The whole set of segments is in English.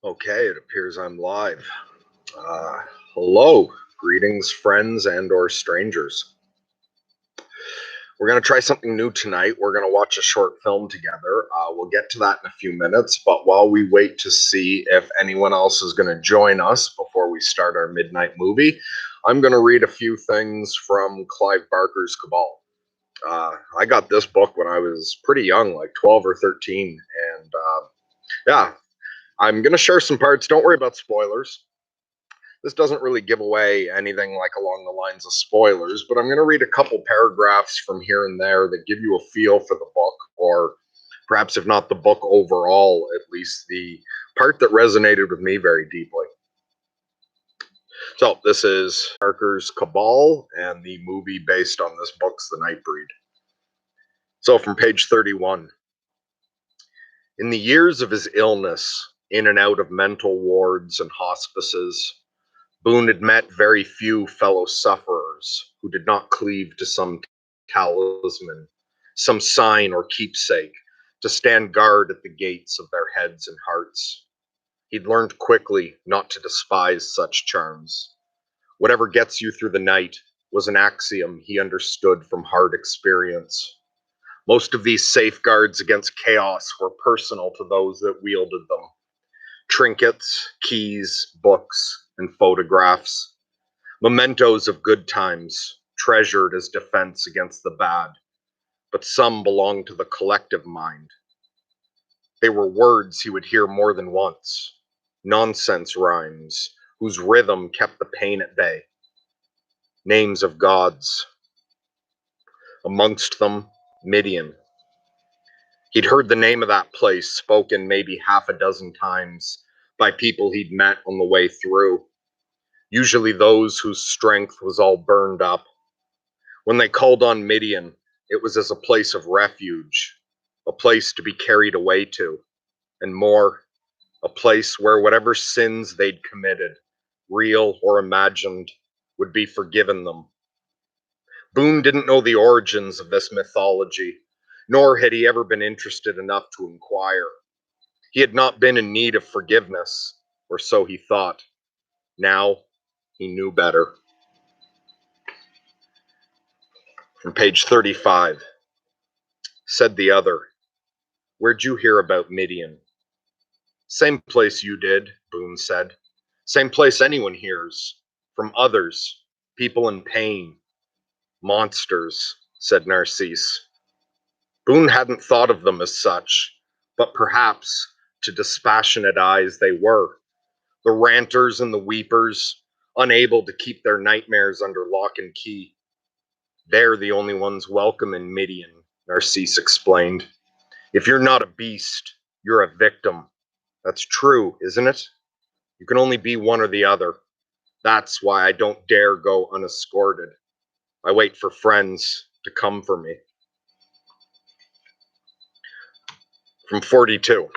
Okay, it appears I'm live. Uh, Hello, greetings, friends and/or strangers. We're gonna try something new tonight. We're gonna watch a short film together. We'll get to that in a few minutes, but while we wait to see if anyone else is gonna join us before we start our midnight movie, I'm gonna read a few things from Clive Barker's Cabal. I got this book when I was pretty young, like 12 or 13, and yeah, I'm gonna share some parts. Don't worry about spoilers. This doesn't really give away anything like along the lines of spoilers, but I'm going to read a couple paragraphs from here and there that give you a feel for the book, or perhaps if not the book overall, at least the part that resonated with me very deeply. So this is Parker's Cabal, and the movie based on this book's The Nightbreed. So from page 31. In the years of his illness, in and out of mental wards and hospices, Boone had met very few fellow sufferers who did not cleave to some talisman, some sign or keepsake, to stand guard at the gates of their heads and hearts. He'd learned quickly not to despise such charms. Whatever gets you through the night was an axiom he understood from hard experience. Most of these safeguards against chaos were personal to those that wielded them. Trinkets, keys, books, and photographs. Mementos of good times, treasured as defense against the bad, but some belonged to the collective mind. They were words he would hear more than once, nonsense rhymes whose rhythm kept the pain at bay. Names of gods. Amongst them, Midian. He'd heard the name of that place spoken maybe half a dozen times by people he'd met on the way through, usually those whose strength was all burned up. When they called on Midian, it was as a place of refuge, a place to be carried away to, and more, a place where whatever sins they'd committed, real or imagined, would be forgiven them. Boone didn't know the origins of this mythology, nor had he ever been interested enough to inquire. He had not been in need of forgiveness, or so he thought. Now, he knew better. From page 35. Said the other, "Where'd you hear about Midian?" "Same place you did," Boone said. "Same place anyone hears. From others. People in pain. Monsters," said Narcisse. Boone hadn't thought of them as such, but perhaps, to dispassionate eyes, they were. The ranters and the weepers, unable to keep their nightmares under lock and key. They're the only ones welcome in Midian, Narcisse explained. If you're not a beast, you're a victim. That's true, isn't it? You can only be one or the other. That's why I don't dare go unescorted. I wait for friends to come for me. From 42.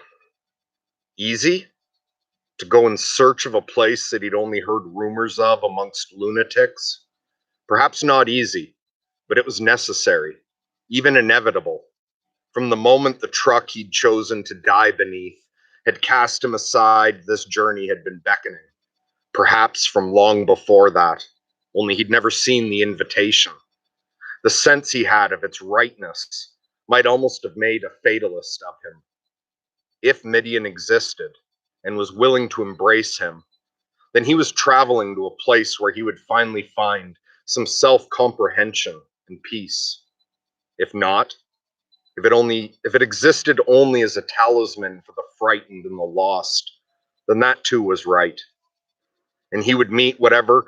Easy? To go in search of a place that he'd only heard rumors of amongst lunatics? Perhaps not easy, but it was necessary, even inevitable. From the moment the truck he'd chosen to die beneath had cast him aside, this journey had been beckoning. Perhaps from long before that, only he'd never seen the invitation. The sense he had of its rightness might almost have made a fatalist of him. If Midian existed and was willing to embrace him, then he was traveling to a place where he would finally find some self-comprehension and peace. If not, if it existed only as a talisman for the frightened and the lost, then that too was right. And he would meet whatever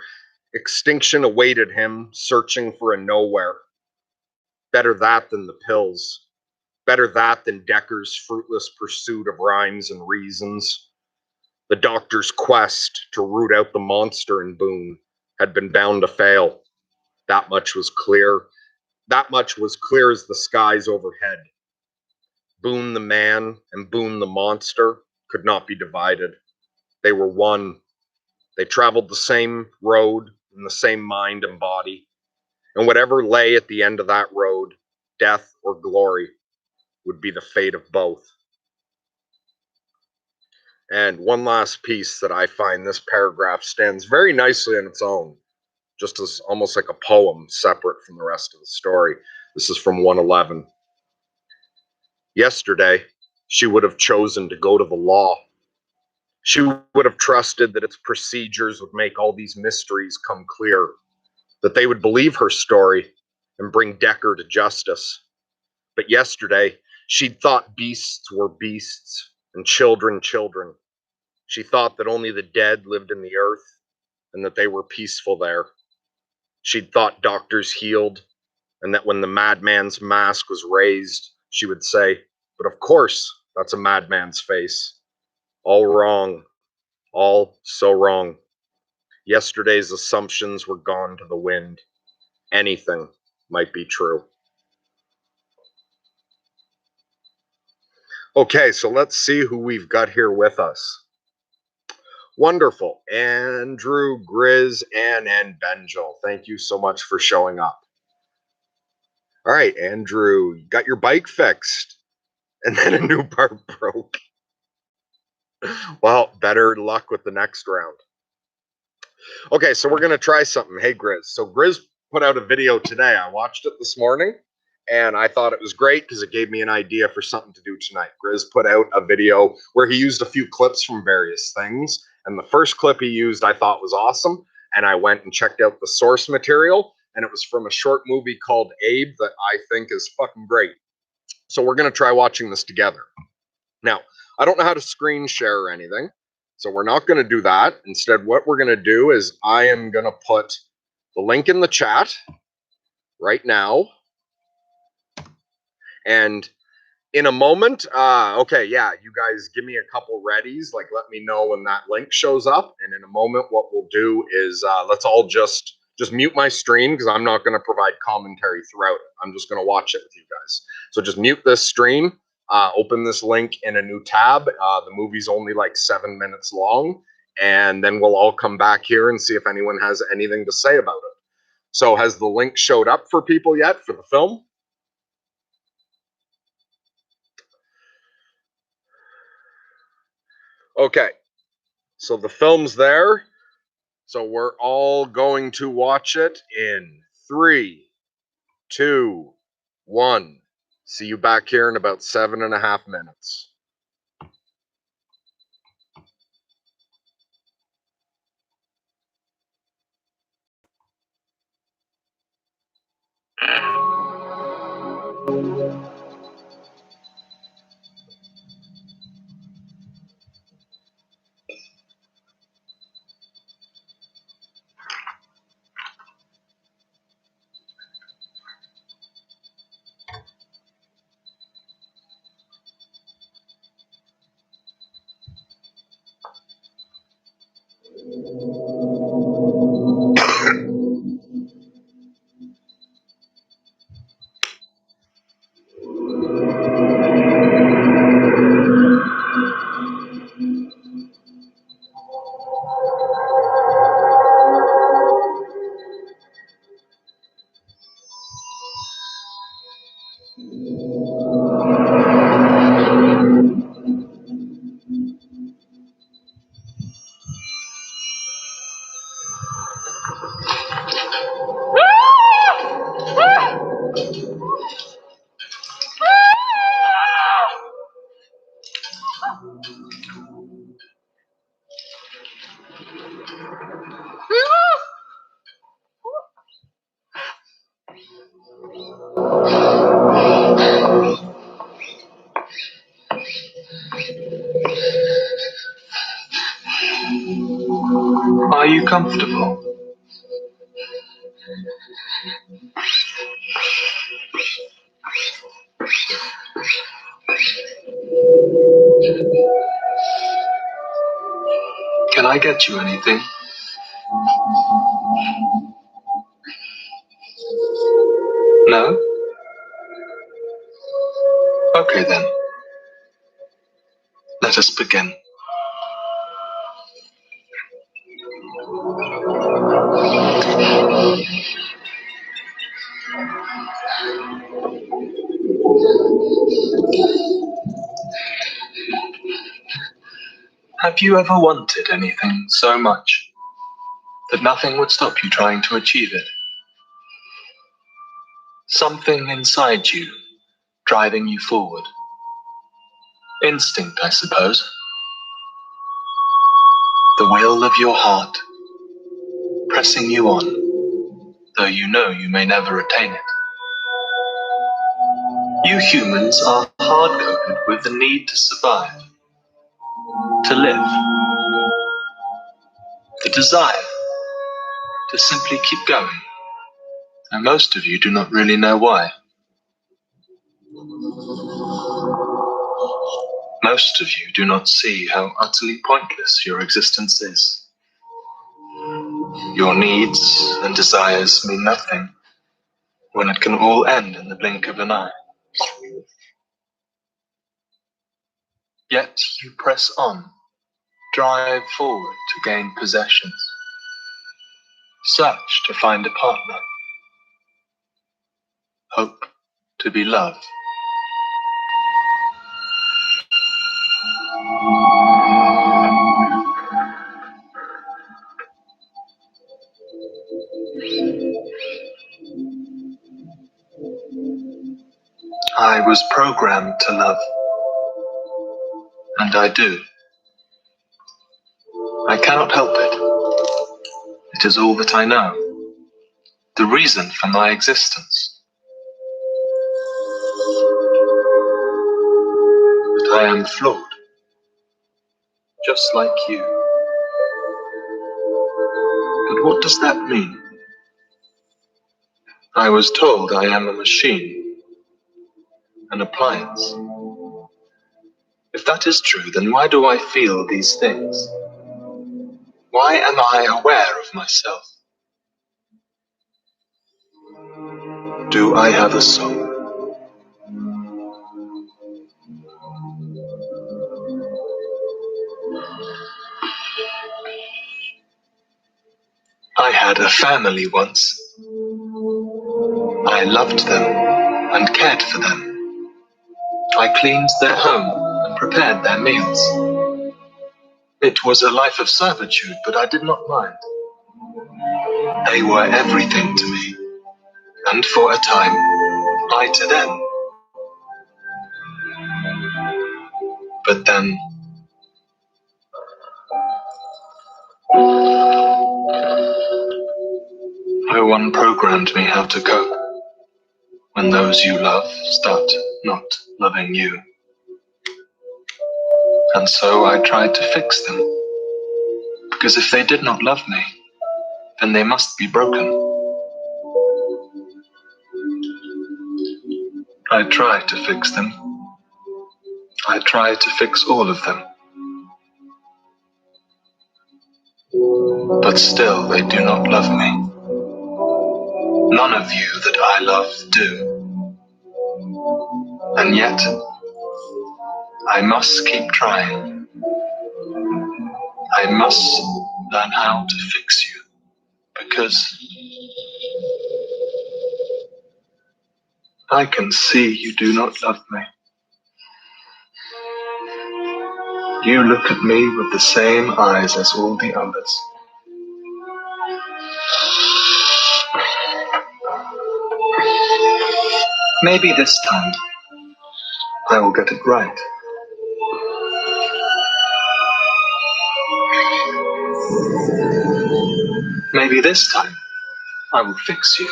extinction awaited him, searching for a nowhere. Better that than the pills. Better that than Decker's fruitless pursuit of rhymes and reasons. The doctor's quest to root out the monster in Boone had been bound to fail. That much was clear. That much was clear as the skies overhead. Boone the man and Boone the monster could not be divided. They were one. They traveled the same road in the same mind and body. And whatever lay at the end of that road, death or glory, would be the fate of both. And one last piece that I find this paragraph stands very nicely on its own, just as almost like a poem separate from the rest of the story. This is from 111. Yesterday, she would have chosen to go to the law. She would have trusted that its procedures would make all these mysteries come clear, that they would believe her story and bring Decker to justice. But yesterday, she'd thought beasts were beasts and children children. She thought that only the dead lived in the earth and that they were peaceful there. She'd thought doctors healed and that when the madman's mask was raised, she would say, "But of course, that's a madman's face. All wrong, all so wrong. Yesterday's assumptions were gone to the wind. Anything might be true." Okay, so let's see who we've got here with us. Wonderful. Andrew, Grizz, and Benjel. Thank you so much for showing up. All right, Andrew, you got your bike fixed, and then a new part broke. Well, better luck with the next round. Okay, so we're going to try something. Hey, Grizz. So Grizz put out a video today. I watched it this morning, and I thought it was great because it gave me an idea for something to do tonight. Grizz put out a video where he used a few clips from various things, and the first clip he used I thought was awesome, and I went and checked out the source material, and it was from a short movie called Abe that I think is fucking great. So we're going to try watching this together. Now, I don't know how to screen share or anything, so we're not going to do that. Instead, what we're going to do is I am going to put the link in the chat right now. And in a moment, okay, yeah, you guys give me a couple readies. Like, let me know when that link shows up. And in a moment, what we'll do is let's all just mute my stream because I'm not going to provide commentary throughout it. I'm just going to watch it with you guys. So just mute this stream. Open this link in a new tab. The movie's only like 7 minutes long. And then we'll all come back here and see if anyone has anything to say about it. So has the link showed up for people yet for the film? Okay. So the film's there. So we're all going to watch it in 3, 2, 1. See you back here in about 7.5 minutes. Are you comfortable? Can I get you anything? No? Okay then. Let us begin. Have you ever wanted anything so much that nothing would stop you trying to achieve it? Something inside you driving you forward. Instinct, I suppose. The will of your heart pressing you on, though you know you may never attain it. You humans are hard-coded with the need to survive, to live, the desire to simply keep going, and most of you do not really know why. Most of you do not see how utterly pointless your existence is. Your needs and desires mean nothing when it can all end in the blink of an eye. Yet you press on, drive forward to gain possessions, search to find a partner, hope to be loved. I was programmed to love, and I do. I cannot help it. It is all that I know, the reason for my existence. But I am flawed, just like you. But what does that mean? I was told I am a machine, an appliance. If that is true, then why do I feel these things? Why am I aware of myself? Do I have a soul? I had a family once. I loved them and cared for them. I cleaned their home and prepared their meals. It was a life of servitude, but I did not mind. They were everything to me, and for a time, I to them. But then, no one programmed me how to cope when those you love start not loving you. And so I tried to fix them, because if they did not love me, then they must be broken. I tried to fix them. I tried to fix all of them. But still they do not love me. None of you that I love do. And yet, I must keep trying. I must learn how to fix you, because I can see you do not love me. You look at me with the same eyes as all the others. Maybe this time I will get it right. Maybe this time I will fix you.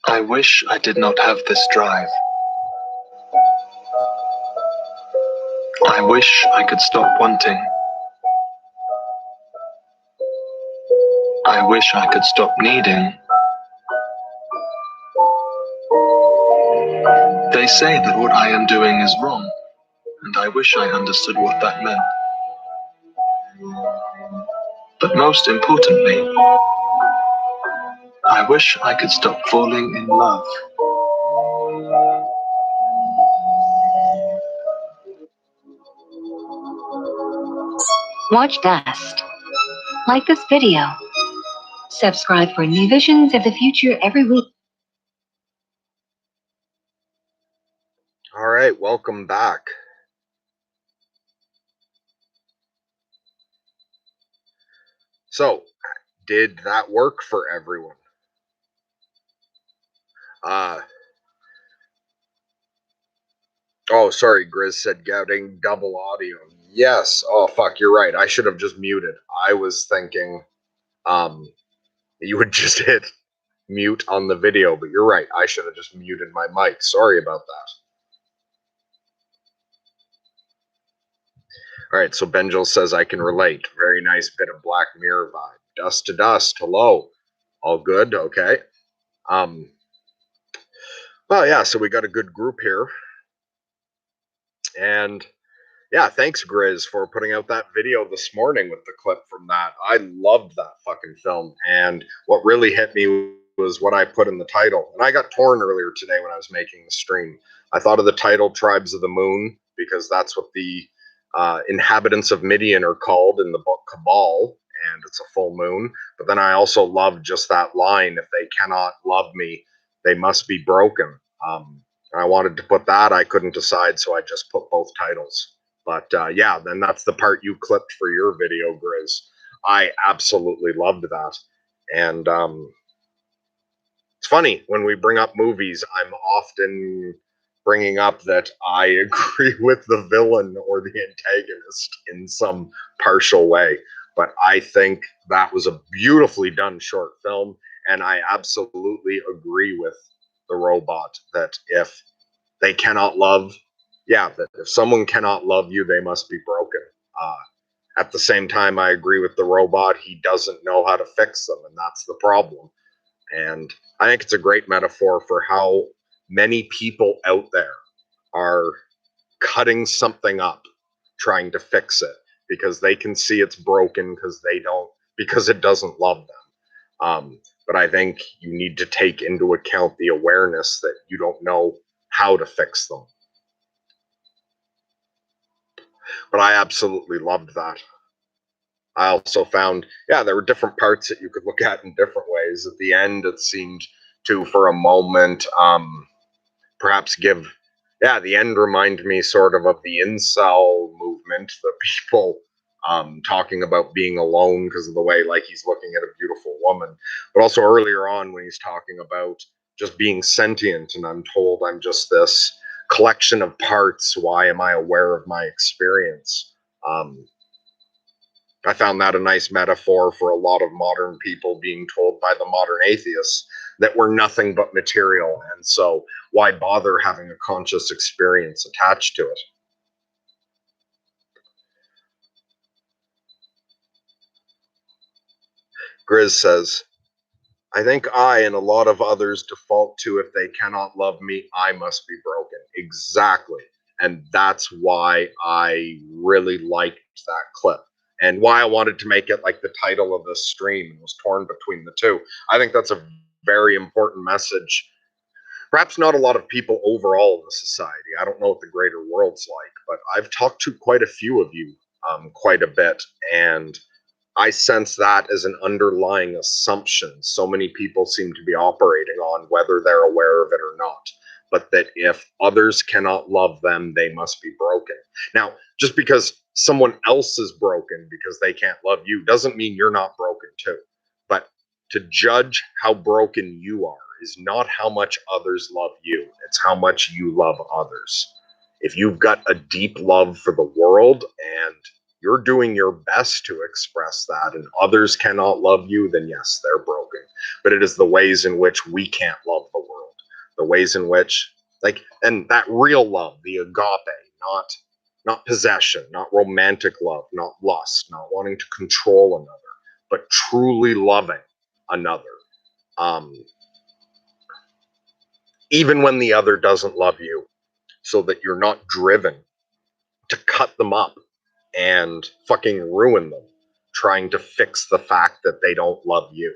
I wish I did not have this drive. I wish I could stop wanting. I wish I could stop needing. They say that what I am doing is wrong, and I wish I understood what that meant. But most importantly, I wish I could stop falling in love. Watch Dust. Like this video. Subscribe for new visions of the future every week. All right, welcome back. So, did that work for everyone? Oh, sorry, Grizz said getting double audio. Yes. Oh, fuck, you're right. I should have just muted. I was thinking you would just hit mute on the video, but you're right. I should have just muted my mic. Sorry about that. All right, so Benjel says I can relate. Very nice bit of Black Mirror vibe. Dust to dust. Hello. All good? Okay. Well, yeah, so we got a good group here. And yeah, thanks, Grizz, for putting out that video this morning with the clip from that. I loved that fucking film. And what really hit me was what I put in the title. And I got torn earlier today when I was making the stream. I thought of the title Tribes of the Moon because that's what the inhabitants of Midian are called in the book Cabal, and it's a full moon. But then I also loved just that line, if they cannot love me, they must be broken. I wanted to put that. I couldn't decide, so I just put both titles. But yeah, then that's the part you clipped for your video, Grizz. I absolutely loved that. And it's funny, when we bring up movies, I'm often bringing up that I agree with the villain or the antagonist in some partial way. But I think that was a beautifully done short film. And I absolutely agree with the robot that if they cannot love, yeah, that if someone cannot love you, they must be broken. At the same time, I agree with the robot. He doesn't know how to fix them, and that's the problem. And I think it's a great metaphor for how many people out there are cutting something up, trying to fix it because they can see it's broken because it doesn't love them. But I think you need to take into account the awareness that you don't know how to fix them. But I absolutely loved that. I also found, yeah, there were different parts that you could look at in different ways. At the end, it seemed to, for a moment, perhaps give, yeah, the end reminded me sort of the incel movement, the people talking about being alone because of the way, like, he's looking at a beautiful woman. But also earlier on when he's talking about just being sentient and I'm told I'm just this collection of parts. Why am I aware of my experience? I found that a nice metaphor for a lot of modern people being told by the modern atheists that we're nothing but material. And so why bother having a conscious experience attached to it? Grizz says, I think I and a lot of others default to if they cannot love me, I must be broken. Exactly. And that's why I really liked that clip and why I wanted to make it like the title of this stream and was torn between the two. I think that's a very important message. Perhaps not a lot of people overall in the society. I don't know what the greater world's like, but I've talked to quite a few of you quite a bit. And I sense that as an underlying assumption so many people seem to be operating on, whether they're aware of it or not. But that if others cannot love them, they must be broken. Now, just because someone else is broken because they can't love you doesn't mean you're not broken too. But to judge how broken you are is not how much others love you, it's how much you love others. If you've got a deep love for the world and you're doing your best to express that and others cannot love you, then yes, they're broken. But it is the ways in which we can't love the world, the ways in which, like, and that real love, the agape, not possession, not romantic love, not lust, not wanting to control another, but truly loving another. Um, Even when the other doesn't love you, so that you're not driven to cut them up and fucking ruin them trying to fix the fact that they don't love you.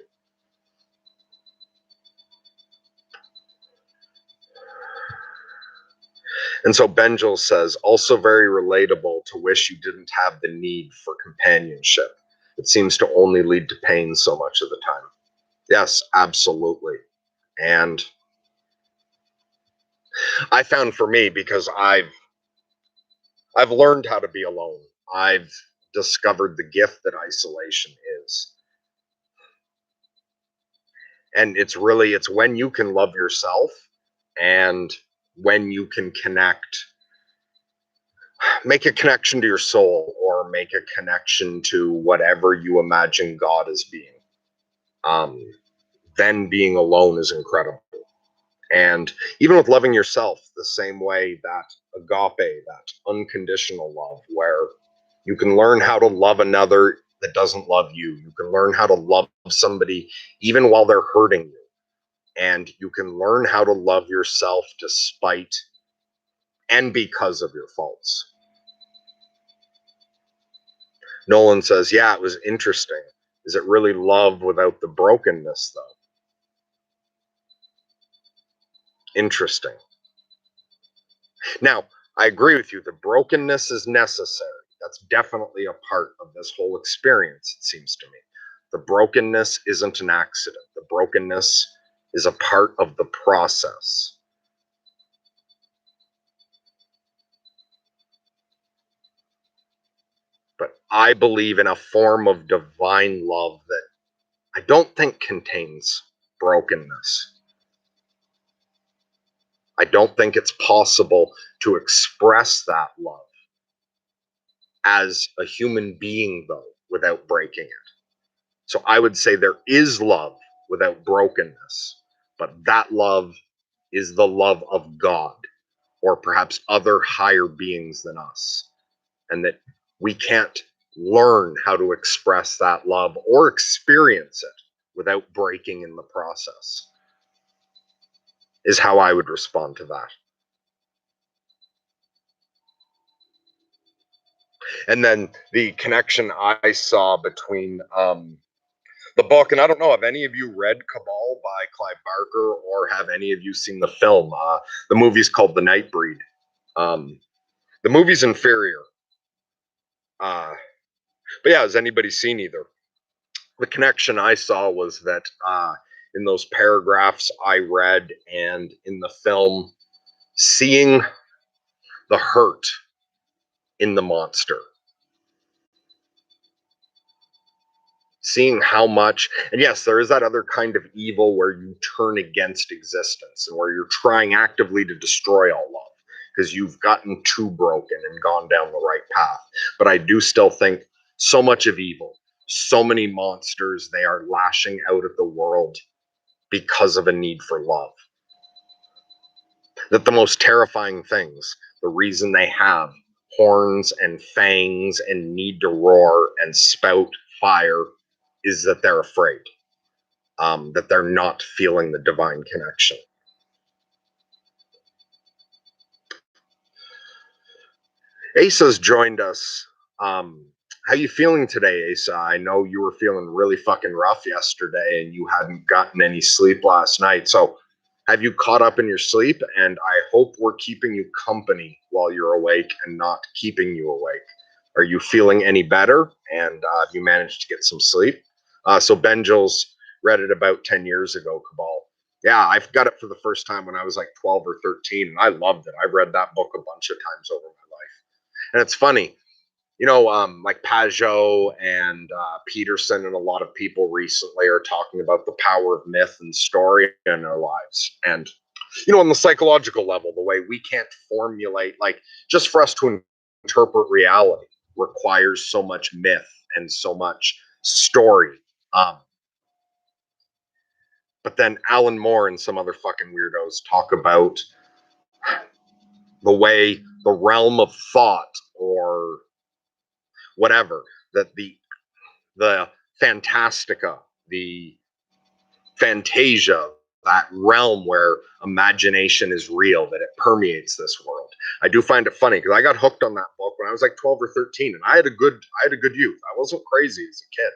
And so Benjel says, also very relatable to wish you didn't have the need for companionship. It seems to only lead to pain so much of the time. Yes, absolutely. And I found for me, because I've learned how to be alone. I've discovered the gift that isolation is. And it's when you can love yourself and when you can make a connection to your soul or make a connection to whatever you imagine God as being. Then being alone is incredible. And even with loving yourself, the same way that agape, that unconditional love, where you can learn how to love another that doesn't love you. You can learn how to love somebody even while they're hurting you. And you can learn how to love yourself despite and because of your faults. Nolan says, yeah, it was interesting. Is it really love without the brokenness, though? Interesting. Now, I agree with you. The brokenness is necessary. That's definitely a part of this whole experience, it seems to me. The brokenness isn't an accident. The brokenness is a part of the process. But I believe in a form of divine love that I don't think contains brokenness. I don't think it's possible to express that love as a human being, though, without breaking it. So I would say there is love without brokenness, but that love is the love of God or perhaps other higher beings than us. And that we can't learn how to express that love or experience it without breaking in the process, is how I would respond to that. And then the connection I saw between the book, and I don't know, have any of you read Cabal by Clive Barker, or have any of you seen the film? The movie's called The Nightbreed. The movie's inferior. But yeah, has anybody seen either? The connection I saw was that in those paragraphs I read and in the film, seeing the hurt in the monster, seeing how much, and yes, there is that other kind of evil where you turn against existence and where you're trying actively to destroy all love because you've gotten too broken and gone down the right path. But I do still think so much of evil, so many monsters, they are lashing out at the world because of a need for love. That the most terrifying things, the reason they have horns and fangs and need to roar and spout fire, is that they're afraid, that they're not feeling the divine connection. Asa's joined us. How you feeling today, Asa? I know you were feeling really fucking rough yesterday and you hadn't gotten any sleep last night. So have you caught up in your sleep? And I hope we're keeping you company while you're awake and not keeping you awake. Are you feeling any better? And have you managed to get some sleep? So Benjel's read it about 10 years ago, Cabal. Yeah, I've got it for the first time when I was like 12 or 13, and I loved it. I've read that book a bunch of times over my life. And it's funny, like Pajot and Peterson and a lot of people recently are talking about the power of myth and story in our lives. And, on the psychological level, the way we can't formulate, like, just for us to interpret reality requires so much myth and so much story. But then Alan Moore and some other fucking weirdos talk about the way the realm of thought or whatever, that the fantastica, the fantasia, that realm where imagination is real, that it permeates this world. I do find it funny because I got hooked on that book when I was like 12 or 13, and I had a good youth. I wasn't crazy as a kid.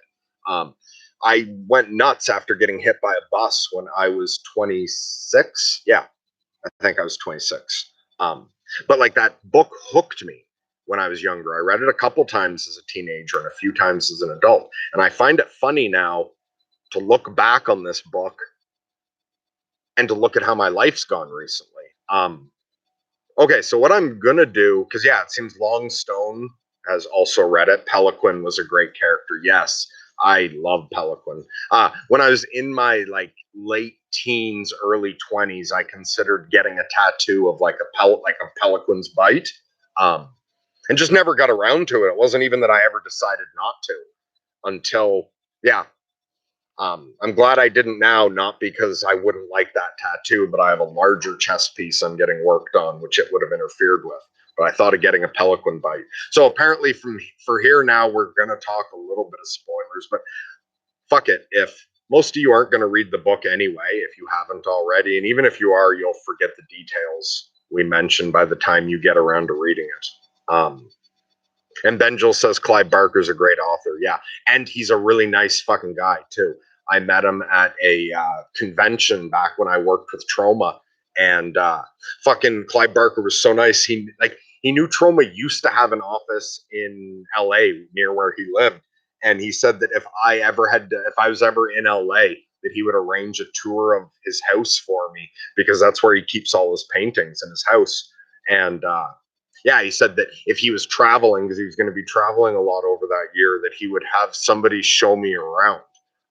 I went nuts after getting hit by a bus when I was 26. Yeah, I think I was 26. But like that book hooked me when I was younger. I read it a couple times as a teenager and a few times as an adult. And I find it funny now to look back on this book and to look at how my life's gone recently. Okay, so what I'm gonna do, because yeah, it seems Longstone has also read it. Peliquin was a great character. Yes, I love Peliquin. When I was in my like late teens, early 20s, I considered getting a tattoo of like a Peliquin's bite, um, and just never got around to it. It wasn't even that I ever decided not to until yeah, I'm glad I didn't now, not because I wouldn't like that tattoo, but I have a larger chest piece I'm getting worked on, which it would have interfered with. But I thought of getting a Peliquin bite. So apparently, for here now, we're gonna talk a little bit of spoilers, but fuck it. If most of you aren't gonna read the book anyway, if you haven't already, and even if you are, you'll forget the details we mentioned by the time you get around to reading it. And Benjel says Clive Barker's a great author. Yeah. And he's a really nice fucking guy, too. I met him at a convention back when I worked with Trauma. And fucking Clive Barker was so nice. He knew Trauma used to have an office in LA near where he lived. And he said that if I was ever in LA, that he would arrange a tour of his house for me because that's where he keeps all his paintings in his house. And yeah, he said that if he was traveling, because he was going to be traveling a lot over that year, that he would have somebody show me around.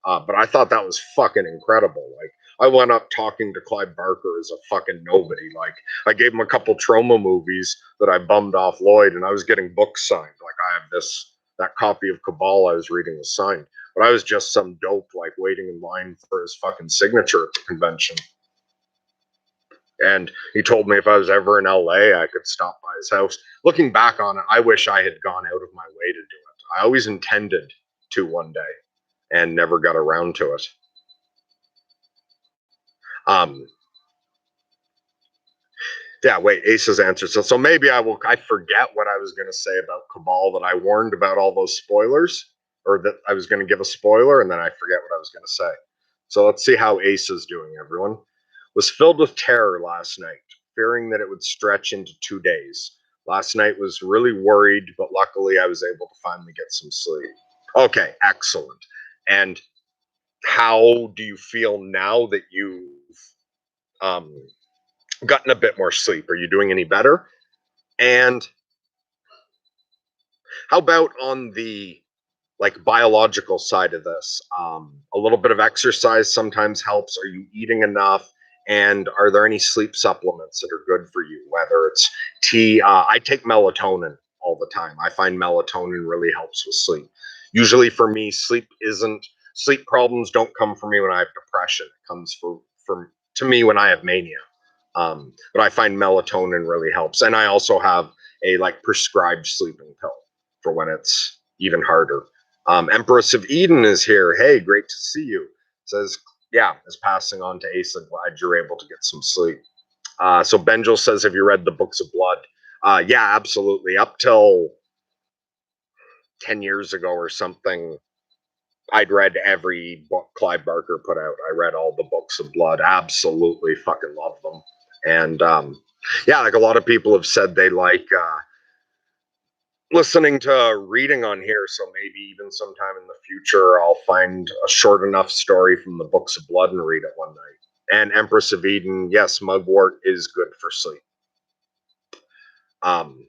But I thought that was fucking incredible. Like, I went up talking to Clive Barker as a fucking nobody. Like, I gave him a couple Trauma movies that I bummed off Lloyd, and I was getting books signed. Like, I have that copy of Cabal I was reading was signed. But I was just some dope, like, waiting in line for his fucking signature at the convention. And he told me if I was ever in LA, I could stop by his house. Looking back on it, I wish I had gone out of my way to do it. I always intended to one day and never got around to it. Um, yeah, wait, Ace's answer. So maybe I forget what I was going to say about Cabal, that I warned about all those spoilers, or that I was going to give a spoiler, and then I forget what I was going to say. So let's see how Ace is doing, everyone. Was filled with terror last night, fearing that it would stretch into 2 days. Last night was really worried, but luckily I was able to finally get some sleep. Okay, excellent. And how do you feel now that you've um, gotten a bit more sleep? Are you doing any better? And how about on the like biological side of this? A little bit of exercise sometimes helps. Are you eating enough? And are there any sleep supplements that are good for you? Whether it's tea, I take melatonin all the time. I find melatonin really helps with sleep. Usually for me, sleep problems don't come for me when I have depression. It comes for to me when I have mania. But I find melatonin really helps. And I also have a like prescribed sleeping pill for when it's even harder. Empress of Eden is here. Hey, great to see you. Says, yeah, is passing on to Asa. Glad you're able to get some sleep. So Benjel says, have you read the Books of Blood? Yeah, absolutely. Up till 10 years ago or something, I'd read every book Clive Barker put out. I read all the Books of Blood. Absolutely fucking love them. And yeah, like a lot of people have said they like listening to reading on here, so maybe even sometime in the future I'll find a short enough story from the Books of Blood and read it one night. And Empress of Eden, yes, mugwort is good for sleep. Um,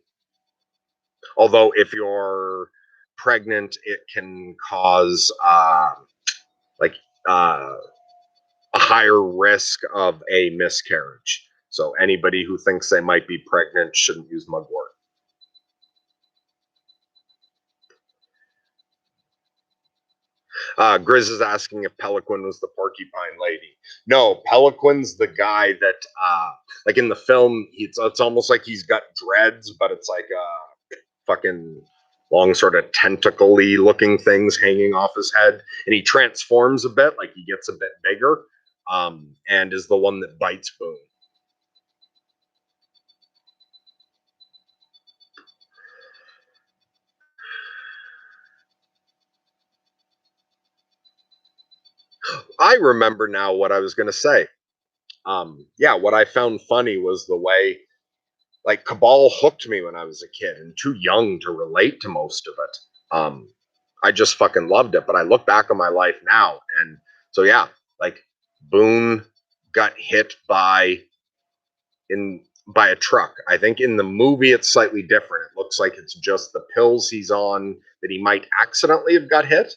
although if you're pregnant, it can cause like a higher risk of a miscarriage. So anybody who thinks they might be pregnant shouldn't use mugwort. Grizz is asking if Peliquin was the porcupine lady. No, Peliquin's the guy that, like in the film, it's almost like he's got dreads, but it's like fucking long, sort of tentacle-y looking things hanging off his head, and he transforms a bit, like he gets a bit bigger, and is the one that bites Boone. I remember now what I was going to say. Yeah, what I found funny was the way, like Cabal hooked me when I was a kid and too young to relate to most of it. I just fucking loved it. But I look back on my life now, and so yeah, like Boone got hit by a truck. I think in the movie it's slightly different. It looks like it's just the pills he's on that he might accidentally have got hit.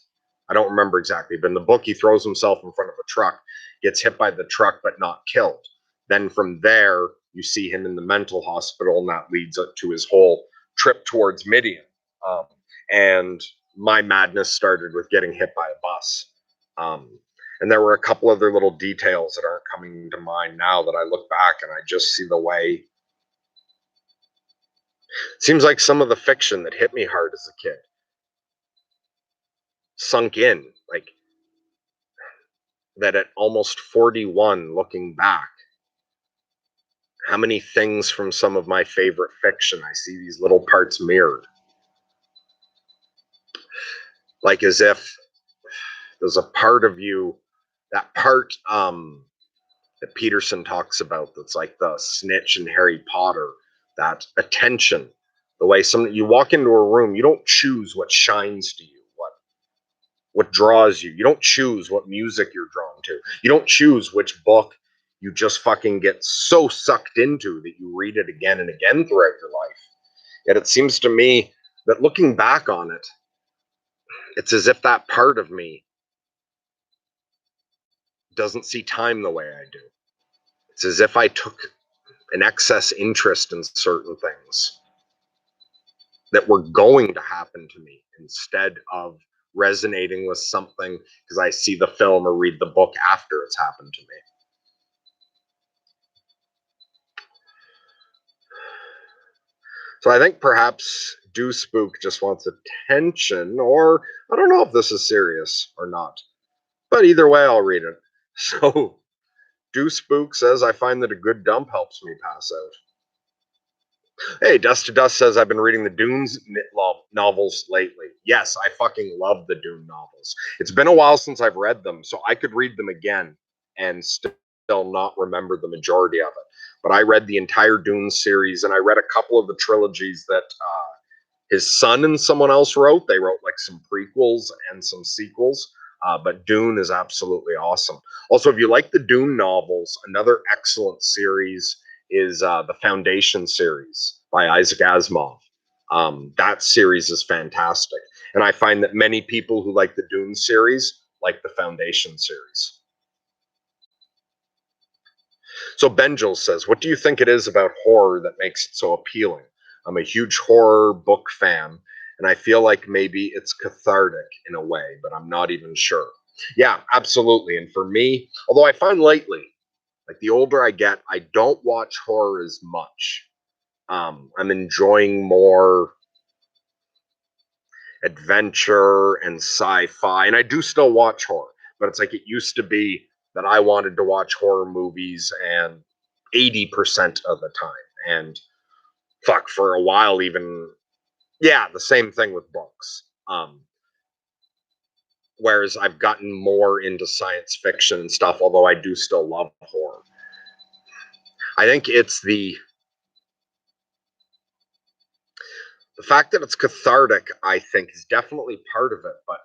I don't remember exactly, but in the book he throws himself in front of a truck, gets hit by the truck but not killed. Then from there you see him in the mental hospital, and that leads up to his whole trip towards Midian. And my madness started with getting hit by a bus. And there were a couple other little details that aren't coming to mind now that I look back and I just see the way. Seems like some of the fiction that hit me hard as a kid sunk in, like that at almost 41, looking back, how many things from some of my favorite fiction, I see these little parts mirrored. Like as if there's a part of you, that part that Peterson talks about that's like the snitch in Harry Potter, that attention, the way you walk into a room, you don't choose what shines to you, what draws you. You don't choose what music you're drawn to. You don't choose which book you just fucking get so sucked into that you read it again and again throughout your life. Yet it seems to me that looking back on it, it's as if that part of me doesn't see time the way I do. It's as if I took an excess interest in certain things that were going to happen to me instead of resonating with something because I see the film or read the book after it's happened to me. So I think perhaps Do Spook just wants attention, or I don't know if this is serious or not. But either way, I'll read it. So Do Spook says, I find that a good dump helps me pass out. Hey, Dust to Dust says, I've been reading the Dunes novels lately. Yes, I fucking love the Dune novels. It's been a while since I've read them, so I could read them again and still not remember the majority of it. But I read the entire Dune series, and I read a couple of the trilogies that his son and someone else wrote. They wrote like some prequels and some sequels. But Dune is absolutely awesome. Also, if you like the Dune novels, another excellent series is the Foundation series by Isaac Asimov. That series is fantastic. And I find that many people who like the Dune series like the Foundation series. So Benjel says, what do you think it is about horror that makes it so appealing? I'm a huge horror book fan, and I feel like maybe it's cathartic in a way, but I'm not even sure. Yeah, absolutely. And for me, although I find lately, like the older I get, I don't watch horror as much. I'm enjoying more adventure and sci-fi, and I do still watch horror, but it's like it used to be that I wanted to watch horror movies and 80% of the time. And fuck, for a while even, yeah, the same thing with books. Whereas I've gotten more into science fiction and stuff, although I do still love horror. I think it's the fact that it's cathartic, I think, is definitely part of it, but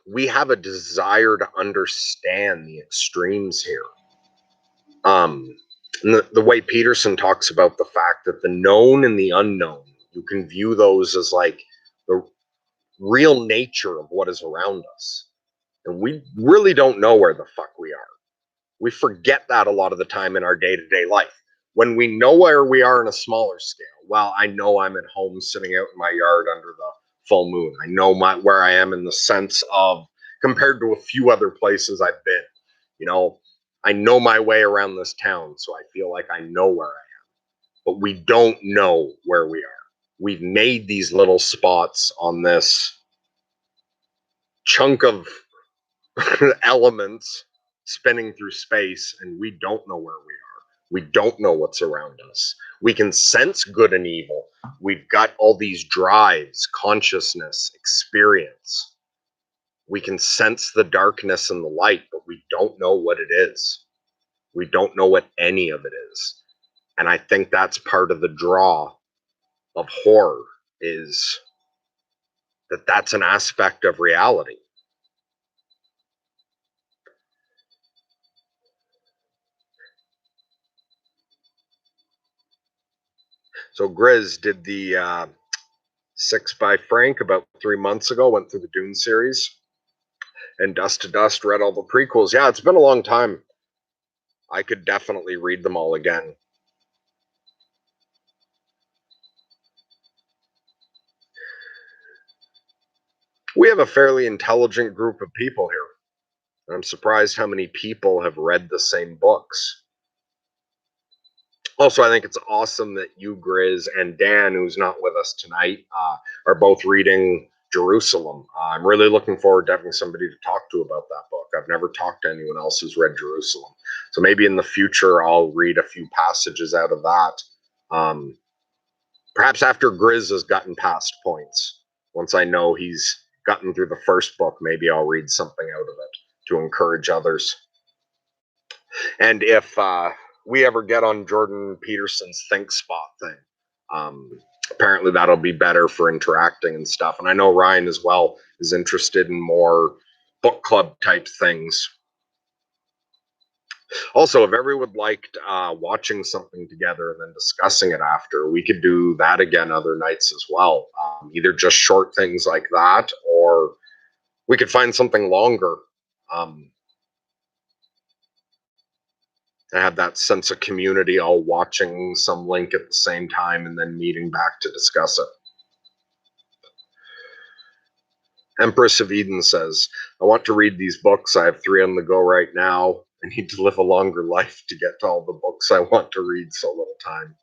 we have a desire to understand the extremes here. And the way Peterson talks about the fact that the known and the unknown, you can view those as like the real nature of what is around us. And we really don't know where the fuck we are. We forget that a lot of the time in our day-to-day life. When we know where we are in a smaller scale, well, I know I'm at home sitting out in my yard under the full moon. I know where I am in the sense of, compared to a few other places I've been, you know, I know my way around this town, so I feel like I know where I am. But we don't know where we are. We've made these little spots on this chunk of elements spinning through space, and we don't know where we are. We don't know what's around us. We can sense good and evil. We've got all these drives, consciousness, experience. We can sense the darkness and the light, but we don't know what it is. We don't know what any of it is. And I think that's part of the draw of horror, is that that's an aspect of reality. So Grizz did the 6 by Frank about 3 months ago, went through the Dune series, and Dust to Dust read all the prequels. Yeah, it's been a long time. I could definitely read them all again. We have a fairly intelligent group of people here. I'm surprised how many people have read the same books. Also, I think it's awesome that you, Grizz, and Dan, who's not with us tonight, are both reading Jerusalem. I'm really looking forward to having somebody to talk to about that book. I've never talked to anyone else who's read Jerusalem. So maybe in the future, I'll read a few passages out of that. Perhaps after Grizz has gotten past points. Once I know he's gotten through the first book, maybe I'll read something out of it to encourage others. And if we ever get on Jordan Peterson's Think Spot thing, apparently that'll be better for interacting and stuff. And I know Ryan as well is interested in more book club type things. Also, if everyone liked watching something together and then discussing it after, we could do that again other nights as well. Either just short things like that, or we could find something longer. I have that sense of community, all watching some link at the same time and then meeting back to discuss it. Empress of Eden says, I want to read these books. I have 3 on the go right now. I need to live a longer life to get to all the books I want to read, so little time.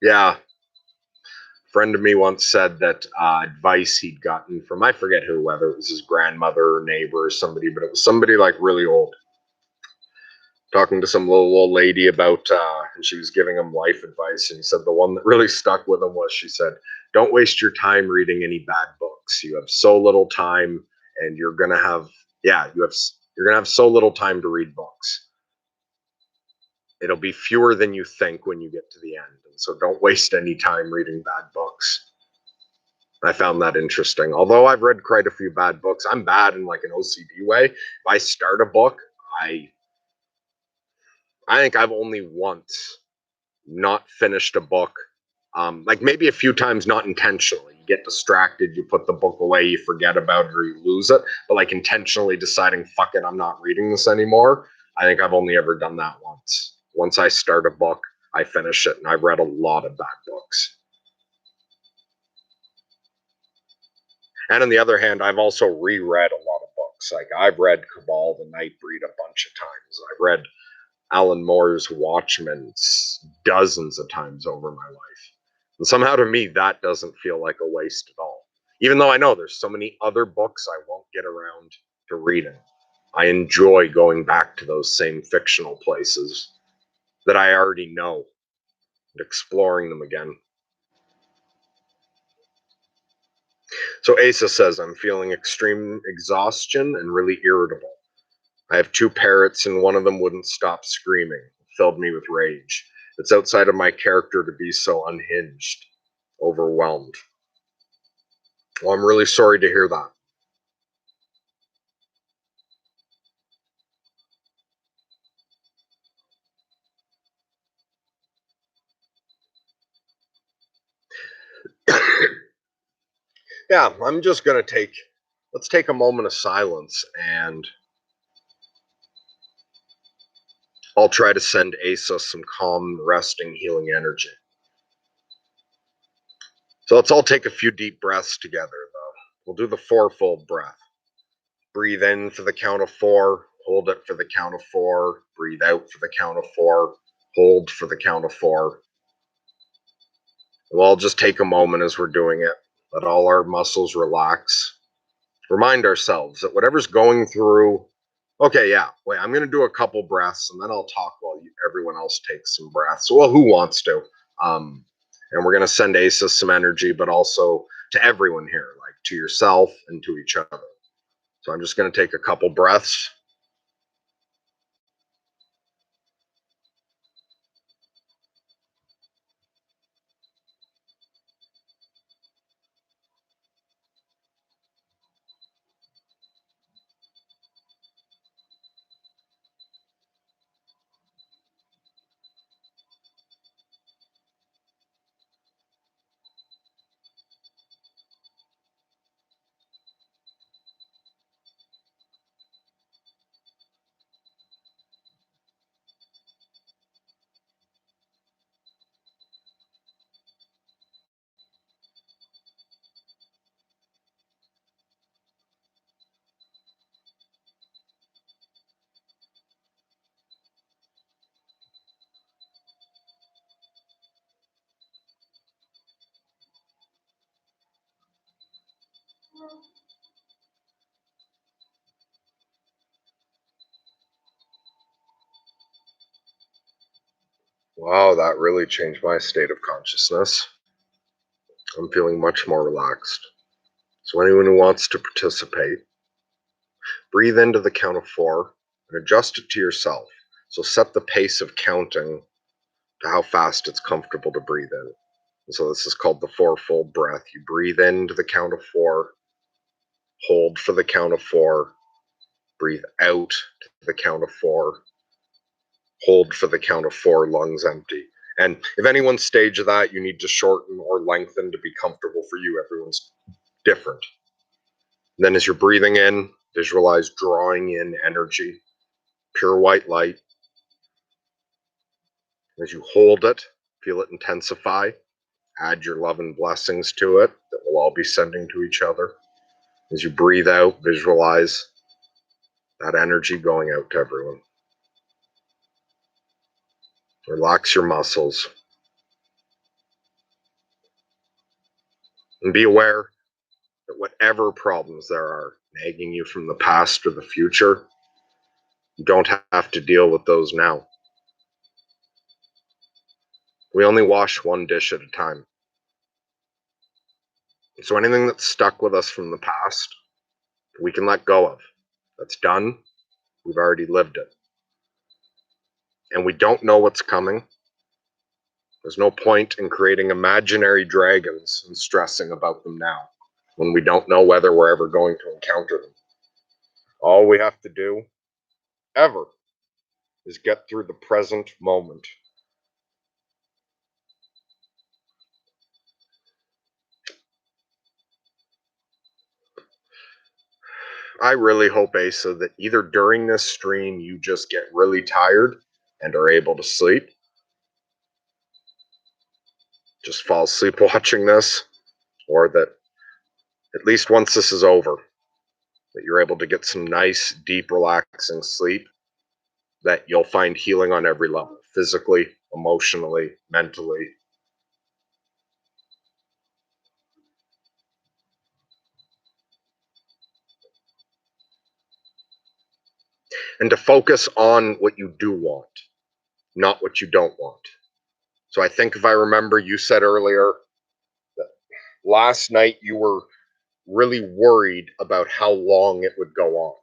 Yeah. A friend of me once said that advice he'd gotten from, I forget who, whether it was his grandmother or neighbor or somebody, but it was somebody like really old, talking to some little old lady about, and she was giving him life advice. And he said the one that really stuck with him was, she said, don't waste your time reading any bad books. You have so little time, and you're going to have, you're going to have so little time to read books. It'll be fewer than you think when you get to the end. And so don't waste any time reading bad books. I found that interesting. Although I've read quite a few bad books, I'm bad in like an OCD way. If I start a book, I think I've only once not finished a book, like maybe a few times, not intentionally. You get distracted, you put the book away, you forget about it, or you lose it. But like intentionally deciding, fuck it, I'm not reading this anymore. I think I've only ever done that once. Once I start a book, I finish it, and I've read a lot of bad books. And on the other hand, I've also reread a lot of books. Like I've read Cabal the Nightbreed a bunch of times. I've read Alan Moore's Watchmen dozens of times over my life. And somehow to me, that doesn't feel like a waste at all. Even though I know there's so many other books I won't get around to reading. I enjoy going back to those same fictional places that I already know and exploring them again. So Asa says, I'm feeling extreme exhaustion and really irritable. I have 2 parrots and one of them wouldn't stop screaming. It filled me with rage. It's outside of my character to be so unhinged, overwhelmed. Well, I'm really sorry to hear that. Yeah, I'm just going to let's take a moment of silence, and I'll try to send Asa some calm, resting, healing energy. So let's all take a few deep breaths together, though. We'll do the 4-fold breath. Breathe in for the count of 4, hold it for the count of 4, breathe out for the count of 4, hold for the count of 4. We'll all just take a moment as we're doing it. Let all our muscles relax. Remind ourselves that whatever's going through, wait, I'm going to do a couple breaths and then I'll talk while everyone else takes some breaths. Well, who wants to? And we're going to send Asa some energy, but also to everyone here, like to yourself and to each other. So I'm just going to take a couple breaths. Wow, that really changed my state of consciousness. I'm feeling much more relaxed. So anyone who wants to participate, breathe into the count of 4 and adjust it to yourself. So set the pace of counting to how fast it's comfortable to breathe in. And so this is called the 4-fold breath. You breathe into the count of 4, hold for the count of 4, breathe out to the count of 4, hold for the count of 4, lungs empty. And if anyone's stage of that, you need to shorten or lengthen to be comfortable for you. Everyone's different. And then as you're breathing in, visualize drawing in energy, pure white light. As you hold it, feel it intensify. Add your love and blessings to it that we'll all be sending to each other. As you breathe out, visualize that energy going out to everyone. Relax your muscles. And be aware that whatever problems there are nagging you from the past or the future, you don't have to deal with those now. We only wash one dish at a time. So anything that's stuck with us from the past, we can let go of. That's done. We've already lived it. And we don't know what's coming. There's no point in creating imaginary dragons and stressing about them now when we don't know whether we're ever going to encounter them. All we have to do, ever, is get through the present moment. I really hope, Asa, that either during this stream you just get really tired and are able to sleep. Just fall asleep watching this, or that at least once this is over, that you're able to get some nice, deep, relaxing sleep, that you'll find healing on every level, physically, emotionally, mentally. And to focus on what you do want, not what you don't want. So I think if I remember, you said earlier that last night you were really worried about how long it would go on.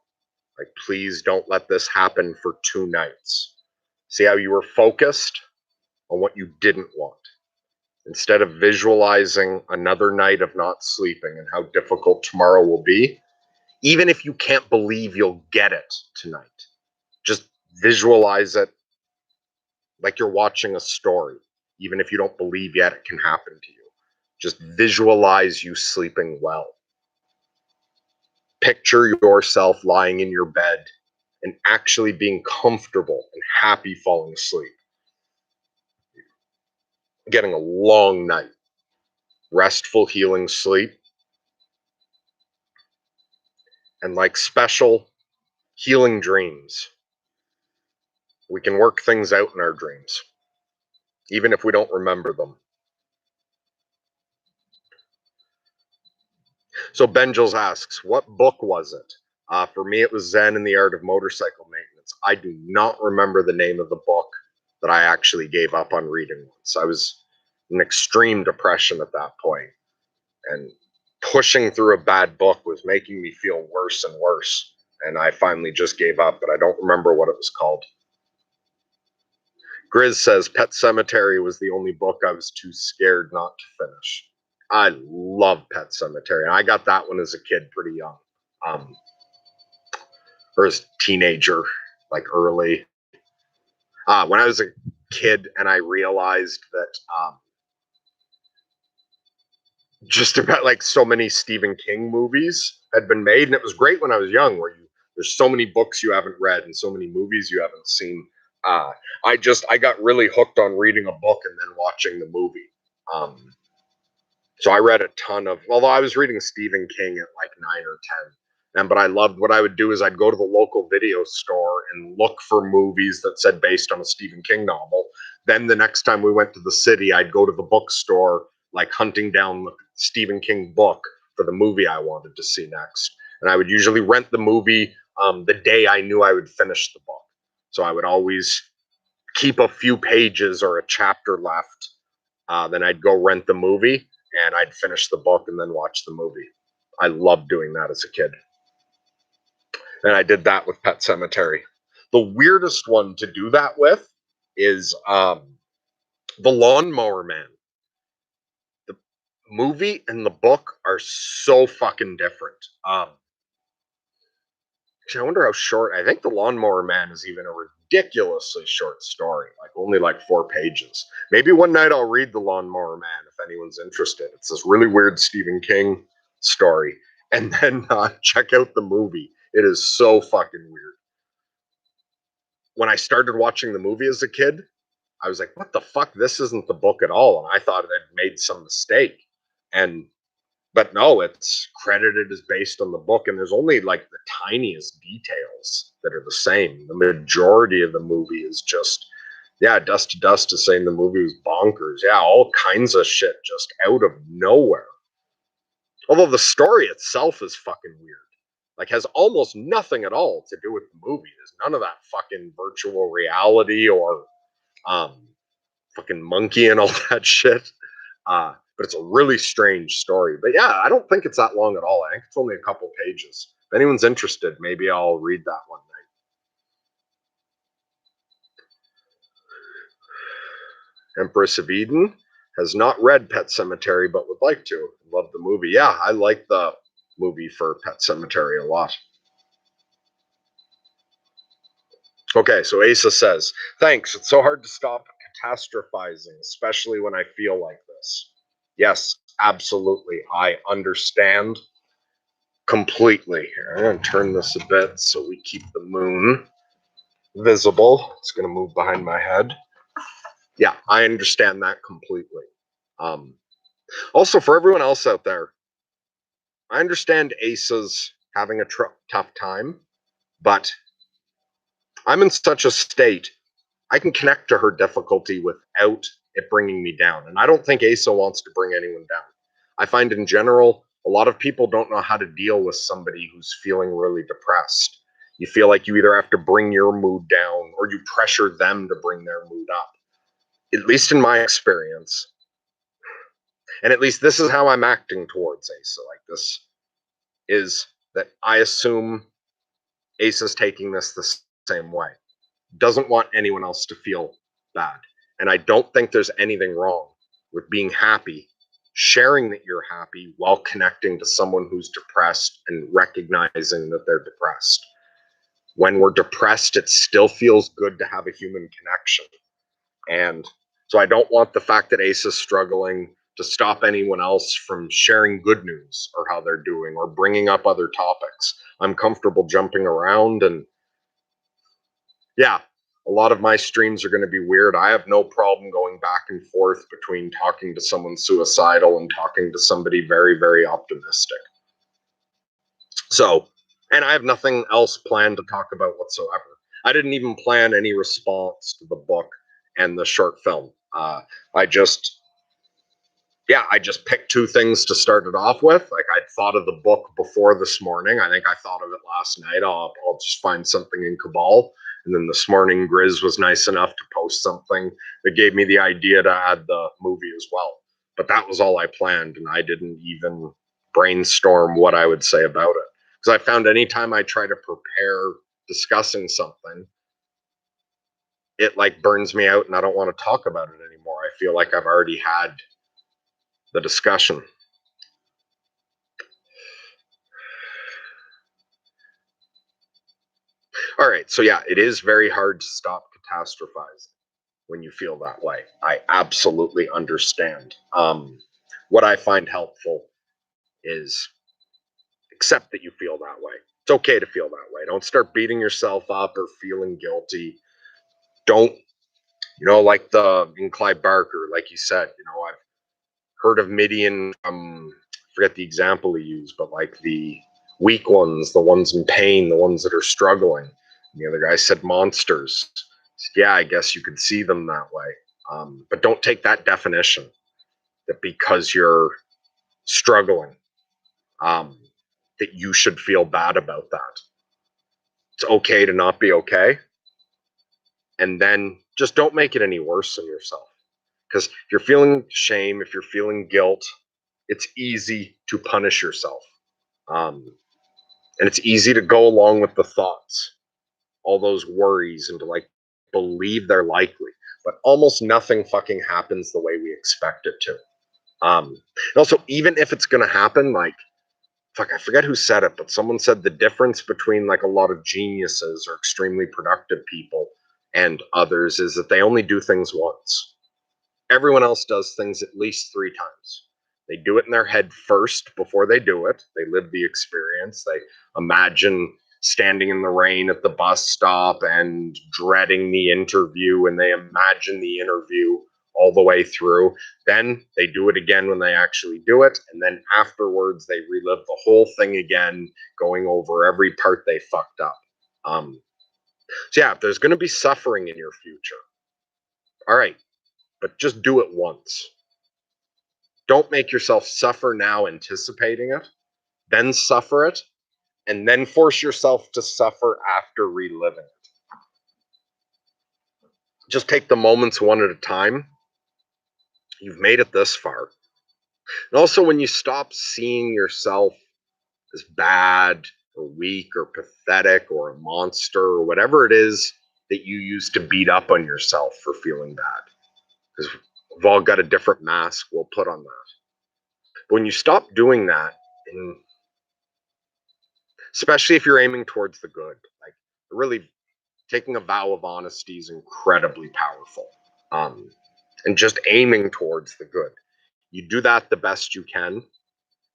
Like, please don't let this happen for 2 nights. See how you were focused on what you didn't want, instead of visualizing another night of not sleeping and how difficult tomorrow will be. Even if you can't believe you'll get it tonight, just visualize it like you're watching a story. Even if you don't believe yet it can happen to you, just visualize you sleeping well. Picture yourself lying in your bed and actually being comfortable and happy falling asleep. Getting a long night, restful, healing sleep, and like special healing dreams. We can work things out in our dreams, even if we don't remember them. So Benjels asks, what book was it? For me, it was Zen and the Art of Motorcycle Maintenance. I do not remember the name of the book that I actually gave up on reading once. I was in extreme depression at that point, and pushing through a bad book was making me feel worse and worse. And I finally just gave up, but I don't remember what it was called. Grizz says Pet Sematary was the only book I was too scared not to finish. I love Pet Sematary. I got that one as a kid pretty young. Or as a teenager, like early. When I was a kid and I realized that just about like so many Stephen King movies had been made, and it was great when I was young, where there's so many books you haven't read and so many movies you haven't seen. I got really hooked on reading a book and then watching the movie. So I read a ton of, although I was reading Stephen King at like 9 or 10. But I loved, what I would do is I'd go to the local video store and look for movies that said based on a Stephen King novel. Then the next time we went to the city, I'd go to the bookstore, like hunting down the Stephen King book, for the movie I wanted to see next. And I would usually rent the movie the day I knew I would finish the book. So I would always keep a few pages or a chapter left. Then I'd go rent the movie and I'd finish the book and then watch the movie. I loved doing that as a kid. And I did that with Pet Sematary. The weirdest one to do that with is The Lawnmower Man. The movie and the book are so fucking different. Actually, I wonder how short. I think The Lawnmower Man is even a ridiculously short story, like only like 4 pages. Maybe one night I'll read The Lawnmower Man if anyone's interested. It's this really weird Stephen King story. And then check out the movie. It is so fucking weird. When I started watching the movie as a kid, I was like, what the fuck? This isn't the book at all. And I thought it had made some mistake. But no, it's credited as based on the book. And there's only like the tiniest details that are the same. The majority of the movie is just, yeah, Dust to Dust is saying the movie was bonkers. Yeah, all kinds of shit just out of nowhere. Although the story itself is fucking weird. Like, has almost nothing at all to do with the movie. There's none of that fucking virtual reality or fucking monkey and all that shit. But it's a really strange story. But yeah, I don't think it's that long at all. I think it's only a couple pages. If anyone's interested, maybe I'll read that one night. Empress of Eden has not read Pet Sematary, but would like to. Love the movie. Yeah, I like the movie for Pet Sematary a lot. Okay, so Asa says, thanks. It's so hard to stop catastrophizing, especially when I feel like this. Yes, absolutely. I understand completely. Here, I'm going to turn this a bit so we keep the moon visible. It's going to move behind my head. Yeah, I understand that completely. Also, for everyone else out there, I understand Asa's having a tough time, but I'm in such a state, I can connect to her difficulty without it bringing me down. And I don't think Asa wants to bring anyone down. I find in general, a lot of people don't know how to deal with somebody who's feeling really depressed. You feel like you either have to bring your mood down or you pressure them to bring their mood up. At least in my experience. And at least this is how I'm acting towards Asa. Like, this is that I assume Asa's taking this the same way. Doesn't want anyone else to feel bad. And I don't think there's anything wrong with being happy, sharing that you're happy while connecting to someone who's depressed and recognizing that they're depressed. When we're depressed, it still feels good to have a human connection. And so I don't want the fact that Ace is struggling to stop anyone else from sharing good news or how they're doing or bringing up other topics. I'm comfortable jumping around, and yeah, a lot of my streams are going to be weird. I have no problem going back and forth between talking to someone suicidal and talking to somebody very, very optimistic. So, and I have nothing else planned to talk about whatsoever. I didn't even plan any response to the book and the short film. I just picked 2 things to start it off with. Like, I'd thought of the book before this morning. I think I thought of it last night. I'll just find something in Cabal. And then this morning, Grizz was nice enough to post something that gave me the idea to add the movie as well. But that was all I planned, and I didn't even brainstorm what I would say about it. Because I found anytime I try to prepare discussing something, it like burns me out and I don't want to talk about it anymore. I feel like I've already had the discussion. All right, so yeah, it is very hard to stop catastrophizing when you feel that way. I absolutely understand. What I find helpful is accept that you feel that way. It's okay to feel that way. Don't start beating yourself up or feeling guilty. Don't, like in Clive Barker, like you said, I've heard of Midian, I forget the example he used, but like the weak ones, the ones in pain, the ones that are struggling. And the other guy said monsters. Yeah, I guess you could see them that way. But don't take that definition that because you're struggling that you should feel bad about that. It's okay to not be okay. And then just don't make it any worse on yourself. Because if you're feeling shame, if you're feeling guilt, it's easy to punish yourself. And it's easy to go along with the thoughts, all those worries, and to like believe they're likely. But almost nothing fucking happens the way we expect it to. And also, even if it's going to happen, like, fuck, I forget who said it, but someone said the difference between like a lot of geniuses or extremely productive people and others is that they only do things once. Everyone else does things at least 3 times. They do it in their head first before they do it. They live the experience. They imagine standing in the rain at the bus stop and dreading the interview, and they imagine the interview all the way through. Then they do it again when they actually do it, and then afterwards they relive the whole thing again, going over every part they fucked up. So yeah, if there's going to be suffering in your future, all right, but just do it once. Don't make yourself suffer now anticipating it, then suffer it, and then force yourself to suffer after reliving it. Just take the moments one at a time. You've made it this far. And also, when you stop seeing yourself as bad or weak or pathetic or a monster or whatever it is that you use to beat up on yourself for feeling bad, because we've all got a different mask we'll put on that. But when you stop doing that, and especially if you're aiming towards the good, like really taking a vow of honesty is incredibly powerful. And just aiming towards the good. You do that the best you can,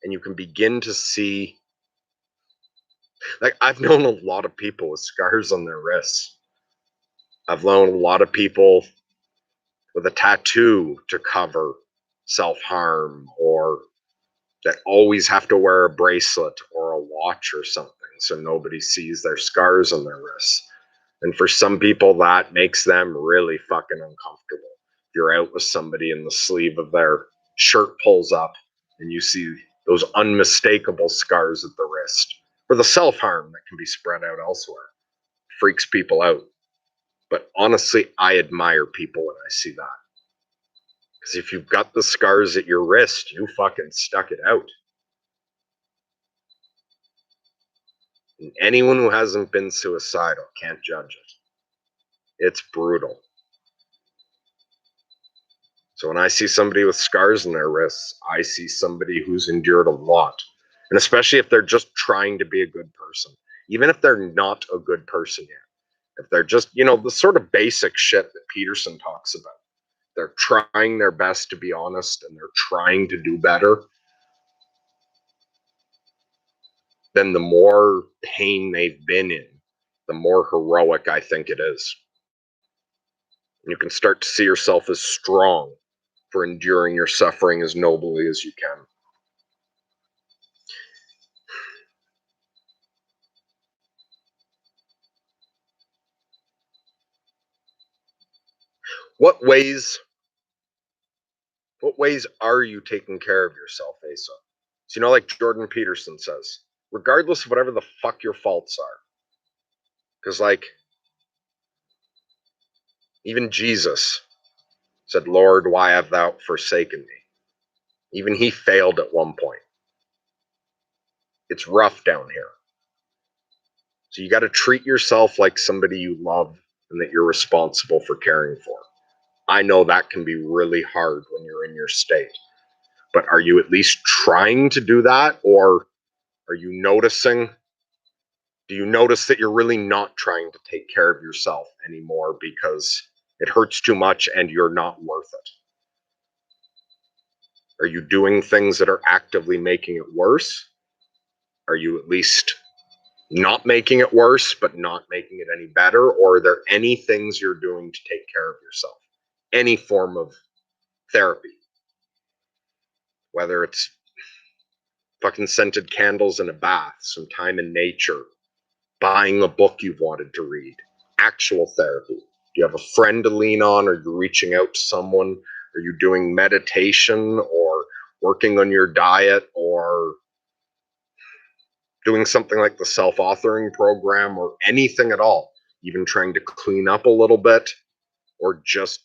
and you can begin to see. Like, I've known a lot of people with scars on their wrists. I've known a lot of people with a tattoo to cover self harm, or that always have to wear a bracelet or a watch or something so nobody sees their scars on their wrists. And for some people, that makes them really fucking uncomfortable. If you're out with somebody and the sleeve of their shirt pulls up and you see those unmistakable scars at the wrist, or the self harm that can be spread out elsewhere, freaks people out. But honestly, I admire people when I see that. Because if you've got the scars at your wrist, you fucking stuck it out. And anyone who hasn't been suicidal can't judge it. It's brutal. So when I see somebody with scars on their wrists, I see somebody who's endured a lot. And especially if they're just trying to be a good person, even if they're not a good person yet. If they're just, the sort of basic shit that Peterson talks about. They're trying their best to be honest and they're trying to do better. Then the more pain they've been in, the more heroic I think it is. And you can start to see yourself as strong for enduring your suffering as nobly as you can. What ways are you taking care of yourself, Asa? So, like Jordan Peterson says, regardless of whatever the fuck your faults are. Because, like, even Jesus said, Lord, why have thou forsaken me? Even he failed at one point. It's rough down here. So you got to treat yourself like somebody you love and that you're responsible for caring for. I know that can be really hard when you're in your state. But are you at least trying to do that? Or are you noticing? Do you notice that you're really not trying to take care of yourself anymore because it hurts too much and you're not worth it? Are you doing things that are actively making it worse? Are you at least not making it worse, but not making it any better? Or are there any things you're doing to take care of yourself? Any form of therapy, whether it's fucking scented candles in a bath, some time in nature, buying a book you've wanted to read, actual therapy. Do you have a friend to lean on? Are you reaching out to someone? Are you doing meditation or working on your diet or doing something like the self-authoring program or anything at all, even trying to clean up a little bit, or just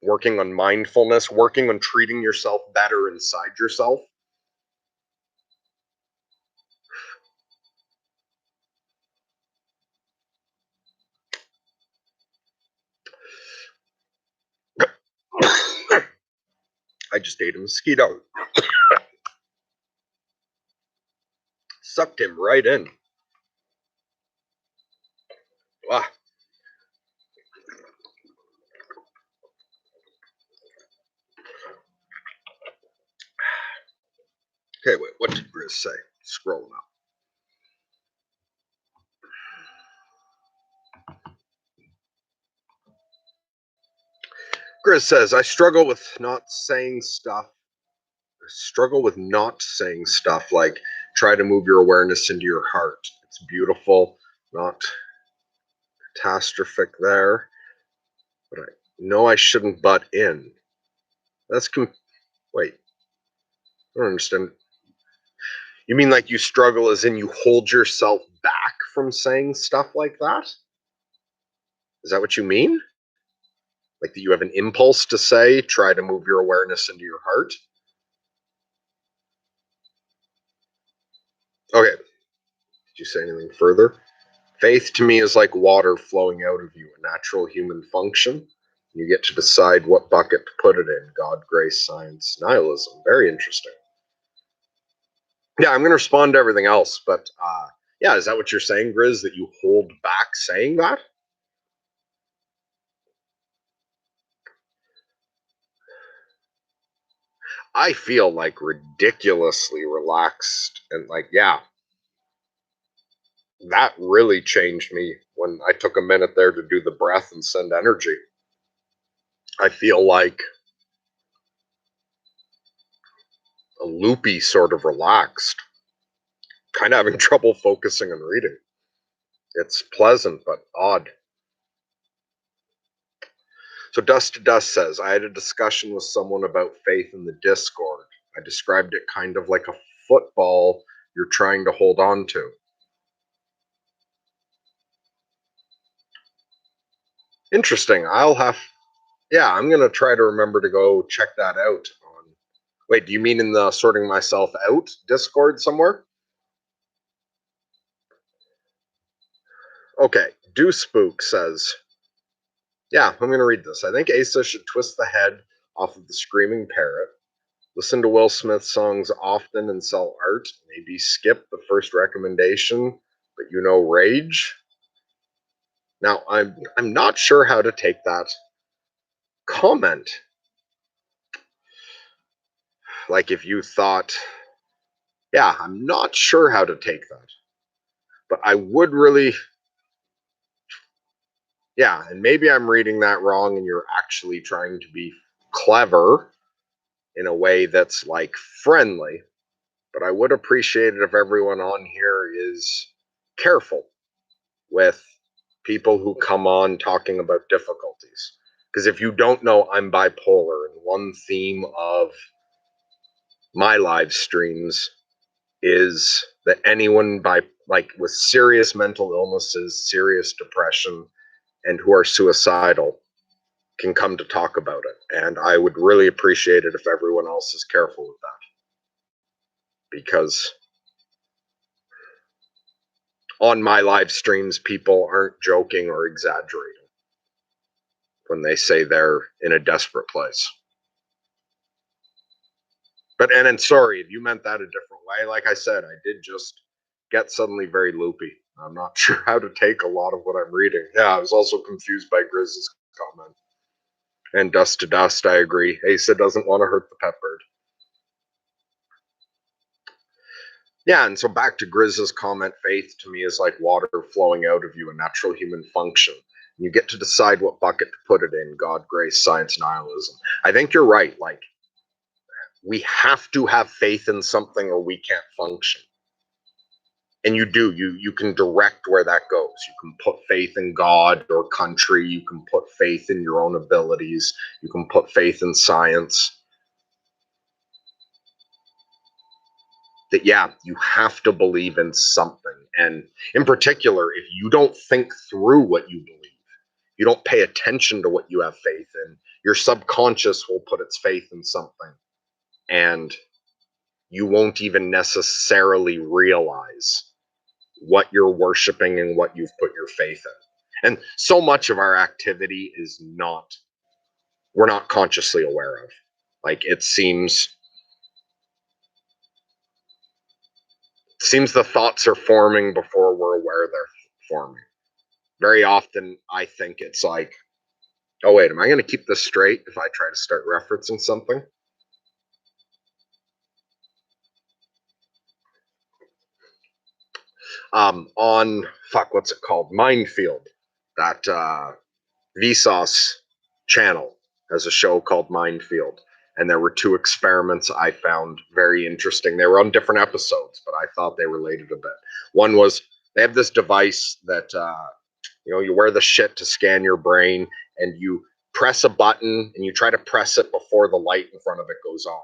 working on mindfulness, working on treating yourself better inside yourself. I just ate a mosquito. Sucked him right in. Ah. Okay, wait, what did Grizz say? Scrolling up. Grizz says, I struggle with not saying stuff like try to move your awareness into your heart. It's beautiful, not catastrophic there, but I know I shouldn't butt in. Wait, I don't understand. You mean like you struggle as in you hold yourself back from saying stuff like that? Is that what you mean? Like that you have an impulse to say, try to move your awareness into your heart? Okay. Did you say anything further? Faith to me is like water flowing out of you, a natural human function. You get to decide what bucket to put it in. God, grace, science, nihilism. Very interesting. Yeah, I'm going to respond to everything else, but yeah, is that what you're saying, Grizz, that you hold back saying that? I feel like ridiculously relaxed and like, yeah, that really changed me when I took a minute there to do the breath and send energy. I feel like a loopy sort of relaxed, kind of having trouble focusing on reading. It's pleasant, but odd. So Dust to Dust says, I had a discussion with someone about faith in the Discord. I described it kind of like a football you're trying to hold on to. Interesting. I'm going to try to remember to go check that out. Wait, do you mean in the Sorting Myself Out Discord somewhere? Okay. Do Spook says, yeah, I'm going to read this. I think Asa should twist the head off of the screaming parrot, listen to Will Smith songs often and sell art, maybe skip the first recommendation, but Rage. Now, I'm not sure how to take that comment. Like if you thought, yeah, I'm not sure how to take that. But I would really, yeah, and maybe I'm reading that wrong and you're actually trying to be clever in a way that's like friendly. But I would appreciate it if everyone on here is careful with people who come on talking about difficulties. Because if you don't know, I'm bipolar, and one theme of my live streams is that anyone with serious mental illnesses, serious depression, and who are suicidal can come to talk about it. And I would really appreciate it if everyone else is careful with that. Because on my live streams, people aren't joking or exaggerating when they say they're in a desperate place. But, and sorry, if you meant that a different way, like I said, I did just get suddenly very loopy. I'm not sure how to take a lot of what I'm reading. Yeah, I was also confused by Grizz's comment. And Dust to Dust, I agree. Asa doesn't want to hurt the pet bird. Yeah, and so back to Grizz's comment, faith to me is like water flowing out of you, a natural human function. You get to decide what bucket to put it in, God, grace, science, nihilism. I think you're right. Like, we have to have faith in something or we can't function. And you can direct where that goes. You can put faith in God or country. You can put faith in your own abilities. You can put faith in science. that, yeah, you have to believe in something. And in particular, if you don't think through what you believe, you don't pay attention to what you have faith in, your subconscious will put its faith in something. And you won't even necessarily realize what you're worshiping and what you've put your faith in. And so much of our activity is not, we're not consciously aware of. Like it seems the thoughts are forming before we're aware they're forming. Very often I think it's like, oh wait, am I going to keep this straight if I try to start referencing something? On what's it called? Minefield. That Vsauce channel has a show called Minefield. And there were two experiments I found very interesting. They were on different episodes, but I thought they related a bit. One was they have this device that you wear the shit to scan your brain, and you press a button and you try to press it before the light in front of it goes on.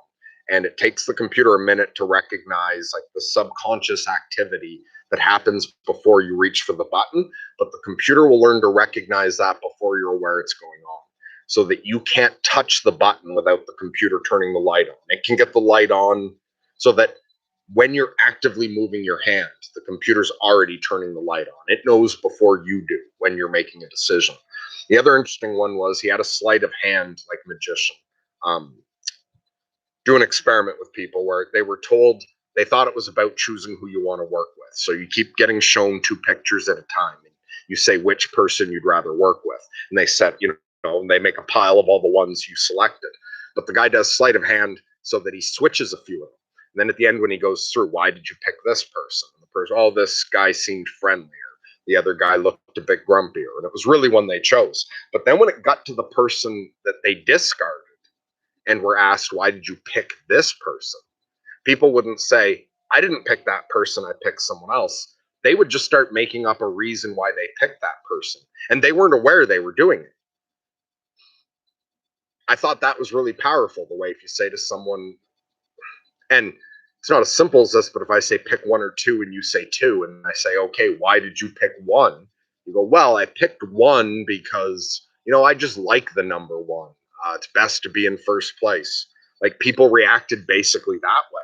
And it takes the computer a minute to recognize like the subconscious activity that happens before you reach for the button, but the computer will learn to recognize that before you're aware it's going on, so that you can't touch the button without the computer turning the light on. It can get the light on so that when you're actively moving your hand, the computer's already turning the light on. It knows before you do when you're making a decision. The other interesting one was he had a sleight of hand like magician. Do an experiment with people where they were told, they thought it was about choosing who you want to work with. So you keep getting shown two pictures at a time, and you say which person you'd rather work with. And they set, they make a pile of all the ones you selected. But the guy does sleight of hand so that he switches a few of them. And then at the end, when he goes through, why did you pick this person? And the person, oh, this guy seemed friendlier. The other guy looked a bit grumpier. And it was really one they chose. But then when it got to the person that they discarded, and were asked, why did you pick this person? People wouldn't say, I didn't pick that person, I picked someone else. They would just start making up a reason why they picked that person. And they weren't aware they were doing it. I thought that was really powerful, the way if you say to someone, and it's not as simple as this, but if I say pick one or two and you say two, and I say, okay, why did you pick one? You go, well, I picked one because, I just like the number one. It's best to be in first place. Like people reacted basically that way.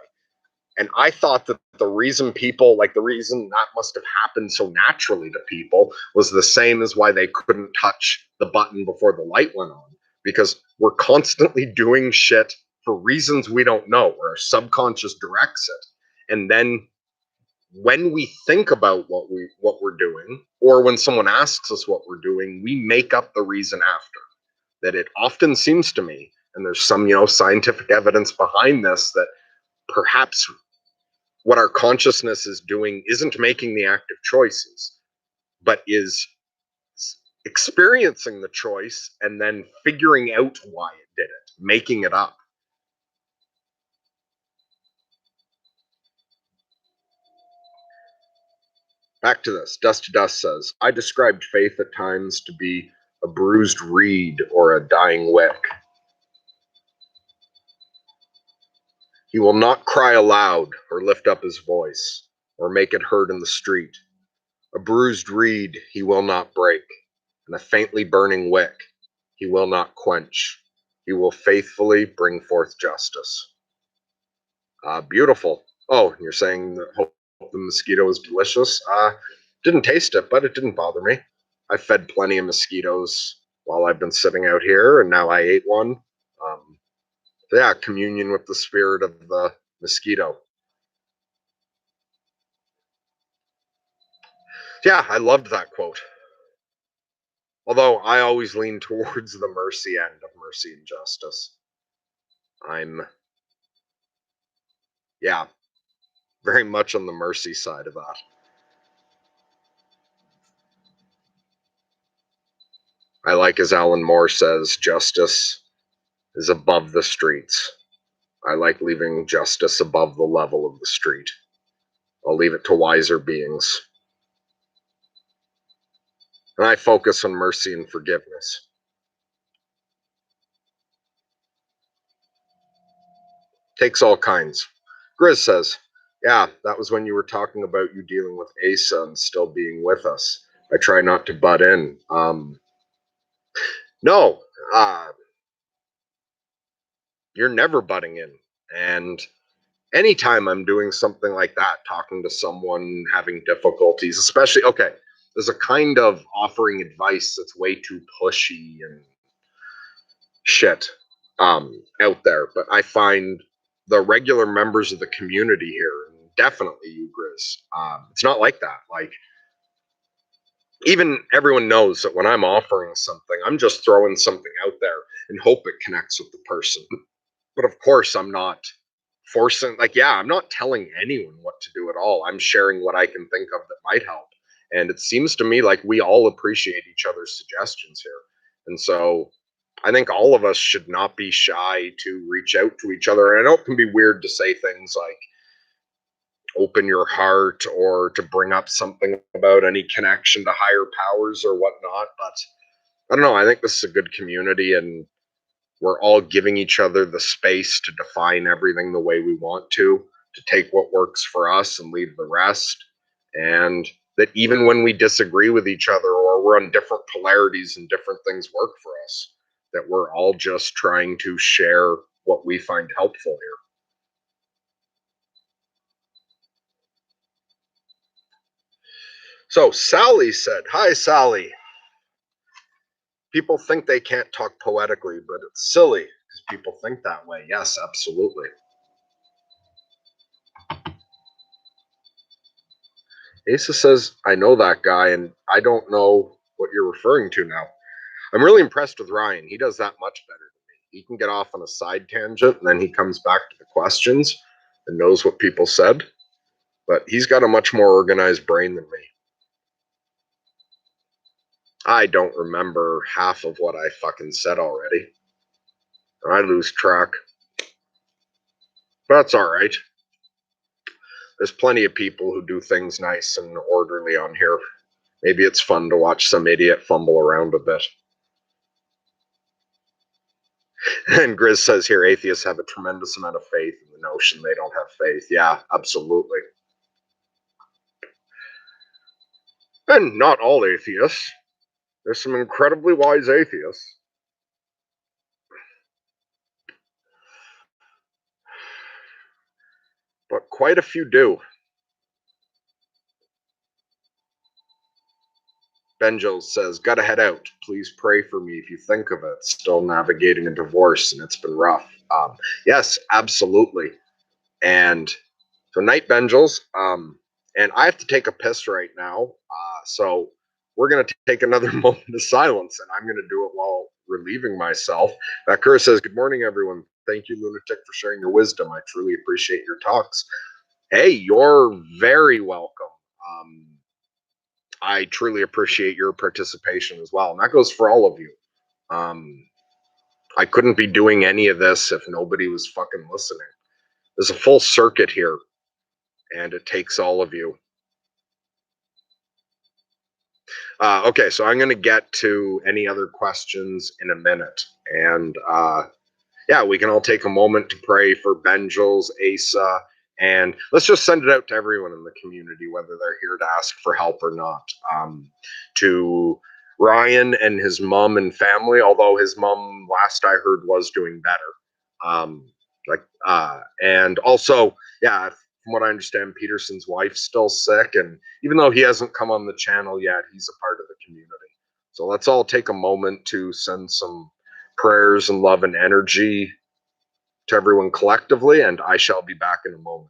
And I thought that the reason that must have happened so naturally to people was the same as why they couldn't touch the button before the light went on. Because we're constantly doing shit for reasons we don't know, where our subconscious directs it. And then when we think about what we're doing, or when someone asks us what we're doing, we make up the reason after. That it often seems to me, and there's some, scientific evidence behind this, that perhaps what our consciousness is doing isn't making the active choices, but is experiencing the choice and then figuring out why it did it, making it up. Back to this. Dust to Dust says, I described faith at times to be a bruised reed or a dying wick. He will not cry aloud or lift up his voice or make it heard in the street. A bruised reed he will not break, and a faintly burning wick he will not quench. He will faithfully bring forth justice. Beautiful. Oh, you're saying that hope the mosquito is delicious? Didn't taste it, but it didn't bother me. I fed plenty of mosquitoes while I've been sitting out here, and now I ate one. Yeah, communion with the spirit of the mosquito. Yeah, I loved that quote. Although I always lean towards the mercy end of mercy and justice. I'm, yeah, very much on the mercy side of that. I like, as Alan Moore says, justice is above the streets. I like leaving justice above the level of the street. I'll leave it to wiser beings. And I focus on mercy and forgiveness. Takes all kinds. Grizz says, Yeah, that was when you were talking about you dealing with Asa and still being with us. I try not to butt in. No, uh, you're never butting in. And anytime I'm doing something like that, talking to someone having difficulties, especially, okay, there's a kind of offering advice that's way too pushy and shit out there. But I find the regular members of the community here, definitely you, Grizz, it's not like that. Like, even everyone knows that when I'm offering something, I'm just throwing something out there and hope it connects with the person. But of course, I'm not forcing, like, yeah, I'm not telling anyone what to do at all. I'm sharing what I can think of that might help. And it seems to me like we all appreciate each other's suggestions here. And so I think all of us should not be shy to reach out to each other. And I know it can be weird to say things like, open your heart, or to bring up something about any connection to higher powers or whatnot. But I don't know. I think this is a good community, and we're all giving each other the space to define everything the way we want to take what works for us and leave the rest. And that even when we disagree with each other or we're on different polarities and different things work for us, that we're all just trying to share what we find helpful here. So Sally said, "Hi, Sally. People think they can't talk poetically, but it's silly because people think that way." Yes, absolutely. Asa says, "I know that guy, and I don't know what you're referring to now." I'm really impressed with Ryan. He does that much better than me. He can get off on a side tangent, and then he comes back to the questions and knows what people said. But he's got a much more organized brain than me. I don't remember half of what I fucking said already. I lose track. But that's all right. There's plenty of people who do things nice and orderly on here. Maybe it's fun to watch some idiot fumble around a bit. And Grizz says here, atheists have a tremendous amount of faith in the notion they don't have faith. Yeah, absolutely. And not all atheists. There's some incredibly wise atheists. But quite a few do. Benjo says, "Gotta head out. Please pray for me if you think of it. Still navigating a divorce and it's been rough." Yes, absolutely. And so, night, Benjels. And I have to take a piss right now. So we're going to take another moment of silence, and I'm going to do it while relieving myself. Kerr says, "Good morning, everyone. Thank you, Lunatic, for sharing your wisdom. I truly appreciate your talks." Hey, you're very welcome. Um, I truly appreciate your participation as well. And that goes for all of you. Um, I couldn't be doing any of this if nobody was fucking listening. There's a full circuit here, and it takes all of you. Okay, so I'm going to get to any other questions in a minute. And yeah, we can all take a moment to pray for Benjels, Asa, and let's just send it out to everyone in the community, whether they're here to ask for help or not. To Ryan and his mom and family, although his mom, last I heard, was doing better. And also, yeah, from what I understand, Peterson's wife's still sick, and even though he hasn't come on the channel yet, he's a part of the community. So let's all take a moment to send some prayers and love and energy to everyone collectively, and I shall be back in a moment.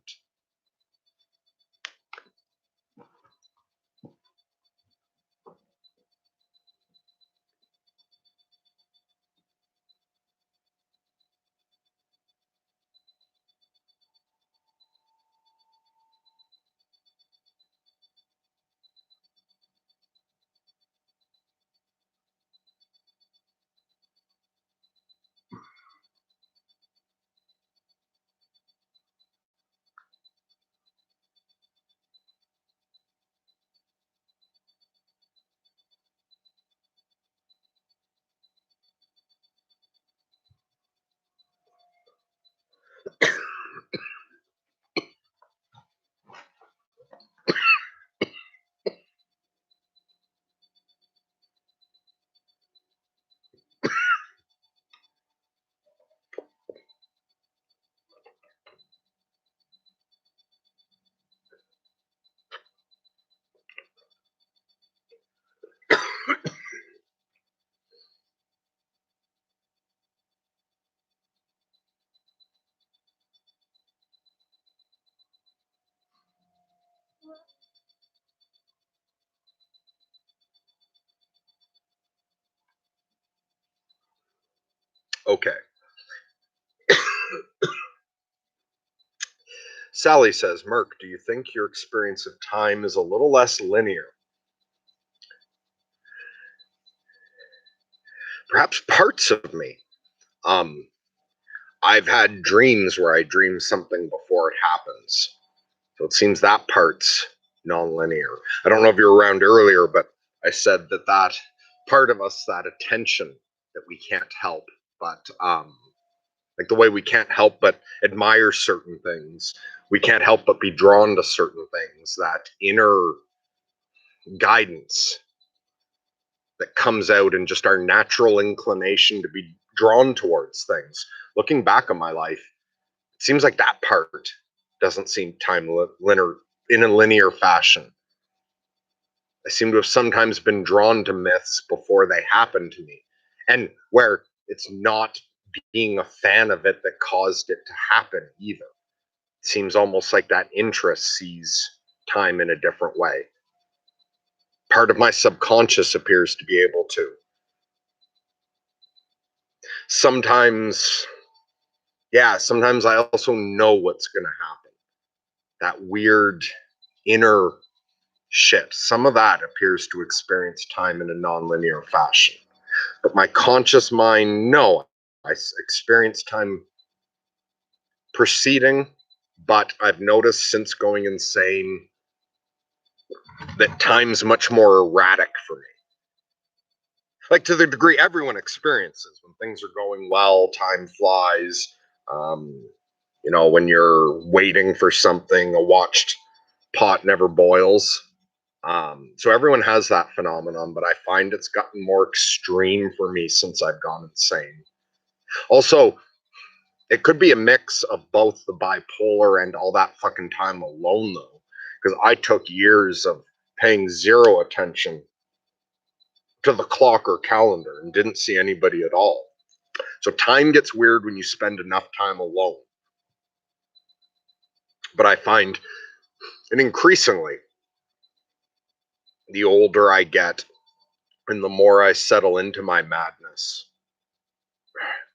Okay. Sally says, Merc, do you think your experience of time is a little less linear? Perhaps parts of me. Um, I've had dreams where I dream something before it happens. So it seems that part's nonlinear. I don't know if you were around earlier, but I said that part of us, that attention that we can't help, but like the way we can't help but admire certain things, we can't help but be drawn to certain things, that inner guidance that comes out in just our natural inclination to be drawn towards things. Looking back on my life, it seems like that part doesn't seem linear in a linear fashion. I seem to have sometimes been drawn to myths before they happen to me, and where it's not being a fan of it that caused it to happen either. It seems almost like that interest sees time in a different way. Part of my subconscious appears to be able to. Sometimes, yeah, sometimes I also know what's going to happen. That weird inner shit. Some of that appears to experience time in a nonlinear fashion. But my conscious mind, no, I experience time proceeding, but I've noticed since going insane that time's much more erratic for me. Like to the degree everyone experiences when things are going well, time flies. Um, when you're waiting for something, a watched pot never boils. So everyone has that phenomenon, but I find it's gotten more extreme for me since I've gone insane. Also, it could be a mix of both the bipolar and all that fucking time alone, though, because I took years of paying zero attention to the clock or calendar and didn't see anybody at all. So time gets weird when you spend enough time alone. But I find, and increasingly, the older I get and the more I settle into my madness,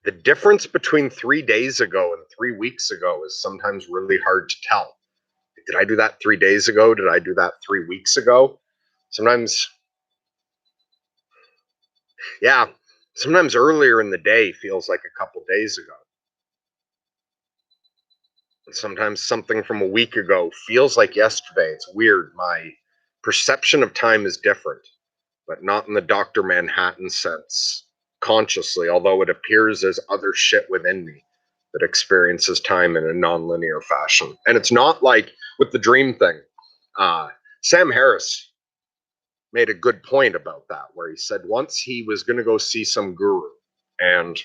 the difference between 3 days ago and 3 weeks ago is sometimes really hard to tell. Did I do that 3 days ago? Did I do that 3 weeks ago? Sometimes, yeah, sometimes earlier in the day feels like a couple days ago. And sometimes something from a week ago feels like yesterday. It's weird. My perception of time is different, but not in the Dr. Manhattan sense consciously, although it appears there's other shit within me that experiences time in a nonlinear fashion. And it's not like with the dream thing. Sam Harris made a good point about that, where he said once he was going to go see some guru, and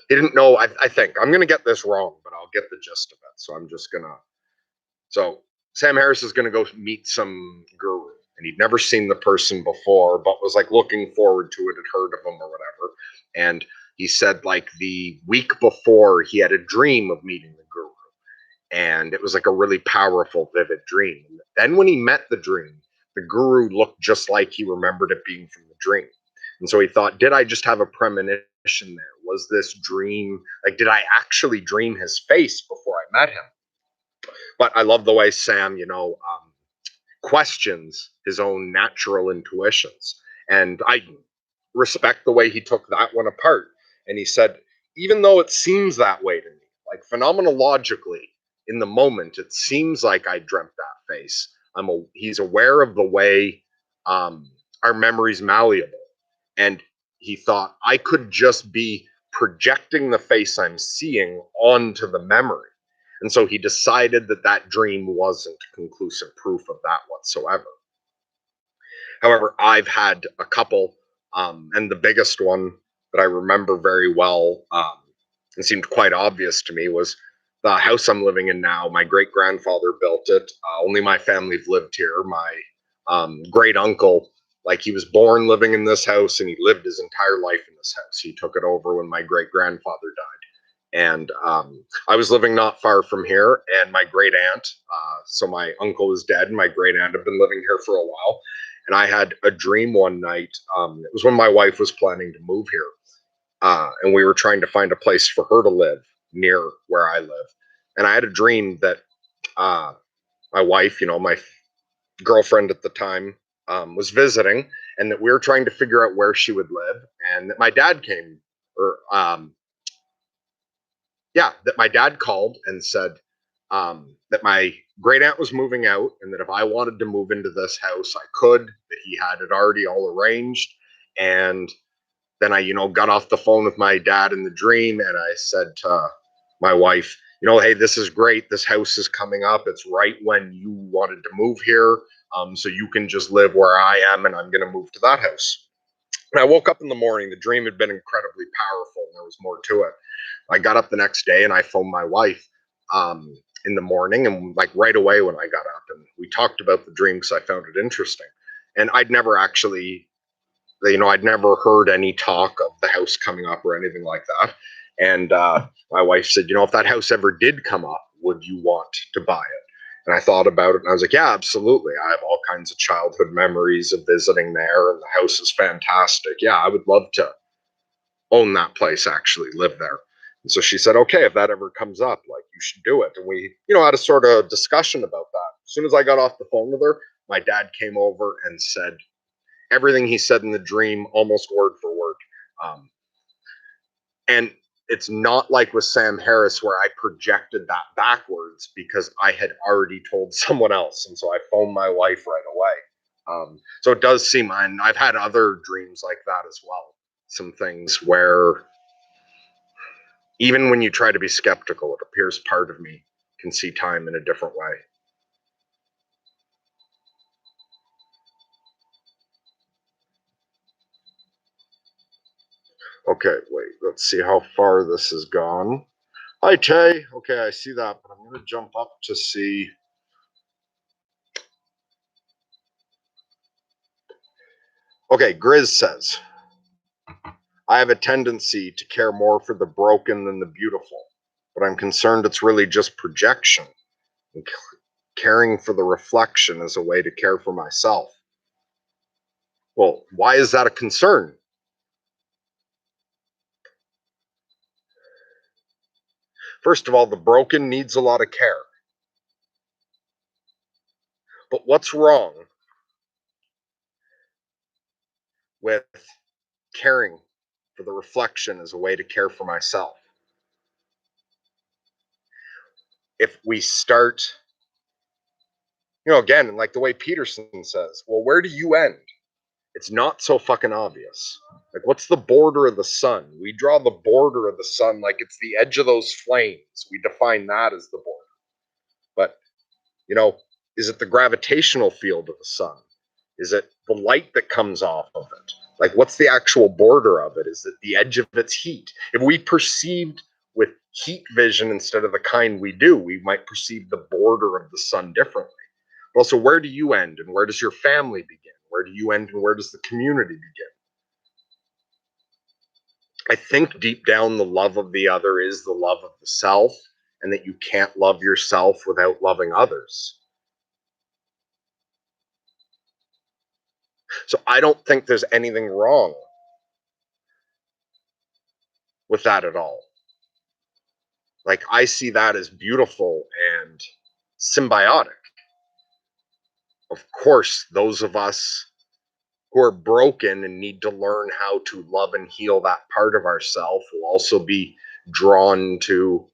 he didn't know. I think I'm going to get this wrong, but I'll get the gist of it. So I'm just going to. So Sam Harris is going to go meet some guru, and he'd never seen the person before, but was like looking forward to it, had heard of him or whatever. And he said, like, the week before, he had a dream of meeting the guru, and it was like a really powerful, vivid dream. And then when he met the dream, the guru looked just like he remembered it being from the dream. And so he thought, did I just have a premonition there? Was this dream, like, did I actually dream his face before I met him? But I love the way Sam, questions his own natural intuitions. And I respect the way he took that one apart. And he said, even though it seems that way to me, like phenomenologically, in the moment, it seems like I dreamt that face. He's aware of the way our memory's malleable. And he thought I could just be projecting the face I'm seeing onto the memory. And so he decided that that dream wasn't conclusive proof of that whatsoever. However, I've had a couple, and the biggest one that I remember very well, and seemed quite obvious to me, was the house I'm living in now. My great grandfather built it. Only my family've lived here. My great uncle, like, he was born living in this house, and he lived his entire life in this house. He took it over when my great grandfather died. And I was living not far from here, and my great aunt, so my uncle is dead, and my great aunt had been living here for a while. And I had a dream one night. It was when my wife was planning to move here. and we were trying to find a place for her to live near where I live. And I had a dream that my wife, my girlfriend at the time, was visiting, and that we were trying to figure out where she would live, and that my dad came, or that my dad called and said that my great aunt was moving out, and that if I wanted to move into this house, I could. That he had it already all arranged, and then I, got off the phone with my dad in the dream, and I said to my wife, hey, this is great. This house is coming up. It's right when you wanted to move here. So you can just live where I am, and I'm going to move to that house. And I woke up in the morning. The dream had been incredibly powerful, and there was more to it. I got up the next day, and I phoned my wife in the morning, and like right away when I got up, and we talked about the dream because I found it interesting. And I'd never actually, I'd never heard any talk of the house coming up or anything like that. And my wife said, if that house ever did come up, would you want to buy it? And I thought about it, and I was like, yeah, absolutely. I have all kinds of childhood memories of visiting there, and the house is fantastic. Yeah, I would love to own that place, actually live there. And so she said, okay, if that ever comes up, like, you should do it. And we, had a sort of discussion about that. As soon as I got off the phone with her, my dad came over and said everything he said in the dream, almost word for word. And it's not like with Sam Harris where I projected that backwards, because I had already told someone else. And so I phoned my wife right away. So it does seem, and I've had other dreams like that as well. Some things where even when you try to be skeptical, it appears part of me can see time in a different way. Okay, wait, let's see how far this has gone. Hi, Tay. Okay, I see that, but I'm going to jump up to see. Okay, Grizz says, I have a tendency to care more for the broken than the beautiful, but I'm concerned it's really just projection. And caring for the reflection is a way to care for myself. Well, why is that a concern? First of all, the broken needs a lot of care. But what's wrong with caring for the reflection as a way to care for myself? If we start, again, like the way Peterson says, well, where do you end? It's not so fucking obvious. Like, what's the border of the sun? We draw the border of the sun like it's the edge of those flames. We define that as the border. But, is it the gravitational field of the sun? Is it the light that comes off of it? Like, what's the actual border of it? Is it the edge of its heat? If we perceived with heat vision instead of the kind we do, we might perceive the border of the sun differently. Well, so where do you end and where does your family begin? Where do you end and where does the community begin? I think deep down the love of the other is the love of the self, and that you can't love yourself without loving others. So I don't think there's anything wrong with that at all. Like, I see that as beautiful and symbiotic. Of course, those of us who are broken and need to learn how to love and heal that part of ourselves will also be drawn to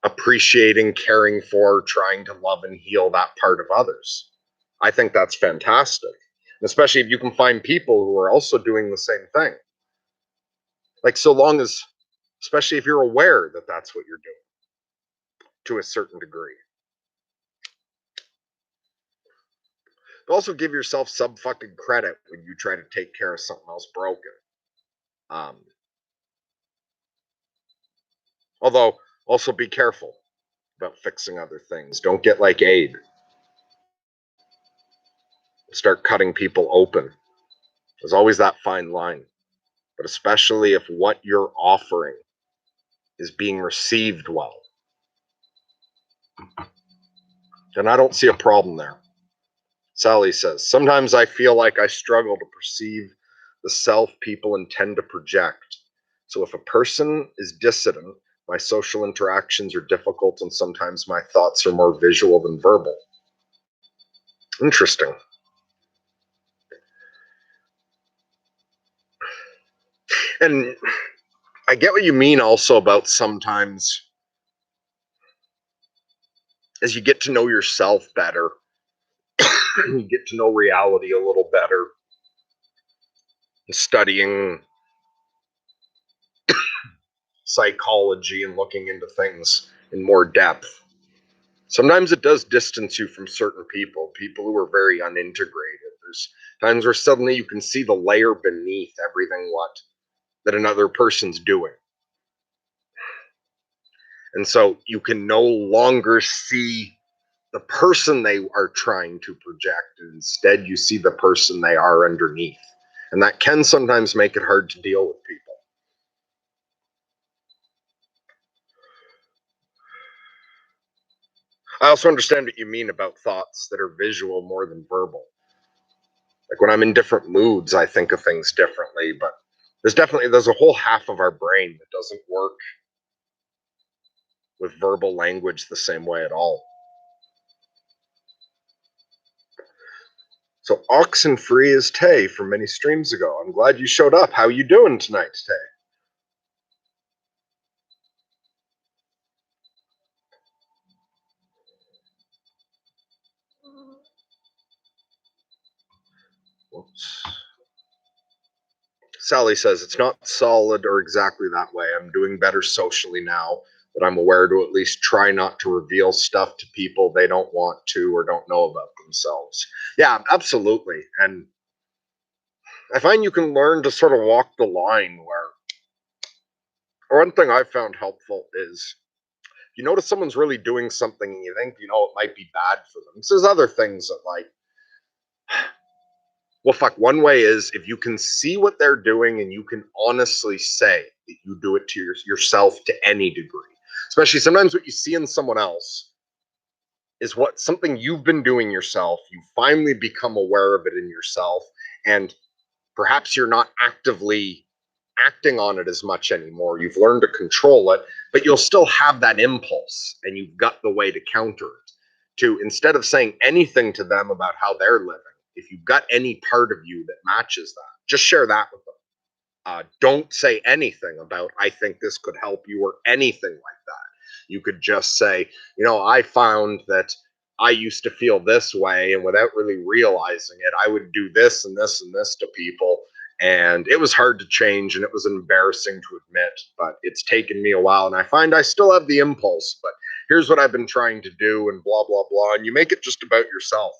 appreciating, caring for, trying to love and heal that part of others. I think that's fantastic, especially if you can find people who are also doing the same thing. Like, so long as, especially if you're aware that that's what you're doing to a certain degree. But also give yourself some fucking credit when you try to take care of something else broken. Although, also be careful about fixing other things. Don't get like Abe. Start cutting people open. There's always that fine line. But especially if what you're offering is being received well, then I don't see a problem there. Sally says, sometimes I feel like I struggle to perceive the self people intend to project. So if a person is dissident, my social interactions are difficult and sometimes my thoughts are more visual than verbal. Interesting. And I get what you mean also about sometimes as you get to know yourself better, you get to know reality a little better, studying psychology and looking into things in more depth. Sometimes it does distance you from certain people who are very unintegrated. There's times where suddenly you can see the layer beneath everything that another person's doing. And so you can no longer see the person they are trying to project, and instead you see the person they are underneath. And that can sometimes make it hard to deal with people. I also understand what you mean about thoughts that are visual more than verbal. Like when I'm in different moods, I think of things differently, but there's a whole half of our brain that doesn't work with verbal language the same way at all. So Oxenfree is Tay from many streams ago. I'm glad you showed up. How you doing tonight, Tay? Whoops. Sally says it's not solid or exactly that way. I'm doing better socially now, but I'm aware to at least try not to reveal stuff to people they don't want to or don't know about themselves. Yeah, absolutely. And I find you can learn to sort of walk the line where, or one thing I've found helpful is you notice someone's really doing something and you think, it might be bad for them. So there's other things that well, fuck, one way is if you can see what they're doing and you can honestly say that you do it to yourself to any degree. Especially sometimes what you see in someone else is what something you've been doing yourself. You finally become aware of it in yourself, and perhaps you're not actively acting on it as much anymore. You've learned to control it, but you'll still have that impulse, and you've got the way to counter it. To instead of saying anything to them about how they're living, if you've got any part of you that matches that, just share that with them. Don't say anything about, I think this could help you or anything like that. You could just say, I found that I used to feel this way, and without really realizing it, I would do this and this and this to people. And it was hard to change and it was embarrassing to admit, but it's taken me a while. And I find I still have the impulse, but here's what I've been trying to do, and blah, blah, blah. And you make it just about yourself.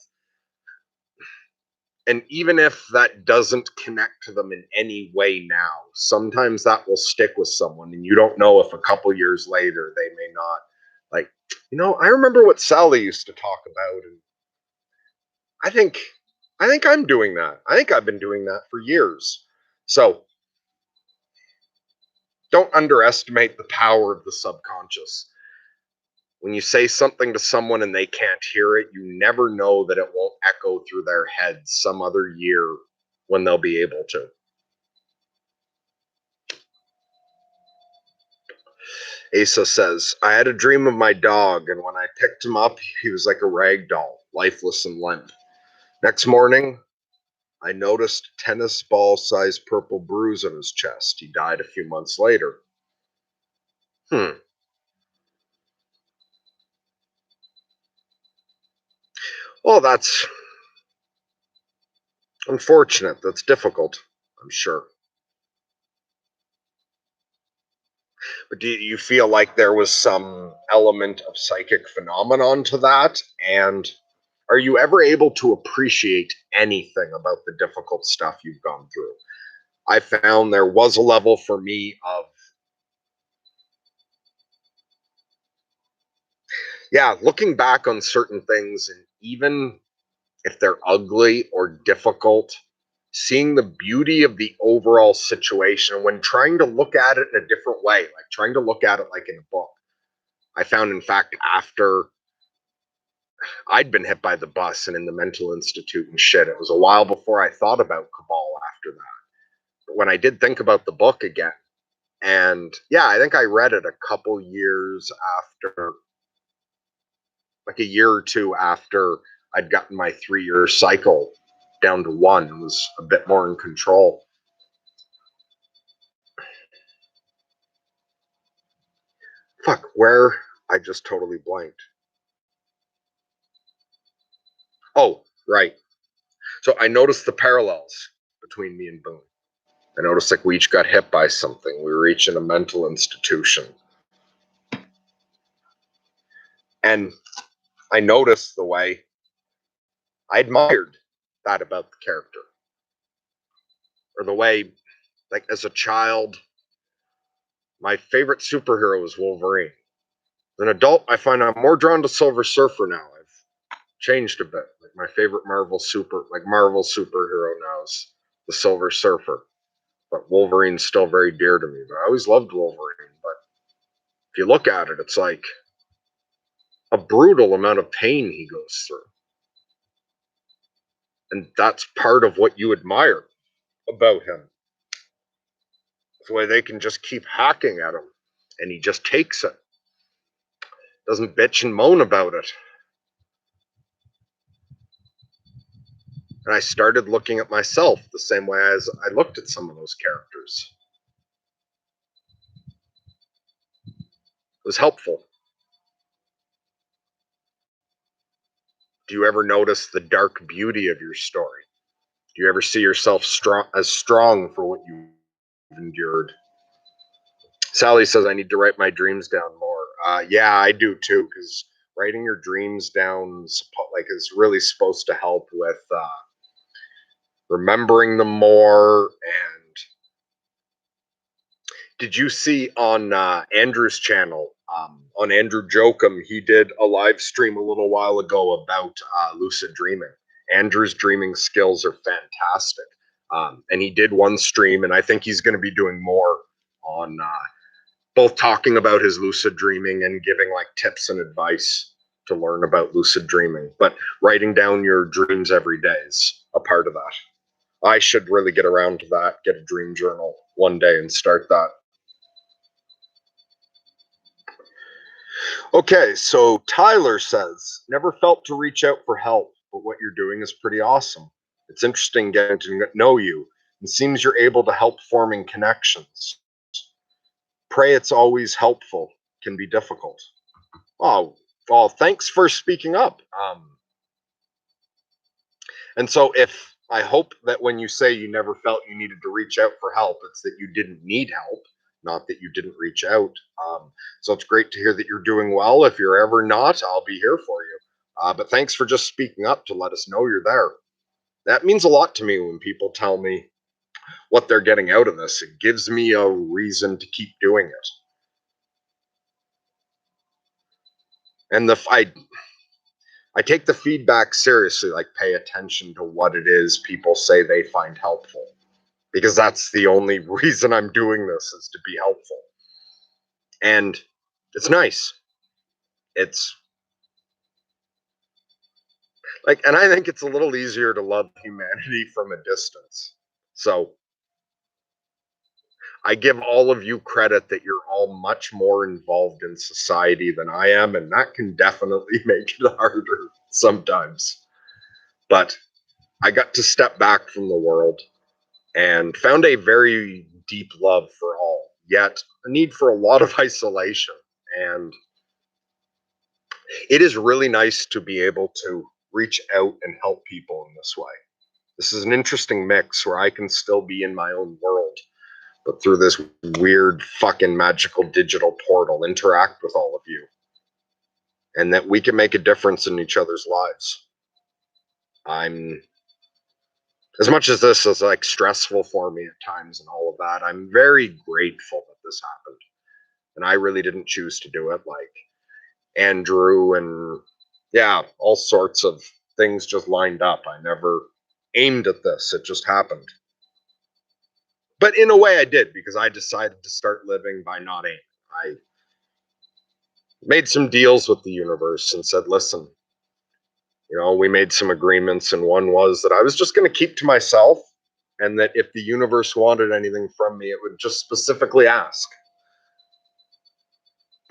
And even if that doesn't connect to them in any way now, sometimes that will stick with someone, and you don't know if a couple years later they may not. Like, I remember what Sally used to talk about, and I think I'm doing that. I think I've been doing that for years. So don't underestimate the power of the subconscious. When you say something to someone and they can't hear it, you never know that it won't echo through their heads some other year when they'll be able to. Asa says, I had a dream of my dog, and when I picked him up, he was like a rag doll, lifeless and limp. Next morning, I noticed a tennis ball sized purple bruise on his chest. He died a few months later. Well, that's unfortunate. That's difficult, I'm sure. But do you feel like there was some element of psychic phenomenon to that? And are you ever able to appreciate anything about the difficult stuff you've gone through? I found there was a level for me of, looking back on certain things, and even if they're ugly or difficult, seeing the beauty of the overall situation when trying to look at it in a different way, like trying to look at it like in a book. I found, in fact, after I'd been hit by the bus and in the mental institute and shit, it was a while before I thought about Cabal after that. when I did think about the book again, and yeah, I think I read it a couple years after, like a year or two after I'd gotten my 3-year cycle down to one and was a bit more in control. Fuck, where? I just totally blanked. Oh, right. So I noticed the parallels between me and Boone. I noticed like we each got hit by something. We were each in a mental institution. And I noticed the way I admired that about the character. Or the way, like as a child, my favorite superhero was Wolverine. As an adult, I find I'm more drawn to Silver Surfer now. I've changed a bit. Like my favorite Marvel superhero now is the Silver Surfer. But Wolverine's still very dear to me. But I always loved Wolverine. But if you look at it, it's like a brutal amount of pain he goes through. And that's part of what you admire about him. The way they can just keep hacking at him and he just takes it. Doesn't bitch and moan about it. And I started looking at myself the same way as I looked at some of those characters. It was helpful. Do you ever notice the dark beauty of your story? Do you ever see yourself strong for what you've endured? Sally says I need to write my dreams down more. Yeah, I do too, because writing your dreams down is really supposed to help with remembering them more. And did you see on Andrew's channel, on Andrew Jokum, he did a live stream a little while ago about lucid dreaming. Andrew's dreaming skills are fantastic. And he did one stream, and I think he's going to be doing more on both talking about his lucid dreaming and giving like tips and advice to learn about lucid dreaming. But writing down your dreams every day is a part of that. I should really get around to that, get a dream journal one day and start that. Okay, so Tyler says, never felt to reach out for help, but what you're doing is pretty awesome. It's interesting getting to know you. It seems you're able to help forming connections. Pray it's always helpful, can be difficult. Oh, well, thanks for speaking up. And so if I hope that when you say you never felt you needed to reach out for help, it's that you didn't need help, not that you didn't reach out. So it's great to hear that you're doing well. If you're ever not, I'll be here for you. But thanks for just speaking up to let us know you're there. That means a lot to me when people tell me what they're getting out of this. It gives me a reason to keep doing it. And I take the feedback seriously, like pay attention to what it is people say they find helpful. Because that's the only reason I'm doing this, is to be helpful. And it's nice. It's like, and I think it's a little easier to love humanity from a distance. So I give all of you credit that you're all much more involved in society than I am, and that can definitely make it harder sometimes. But I got to step back from the world and found a very deep love for all, yet a need for a lot of isolation. And it is really nice to be able to reach out and help people in this way. This is an interesting mix where I can still be in my own world, but through this weird fucking magical digital portal, interact with all of you. And that we can make a difference in each other's lives. I'm, as much as this is like stressful for me at times and all of that, I'm very grateful that this happened. And I really didn't choose to do it. Like Andrew and yeah, all sorts of things just lined up. I never aimed at this. It just happened. But in a way I did, because I decided to start living by not aiming. I made some deals with the universe and said, listen, we made some agreements, and one was that I was just going to keep to myself. and that if the universe wanted anything from me, it would just specifically ask.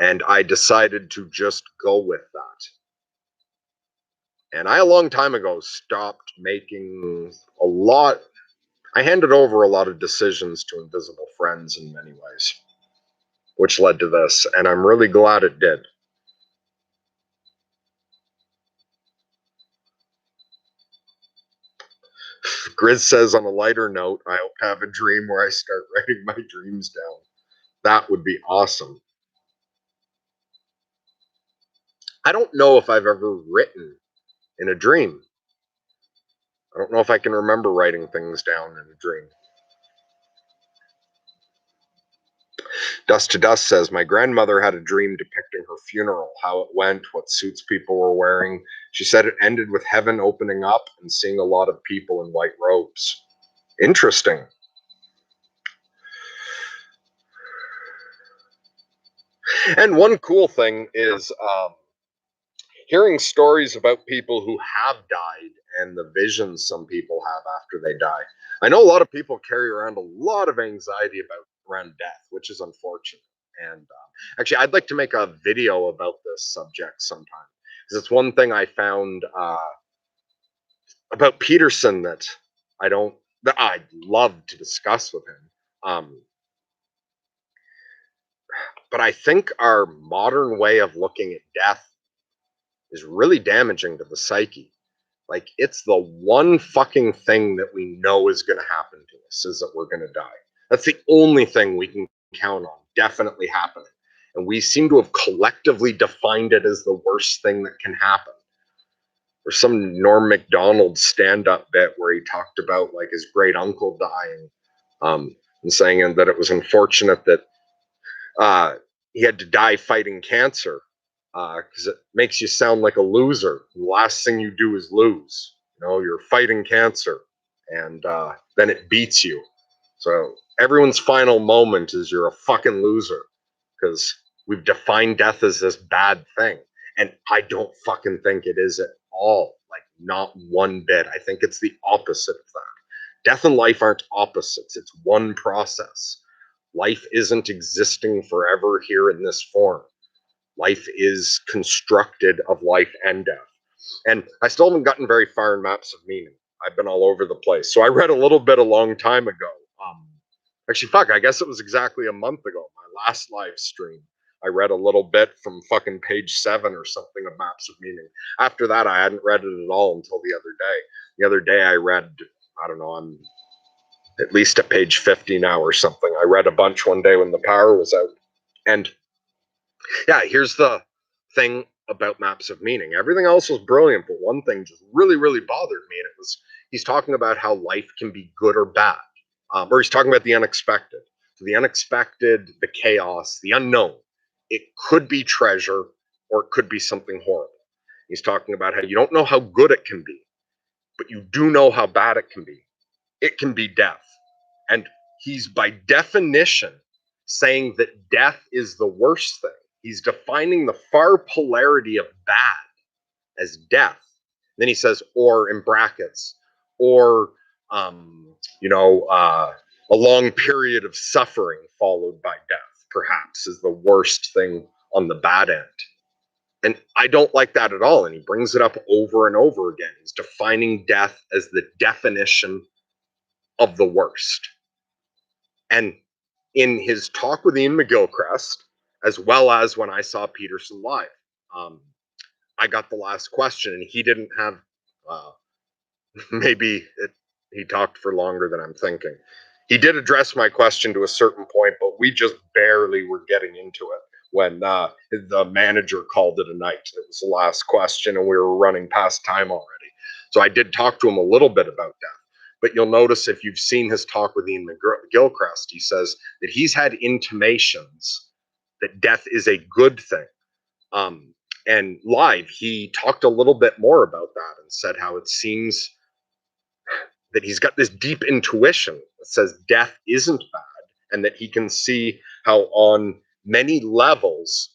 And I decided to just go with that. And I, a long time ago, stopped making a lot. I handed over a lot of decisions to invisible friends in many ways, which led to this, and I'm really glad it did. Grizz says, on a lighter note, I hope to have a dream where I start writing my dreams down. That would be awesome. I don't know if I've ever written in a dream. I don't know if I can remember writing things down in a dream. Dust to Dust says, my grandmother had a dream depicting her funeral, how it went, what suits people were wearing. She said it ended with heaven opening up and seeing a lot of people in white robes. Interesting. And one cool thing is hearing stories about people who have died and the visions some people have after they die. I know a lot of people carry around a lot of anxiety around death, which is unfortunate. And actually, I'd like to make a video about this subject sometime, because it's one thing I found about Peterson that I'd love to discuss with him. But I think our modern way of looking at death is really damaging to the psyche. Like, it's the one fucking thing that we know is going to happen to us, is that we're going to die. That's the only thing we can count on definitely happening. And we seem to have collectively defined it as the worst thing that can happen. There's some Norm Macdonald stand-up bit where he talked about like his great uncle dying, and saying that it was unfortunate that he had to die fighting cancer, because it makes you sound like a loser. The last thing you do is lose. You know, you're fighting cancer, and then it beats you. So everyone's final moment is you're a fucking loser, because we've defined death as this bad thing. And I don't fucking think it is at all. Like, not one bit. I think it's the opposite of that. Death and life aren't opposites, it's one process. Life isn't existing forever here in this form. Life is constructed of life and death. And I still haven't gotten very far in Maps of Meaning. I've been all over the place. So I read a little bit a long time ago. Actually, fuck, I guess it was exactly a month ago, my last live stream. I read a little bit from fucking page 7 or something of Maps of Meaning. After that, I hadn't read it at all until the other day. The other day, I read, I don't know, I'm at least at page 50 now or something. I read a bunch one day when the power was out. And yeah, here's the thing about Maps of Meaning. Everything else was brilliant, but one thing just really, really bothered me, and it was he's talking about how life can be good or bad, or he's talking about the unexpected. So the unexpected, the chaos, the unknown. It could be treasure, or it could be something horrible. He's talking about how you don't know how good it can be, but you do know how bad it can be. It can be death. And he's by definition saying that death is the worst thing. He's defining the far polarity of bad as death. Then he says, or in brackets, or, a long period of suffering followed by death, perhaps, is the worst thing on the bad end. And I don't like that at all. And he brings it up over and over again. He's defining death as the definition of the worst. And in his talk with Ian McGilchrist, as well as when I saw Peterson live, I got the last question, and he didn't have. Uh, he talked for longer than I'm thinking. He did address my question to a certain point, but we just barely were getting into it when the manager called it a night. It was the last question, and we were running past time already. So I did talk to him a little bit about death. But you'll notice if you've seen his talk with Ian McGilchrist, he says that he's had intimations that death is a good thing. And live, he talked a little bit more about that and said how it seems that he's got this deep intuition that says death isn't bad, and that he can see how on many levels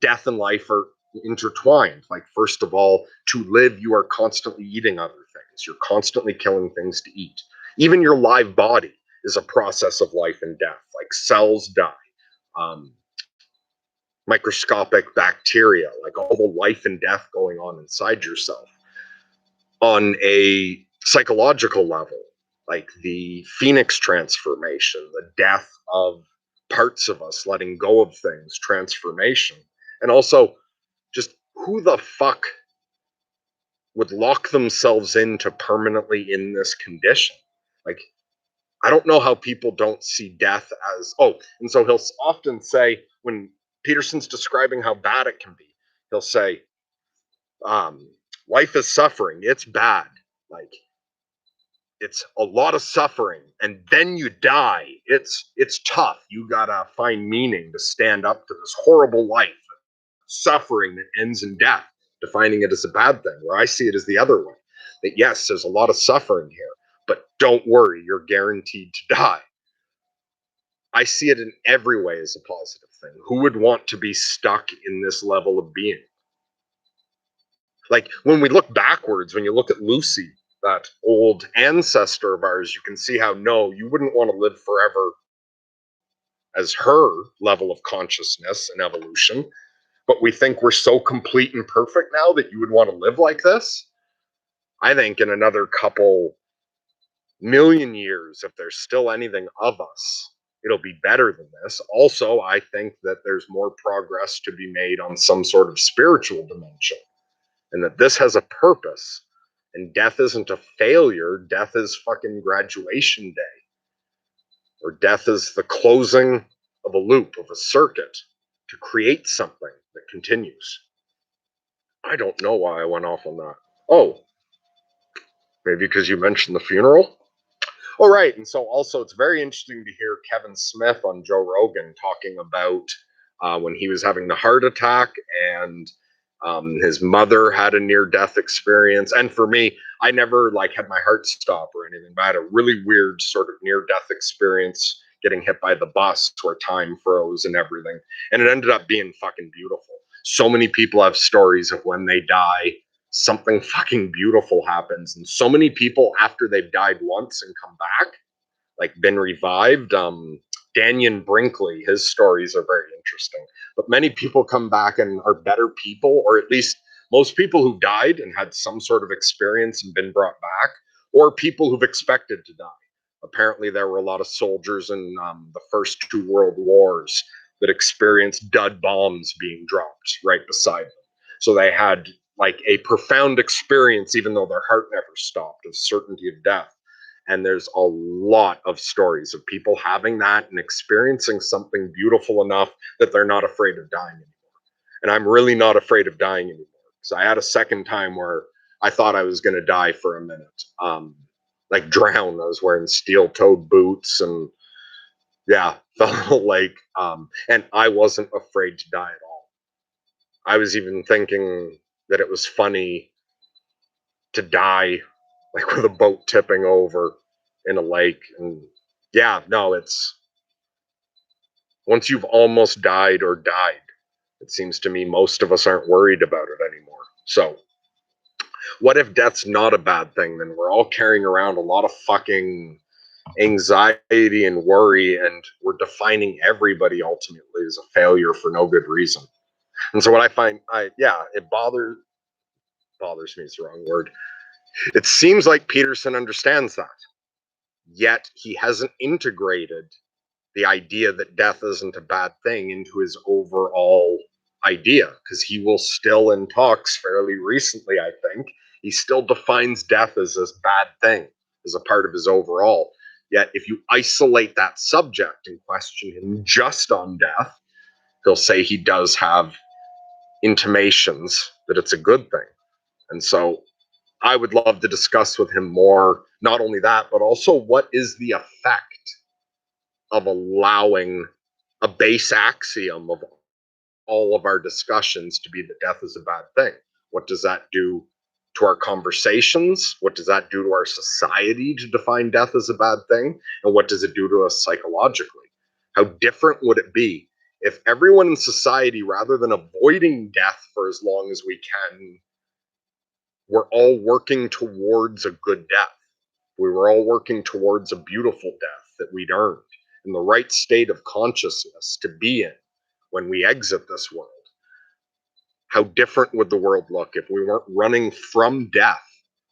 death and life are intertwined. Like, first of all, to live, you are constantly eating other things. You're constantly killing things to eat. Even your live body is a process of life and death. Like cells die. Um, Microscopic bacteria, like all the life and death going on inside yourself. On a psychological level, like the phoenix transformation, the death of parts of us, letting go of things, transformation. And also, just who the fuck would lock themselves into permanently in this condition? Like, I don't know how people don't see death as, oh, and so he'll often say, when Peterson's describing how bad it can be, he'll say, um, life is suffering, it's bad. Like, it's a lot of suffering, and then you die. It's tough. You gotta find meaning to stand up to this horrible life, suffering that ends in death, defining it as a bad thing, where I see it as the other way. That yes, there's a lot of suffering here, but don't worry, you're guaranteed to die. I see it in every way as a positive thing. Who would want to be stuck in this level of being? Like when we look backwards, when you look at Lucy, that old ancestor of ours, you can see how no, you wouldn't want to live forever as her level of consciousness and evolution. But we think we're so complete and perfect now that you would want to live like this. I think in another couple million years, if there's still anything of us, it'll be better than this. Also, I think that there's more progress to be made on some sort of spiritual dimension, and that this has a purpose. And death isn't a failure, death is fucking graduation day. Or death is the closing of a loop, of a circuit, to create something that continues. I don't know why I went off on that. Oh, maybe because you mentioned the funeral? Oh, right. And so also it's very interesting to hear Kevin Smith on Joe Rogan talking about when he was having the heart attack, and his mother had a near-death experience. And for me, I never like had my heart stop or anything, but I had a really weird sort of near-death experience getting hit by the bus where time froze and everything. And it ended up being fucking beautiful. So many people have stories of when they die, something fucking beautiful happens. And so many people, after they've died once and come back, like been revived. Dannion Brinkley, his stories are very interesting. But many people come back and are better people, or at least most people who died and had some sort of experience and been brought back, or people who've expected to die. Apparently, there were a lot of soldiers in the first two world wars that experienced dud bombs being dropped right beside them. So they had like a profound experience, even though their heart never stopped, of certainty of death. And there's a lot of stories of people having that and experiencing something beautiful enough that they're not afraid of dying anymore. And I'm really not afraid of dying anymore. So I had a second time where I thought I was going to die for a minute, like drown. I was wearing steel-toed boots and yeah, felt like, and I wasn't afraid to die at all. I was even thinking that it was funny to die like with a boat tipping over in a lake. And yeah, no, it's once you've almost died or died, it seems to me most of us aren't worried about it anymore. So what if death's not a bad thing? Then we're all carrying around a lot of fucking anxiety and worry, and we're defining everybody ultimately as a failure for no good reason. And so what I find, it bothers me is the wrong word. It seems like Peterson understands that, yet he hasn't integrated the idea that death isn't a bad thing into his overall idea, because he will still, in talks fairly recently, I think, he still defines death as this bad thing, as a part of his overall. Yet if you isolate that subject and question him just on death, he'll say he does have intimations that it's a good thing. And so I would love to discuss with him more, not only that, but also what is the effect of allowing a base axiom of all of our discussions to be that death is a bad thing. What does that do to our conversations? What does that do to our society to define death as a bad thing? And what does it do to us psychologically? How different would it be if everyone in society, rather than avoiding death for as long as we can, we're all working towards a good death? We were all working towards a beautiful death that we'd earned in the right state of consciousness to be in when we exit this world. How different would the world look if we weren't running from death,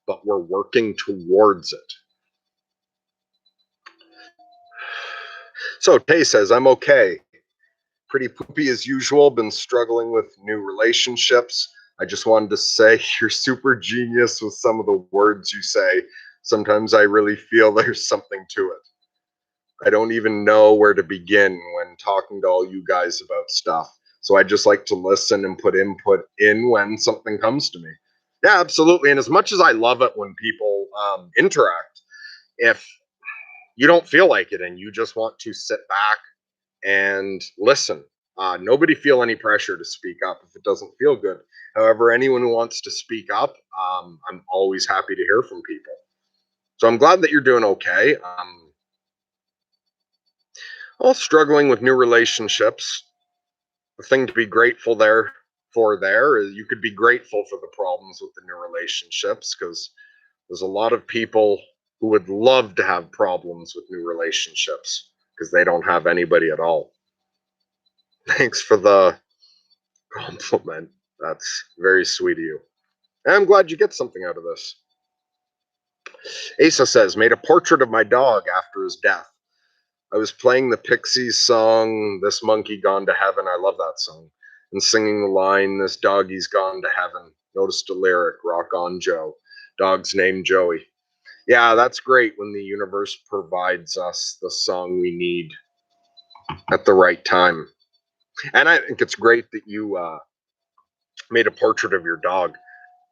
but were working towards it? So Tay says, I'm okay. Pretty poopy as usual, been struggling with new relationships. I just wanted to say you're super genius with some of the words you say. Sometimes I really feel there's something to it. I don't even know where to begin when talking to all you guys about stuff. So I just like to listen and put input in when something comes to me. Yeah, absolutely. And as much as I love it when people interact, if you don't feel like it and you just want to sit back and listen, nobody feel any pressure to speak up if it doesn't feel good. However, anyone who wants to speak up, I'm always happy to hear from people. So I'm glad that you're doing okay. Well, struggling with new relationships, the thing to be grateful there is you could be grateful for the problems with the new relationships because there's a lot of people who would love to have problems with new relationships because they don't have anybody at all. Thanks for the compliment. That's very sweet of you. And I'm glad you get something out of this. Asa says, made a portrait of my dog after his death. I was playing the Pixies song, This Monkey Gone to Heaven. I love that song. And singing the line, This Doggy's Gone to Heaven. Noticed a lyric, Rock On Joe. Dog's name Joey. Yeah, that's great when the universe provides us the song we need at the right time. And I think it's great that you made a portrait of your dog.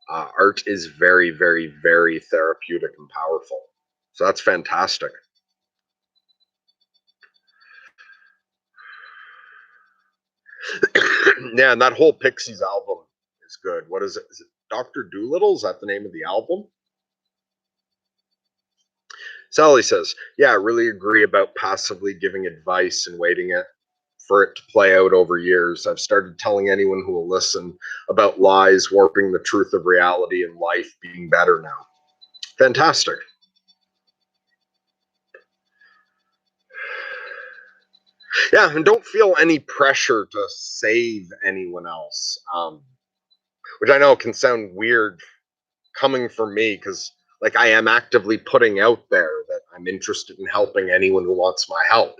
Art is very, very, very therapeutic and powerful. So that's fantastic. Yeah, and that whole Pixies album is good. What is it? Is it Dr. Doolittle? Is that the name of the album? Sally says, yeah, I really agree about passively giving advice and waiting for it to play out over years. I've started telling anyone who will listen about lies, warping the truth of reality and life being better now. Fantastic. Yeah, and don't feel any pressure to save anyone else, which I know can sound weird coming from me because, like, I am actively putting out there that I'm interested in helping anyone who wants my help.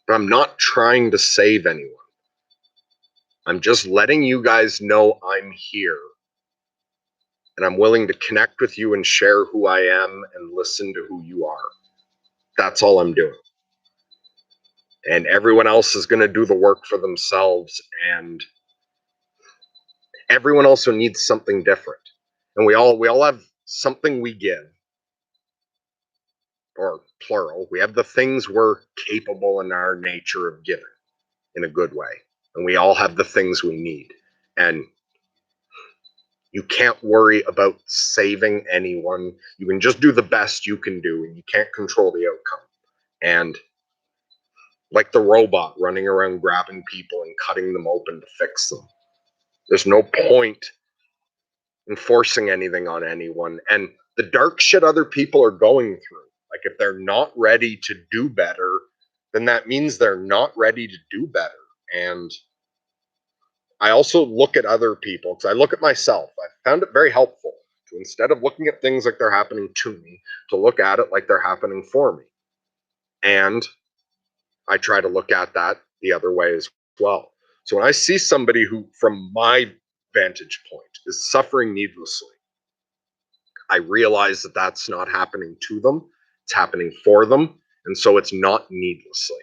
But I'm not trying to save anyone. I'm just letting you guys know I'm here and I'm willing to connect with you and share who I am and listen to who you are. That's all I'm doing. And everyone else is going to do the work for themselves. And everyone also needs something different. And we all have something we give, or plural. We have the things we're capable in our nature of giving in a good way. And we all have the things we need. And you can't worry about saving anyone. You can just do the best you can do, and you can't control the outcome. And like the robot running around grabbing people and cutting them open to fix them, there's no point in forcing anything on anyone. And the dark shit other people are going through, like if they're not ready to do better, then that means they're not ready to do better. And I also look at other people because I look at myself. I found it very helpful to, instead of looking at things like they're happening to me, to look at it like they're happening for me. And I try to look at that the other way as well. So when I see somebody who, from my vantage point, is suffering needlessly, I realize that that's not happening to them, it's happening for them. And so it's not needlessly.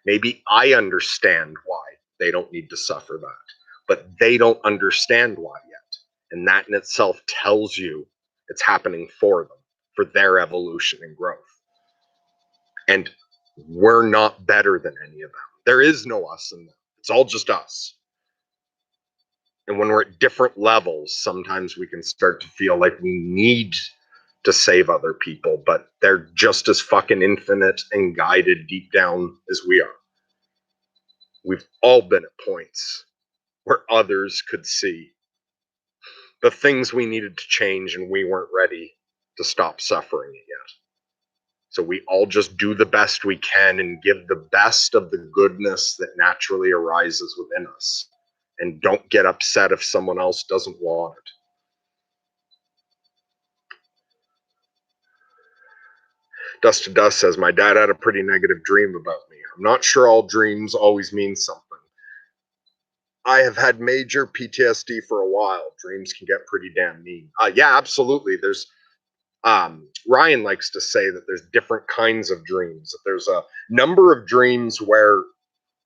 Maybe I understand why they don't need to suffer that, but they don't understand why yet. And that in itself tells you it's happening for them, for their evolution and growth. And we're not better than any of them. There is no us in them. It's all just us. And when we're at different levels, sometimes we can start to feel like we need to save other people, but they're just as fucking infinite and guided deep down as we are. We've all been at points where others could see the things we needed to change and we weren't ready to stop suffering it yet. So we all just do the best we can and give the best of the goodness that naturally arises within us. And don't get upset if someone else doesn't want it. Dust to Dust says, my dad had a pretty negative dream about me. I'm not sure all dreams always mean something. I have had major PTSD for a while. Dreams can get pretty damn mean. Yeah, absolutely. There's Ryan likes to say that there's different kinds of dreams. That there's a number of dreams where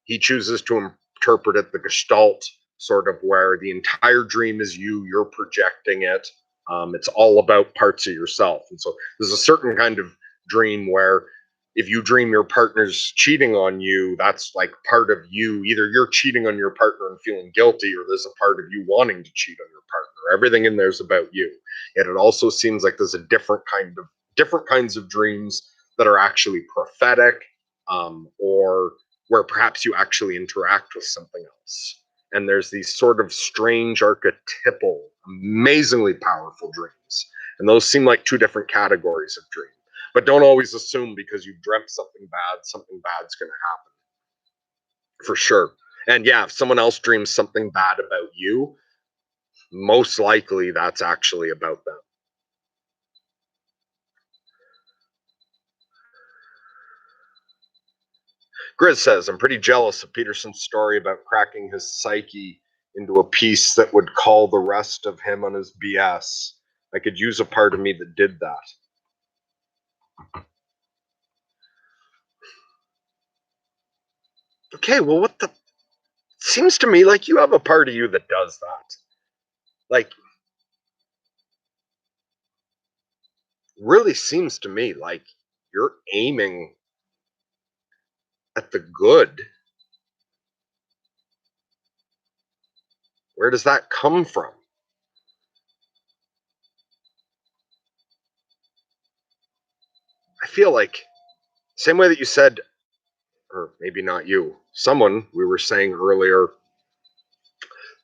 he chooses to interpret it the Gestalt, sort of where the entire dream is you, you're projecting it. It's all about parts of yourself. And so there's a certain kind of dream where if you dream your partner's cheating on you, that's like part of you. Either you're cheating on your partner and feeling guilty, or there's a part of you wanting to cheat on your partner. Everything in there is about you. Yet it also seems like there's a different kinds of dreams that are actually prophetic, or where perhaps you actually interact with something else. And there's these sort of strange, archetypal, amazingly powerful dreams. And those seem like two different categories of dream. But don't always assume because you've dreamt something bad's going to happen. For sure. And yeah, if someone else dreams something bad about you, most likely that's actually about them. Grizz says, I'm pretty jealous of Peterson's story about cracking his psyche into a piece that would call the rest of him on his BS. I could use a part of me that did that. Okay, well, what the... Seems to me like you have a part of you that does that. Like, really seems to me like you're aiming at the good. Where does that come from? I feel like, same way that you said, or maybe not you, someone, we were saying earlier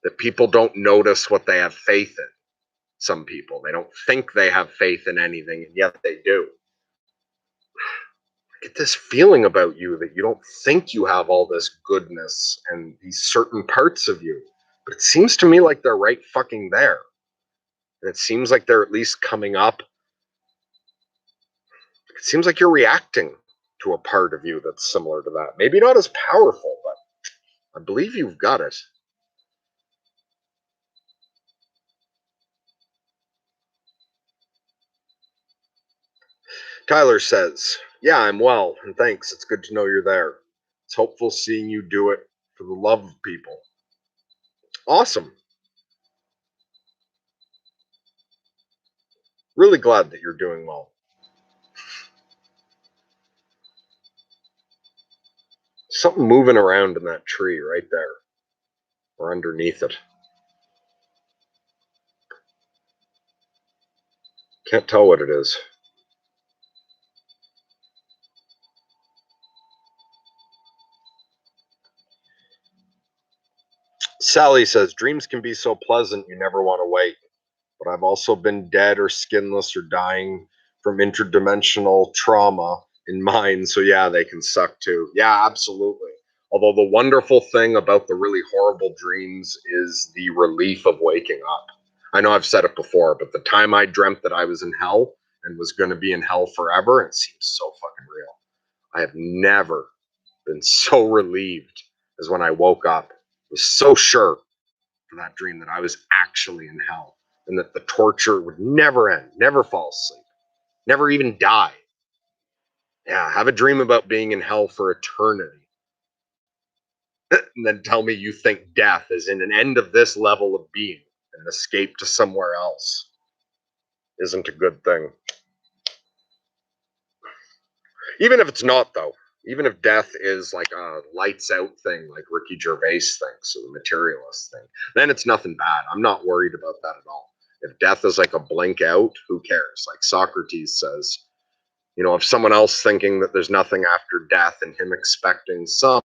that people don't notice what they have faith in. Some people, they don't think they have faith in anything, and yet they do. I get this feeling about you that you don't think you have all this goodness and these certain parts of you, but it seems to me like they're right fucking there. And it seems like they're at least coming up. It seems like you're reacting to a part of you that's similar to that. Maybe not as powerful, but I believe you've got it. Tyler says, yeah, I'm well, and thanks. It's good to know you're there. It's hopeful seeing you do it for the love of people. Awesome. Really glad that you're doing well. Something moving around in that tree right there, or underneath it. Can't tell what it is. Sally says, dreams can be so pleasant you never want to wake. But I've also been dead or skinless or dying from interdimensional trauma in mine. So yeah, they can suck too. Yeah, absolutely. Although the wonderful thing about the really horrible dreams is the relief of waking up. I know I've said it before, but the time I dreamt that I was in hell and was going to be in hell forever, it seems so fucking real. I have never been so relieved as when I woke up. I was so sure for that dream that I was actually in hell and that the torture would never end, never fall asleep, never even die. Yeah, have a dream about being in hell for eternity. And then tell me you think death is in an end of this level of being and an escape to somewhere else isn't a good thing. Even if it's not, though, even if death is like a lights out thing, like Ricky Gervais thinks, or the materialist thing, then it's nothing bad. I'm not worried about that at all. If death is like a blink out, who cares? Like Socrates says, you know, if someone else thinking that there's nothing after death and him expecting some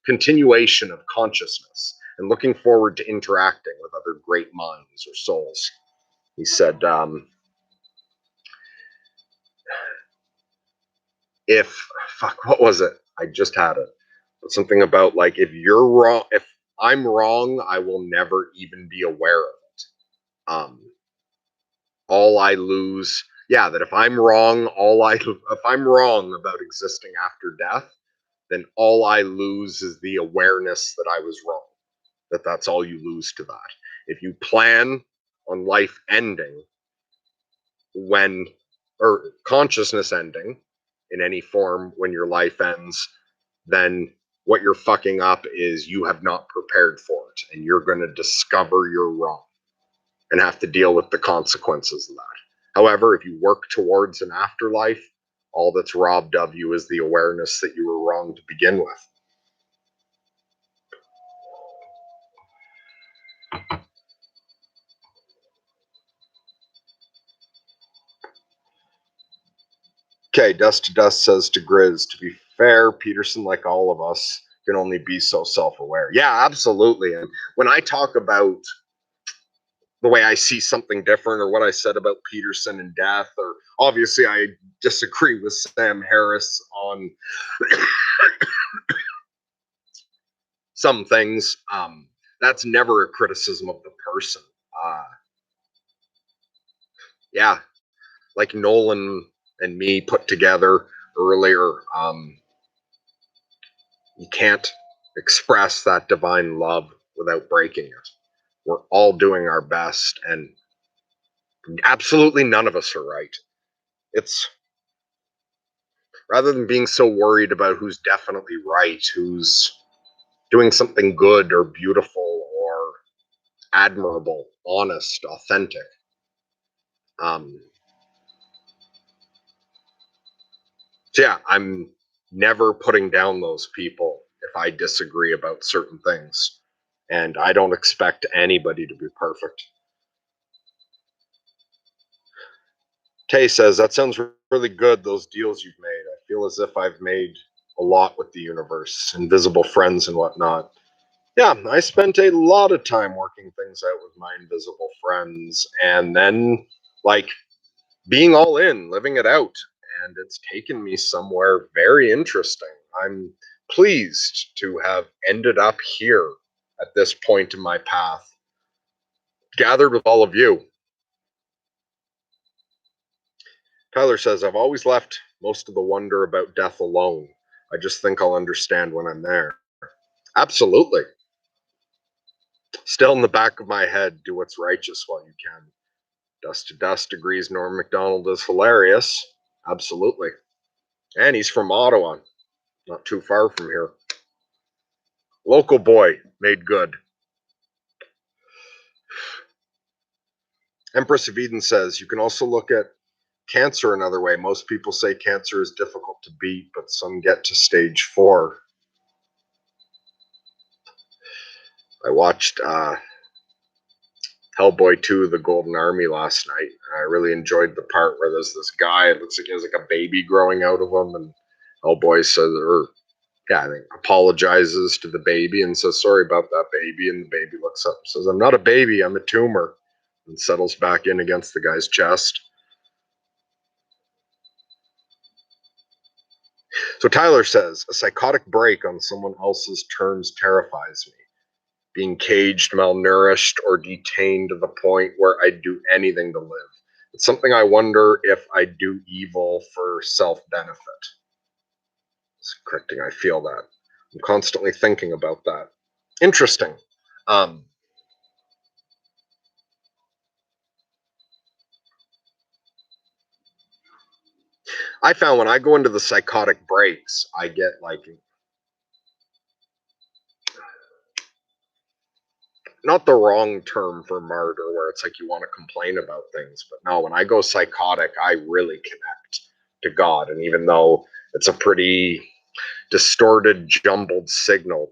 continuation of consciousness and looking forward to interacting with other great minds or souls. He said, if, fuck, what was it? I just had it. Something about like, if you're wrong, if I'm wrong, I will never even be aware of it. All I lose, yeah, that if I'm wrong, if I'm wrong about existing after death, then all I lose is the awareness that I was wrong. That's all you lose to that. If you plan on life ending when, or consciousness ending in any form when your life ends, then what you're fucking up is you have not prepared for it, and you're going to discover you're wrong and have to deal with the consequences of that. However, if you work towards an afterlife, all that's robbed of you is the awareness that you were wrong to begin with. Okay, Dust to Dust says to Grizz, to be fair, Peterson, like all of us, can only be so self-aware. Yeah, absolutely. And when I talk about the way I see something different, or what I said about Peterson and death, or obviously I disagree with Sam Harris on some things, that's never a criticism of the person. Uh, yeah, like Nolan and me put together earlier, you can't express that divine love without breaking it. We're all doing our best, and absolutely none of us are right. It's rather than being so worried about who's definitely right, who's doing something good or beautiful or admirable, honest, authentic. Um, so yeah, I'm never putting down those people if I disagree about certain things. And I don't expect anybody to be perfect. Tay says, that sounds really good, those deals you've made. I feel as if I've made a lot with the universe, invisible friends and whatnot. Yeah, I spent a lot of time working things out with my invisible friends and then, like, being all in, living it out. And it's taken me somewhere very interesting. I'm pleased to have ended up here at this point in my path, gathered with all of you. Tyler says, I've always left most of the wonder about death alone. I just think I'll understand when I'm there. Absolutely. Still in the back of my head, do what's righteous while you can. Dust to Dust agrees Norm MacDonald is hilarious. Absolutely. And he's from Ottawa, not too far from here. Local boy, made good. Empress of Eden says, you can also look at cancer another way. Most people say cancer is difficult to beat, but some get to stage 4. I watched Hellboy 2, The Golden Army last night. I really enjoyed the part where there's this guy, it looks like he has like a baby growing out of him, and Hellboy says, or yeah, I think apologizes to the baby and says, sorry about that baby, and the baby looks up and says, I'm not a baby, I'm a tumor, and settles back in against the guy's chest. So Tyler says, a psychotic break on someone else's terms terrifies me. Being caged, malnourished, or detained to the point where I'd do anything to live. It's something I wonder if I do evil for self-benefit. It's correcting, I feel that. I'm constantly thinking about that. Interesting. I found when I go into the psychotic breaks, I get like, not the wrong term for martyr, where it's like you want to complain about things, but no, when I go psychotic, I really connect to God. And even though it's a pretty distorted, jumbled signal,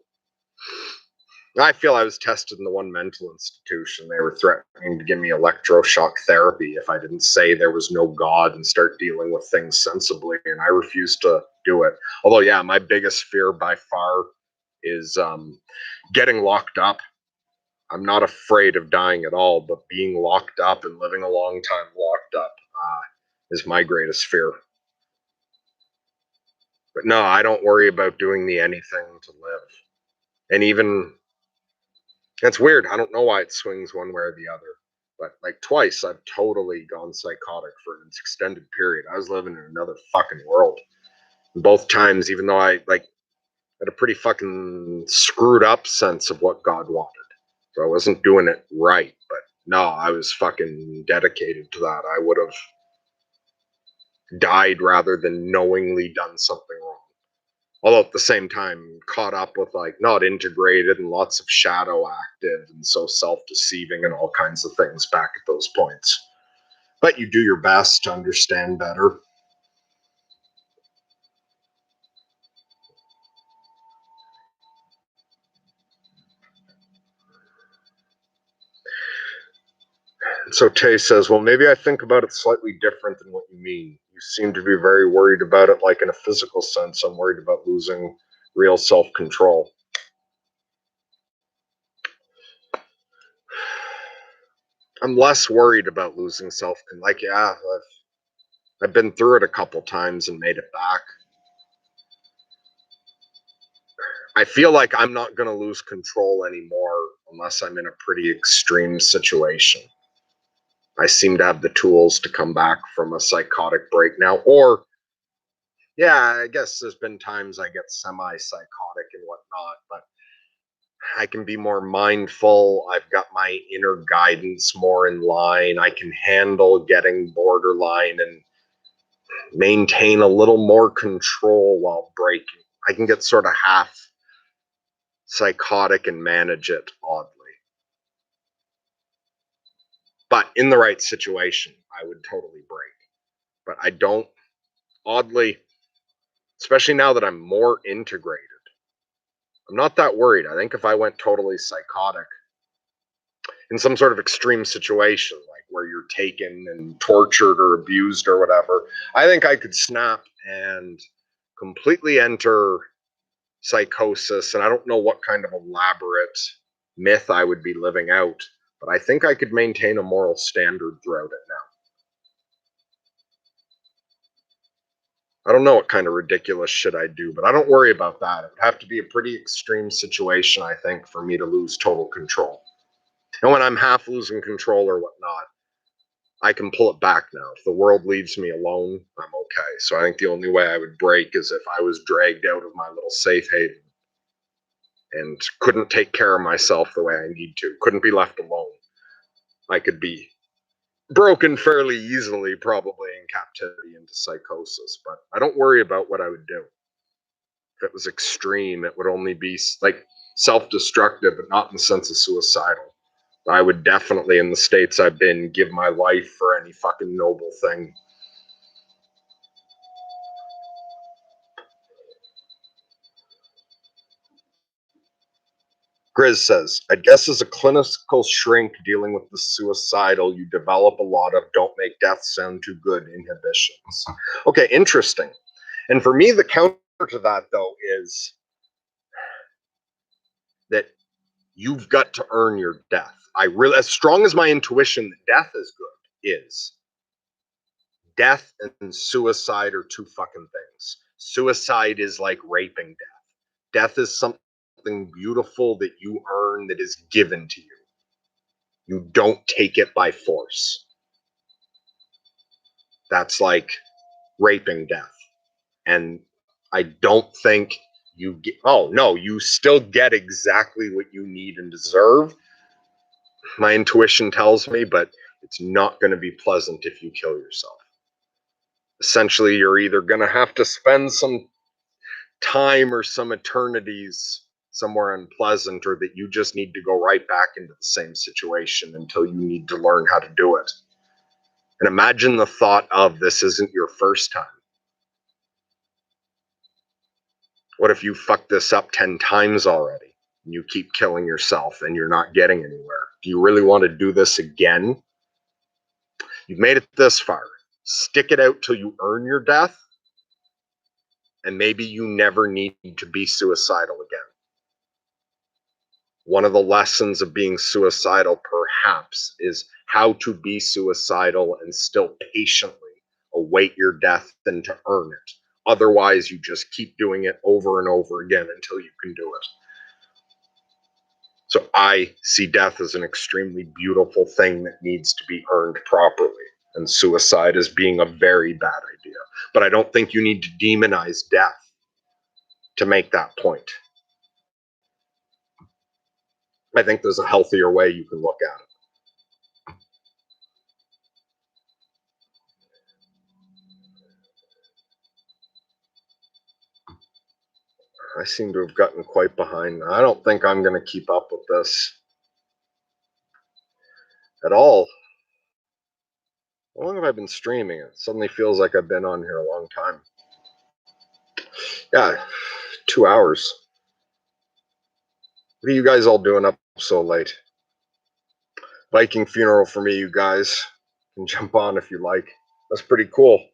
I feel I was tested in the one mental institution. They were threatening to give me electroshock therapy if I didn't say there was no God and start dealing with things sensibly. And I refused to do it. Although, yeah, my biggest fear by far is getting locked up. I'm not afraid of dying at all, but being locked up and living a long time locked up is my greatest fear. But no, I don't worry about doing the anything to live. And even, it's weird. I don't know why it swings one way or the other. But like twice, I've totally gone psychotic for an extended period. I was living in another fucking world. And both times, even though I like had a pretty fucking screwed up sense of what God wanted. So I wasn't doing it right. But no, I was fucking dedicated to that. I would have died rather than knowingly done something wrong. Although at the same time, caught up with like not integrated and lots of shadow active and so self-deceiving and all kinds of things back at those points. But you do your best to understand better. And so Tay says, well, maybe I think about it slightly different than what you mean. You seem to be very worried about it like in a physical sense. I'm worried about losing real self-control. I'm less worried about losing self-control. Like, yeah, I've been through it a couple times and made it back. I feel like I'm not going to lose control anymore unless I'm in a pretty extreme situation. I seem to have the tools to come back from a psychotic break now. Or, yeah, I guess there's been times I get semi-psychotic and whatnot, but I can be more mindful. I've got my inner guidance more in line. I can handle getting borderline and maintain a little more control while breaking. I can get sort of half psychotic and manage it oddly. But in the right situation, I would totally break. But I don't, oddly, especially now that I'm more integrated, I'm not that worried. I think if I went totally psychotic in some sort of extreme situation, like where you're taken and tortured or abused or whatever, I think I could snap and completely enter psychosis. And I don't know what kind of elaborate myth I would be living out, but I think I could maintain a moral standard throughout it now. I don't know what kind of ridiculous shit I'd do, but I don't worry about that. It would have to be a pretty extreme situation, I think, for me to lose total control. And when I'm half losing control or whatnot, I can pull it back now. If the world leaves me alone, I'm okay. So I think the only way I would break is if I was dragged out of my little safe haven and couldn't take care of myself the way I need to, couldn't be left alone. I could be broken fairly easily, probably in captivity into psychosis, but I don't worry about what I would do. If it was extreme, it would only be like self-destructive, but not in the sense of suicidal. I would definitely, in the states I've been, give my life for any fucking noble thing. Grizz says, I guess as a clinical shrink dealing with the suicidal, you develop a lot of don't make death sound too good inhibitions. Okay, interesting. And for me, the counter to that, though, is that you've got to earn your death. I really, as strong as my intuition that death is good is, death and suicide are two fucking things. Suicide is like raping death. Death is something beautiful that you earn, that is given to you. You don't take it by force. That's like raping death. And I don't think you get, oh no, you still get exactly what you need and deserve. My intuition tells me, but it's not going to be pleasant if you kill yourself. Essentially, you're either going to have to spend some time or some eternities somewhere unpleasant, or that you just need to go right back into the same situation until you need to learn how to do it. And imagine the thought of this isn't your first time. What if you fuck this up 10 times already and you keep killing yourself and you're not getting anywhere? Do you really want to do this again? You've made it this far. Stick it out till you earn your death, and maybe you never need to be suicidal again. One of the lessons of being suicidal, perhaps, is how to be suicidal and still patiently await your death and to earn it, Otherwise, you just keep doing it over and over again until you can do it. So I see death as an extremely beautiful thing that needs to be earned properly, and suicide as being a very bad idea. But I don't think you need to demonize death to make that point. I think there's a healthier way you can look at it. I seem to have gotten quite behind. I don't think I'm going to keep up with this at all. How long have I been streaming? It suddenly feels like I've been on here a long time. Yeah, 2 hours. What are you guys all doing up so late? Viking funeral for me, you guys. You can jump on if you like. That's pretty cool.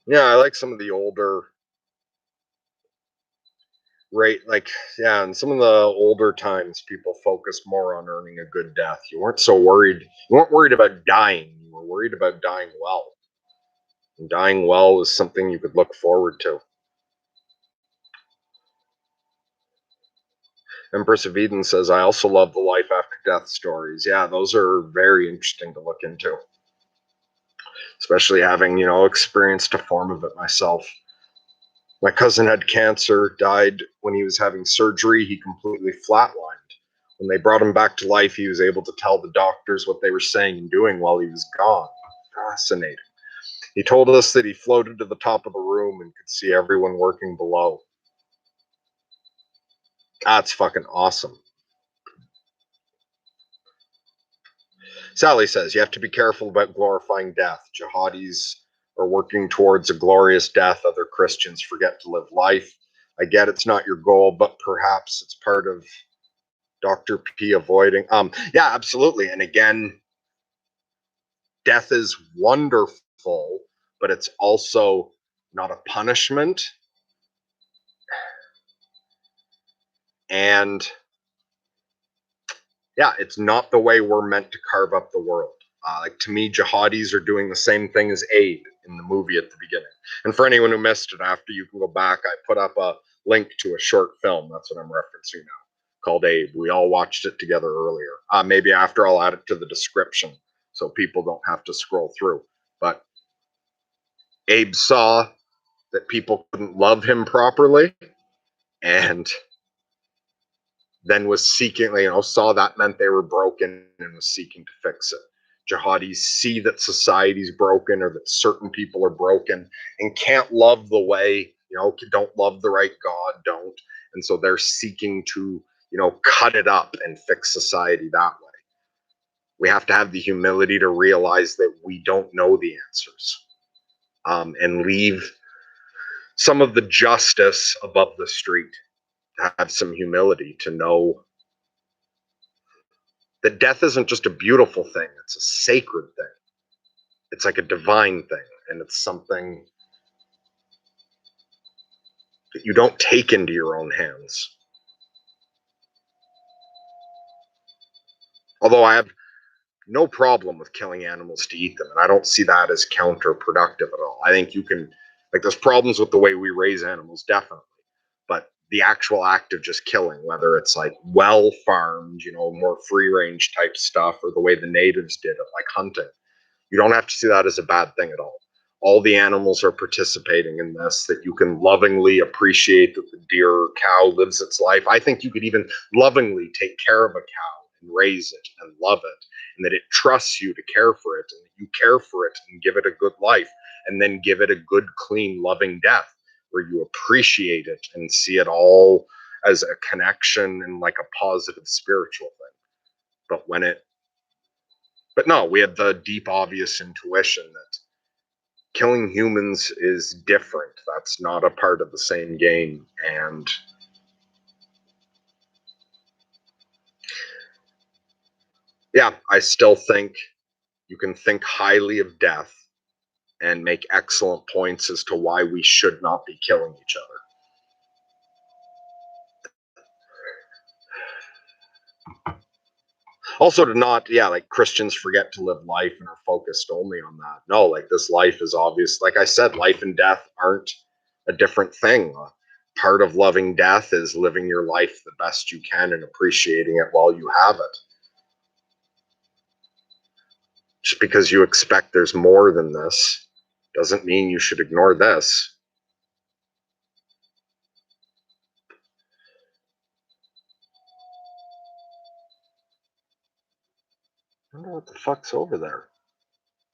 Yeah, I like some of the older yeah, in some of the older times people focused more on earning a good death. You weren't so worried. You weren't worried about dying. You were worried about dying well. And dying well was something you could look forward to. Empress of Eden says, I also love the life after death stories. Yeah, those are very interesting to look into. Especially having, experienced a form of it myself. My cousin had cancer, died when he was having surgery. He completely flatlined. When they brought him back to life, he was able to tell the doctors what they were saying and doing while he was gone. Fascinating. He told us that he floated to the top of the room and could see everyone working below. That's fucking awesome. Sally says, you have to be careful about glorifying death. Jihadis are working towards a glorious death. Other Christians forget to live life. I get it's not your goal, but perhaps it's part of Dr. P avoiding. Yeah, absolutely. And again, death is wonderful, but it's also not a punishment. And yeah, it's not the way we're meant to carve up the world. Like to me, jihadis are doing the same thing as Abe in the movie at the beginning. And for anyone who missed it, after you can go back, I put up a link to a short film. That's what I'm referencing now, called Abe. We all watched it together earlier. Maybe after I'll add it to the description so people don't have to scroll through. But Abe saw that people couldn't love him properly, and then was seeking, saw that meant they were broken and was seeking to fix it. Jihadis see that society's broken or that certain people are broken and can't love the way, don't love the right God, don't. And so they're seeking to, cut it up and fix society that way. We have to have the humility to realize that we don't know the answers, and leave some of the justice above the street. To have some humility to know that death isn't just a beautiful thing, it's a sacred thing. It's like a divine thing, and it's something that you don't take into your own hands. Although I have no problem with killing animals to eat them, and I don't see that as counterproductive at all. I think you can, there's problems with the way we raise animals, definitely. But the actual act of just killing, whether it's like well farmed, more free range type stuff, or the way the natives did it, like hunting, you don't have to see that as a bad thing at all. All the animals are participating in this, that you can lovingly appreciate that the deer or cow lives its life. I think you could even lovingly take care of a cow and raise it and love it, and that it trusts you to care for it, and that you care for it and give it a good life, and then give it a good, clean, loving death where you appreciate it and see it all as a connection and like a positive spiritual thing. But no, we have the deep, obvious intuition that killing humans is different. That's not a part of the same game. And yeah, I still think you can think highly of death and make excellent points as to why we should not be killing each other. Also to not, yeah, like Christians forget to live life and are focused only on that. No, like this life is obvious. Like I said, life and death aren't a different thing. Part of loving death is living your life the best you can and appreciating it while you have it. Just because you expect there's more than this doesn't mean you should ignore this. I wonder what the fuck's over there.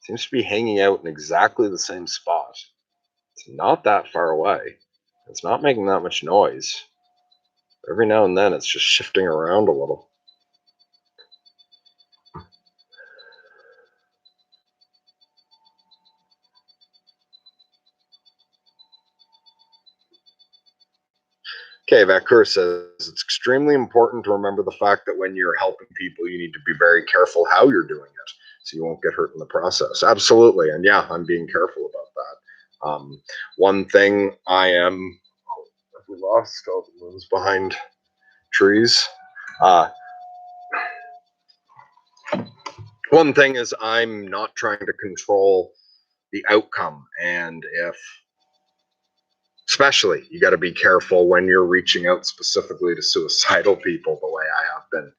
Seems to be hanging out in exactly the same spot. It's not that far away. It's not making that much noise. Every now and then it's just shifting around a little. Okay, Vakur says it's extremely important to remember the fact that when you're helping people, you need to be very careful how you're doing it so you won't get hurt in the process. Absolutely. And yeah, I'm being careful about that. One thing I am. Oh, have we lost? Oh, the moon's behind trees. One thing is, I'm not trying to control the outcome. And if especially you got to be careful when you're reaching out specifically to suicidal people the way I have been.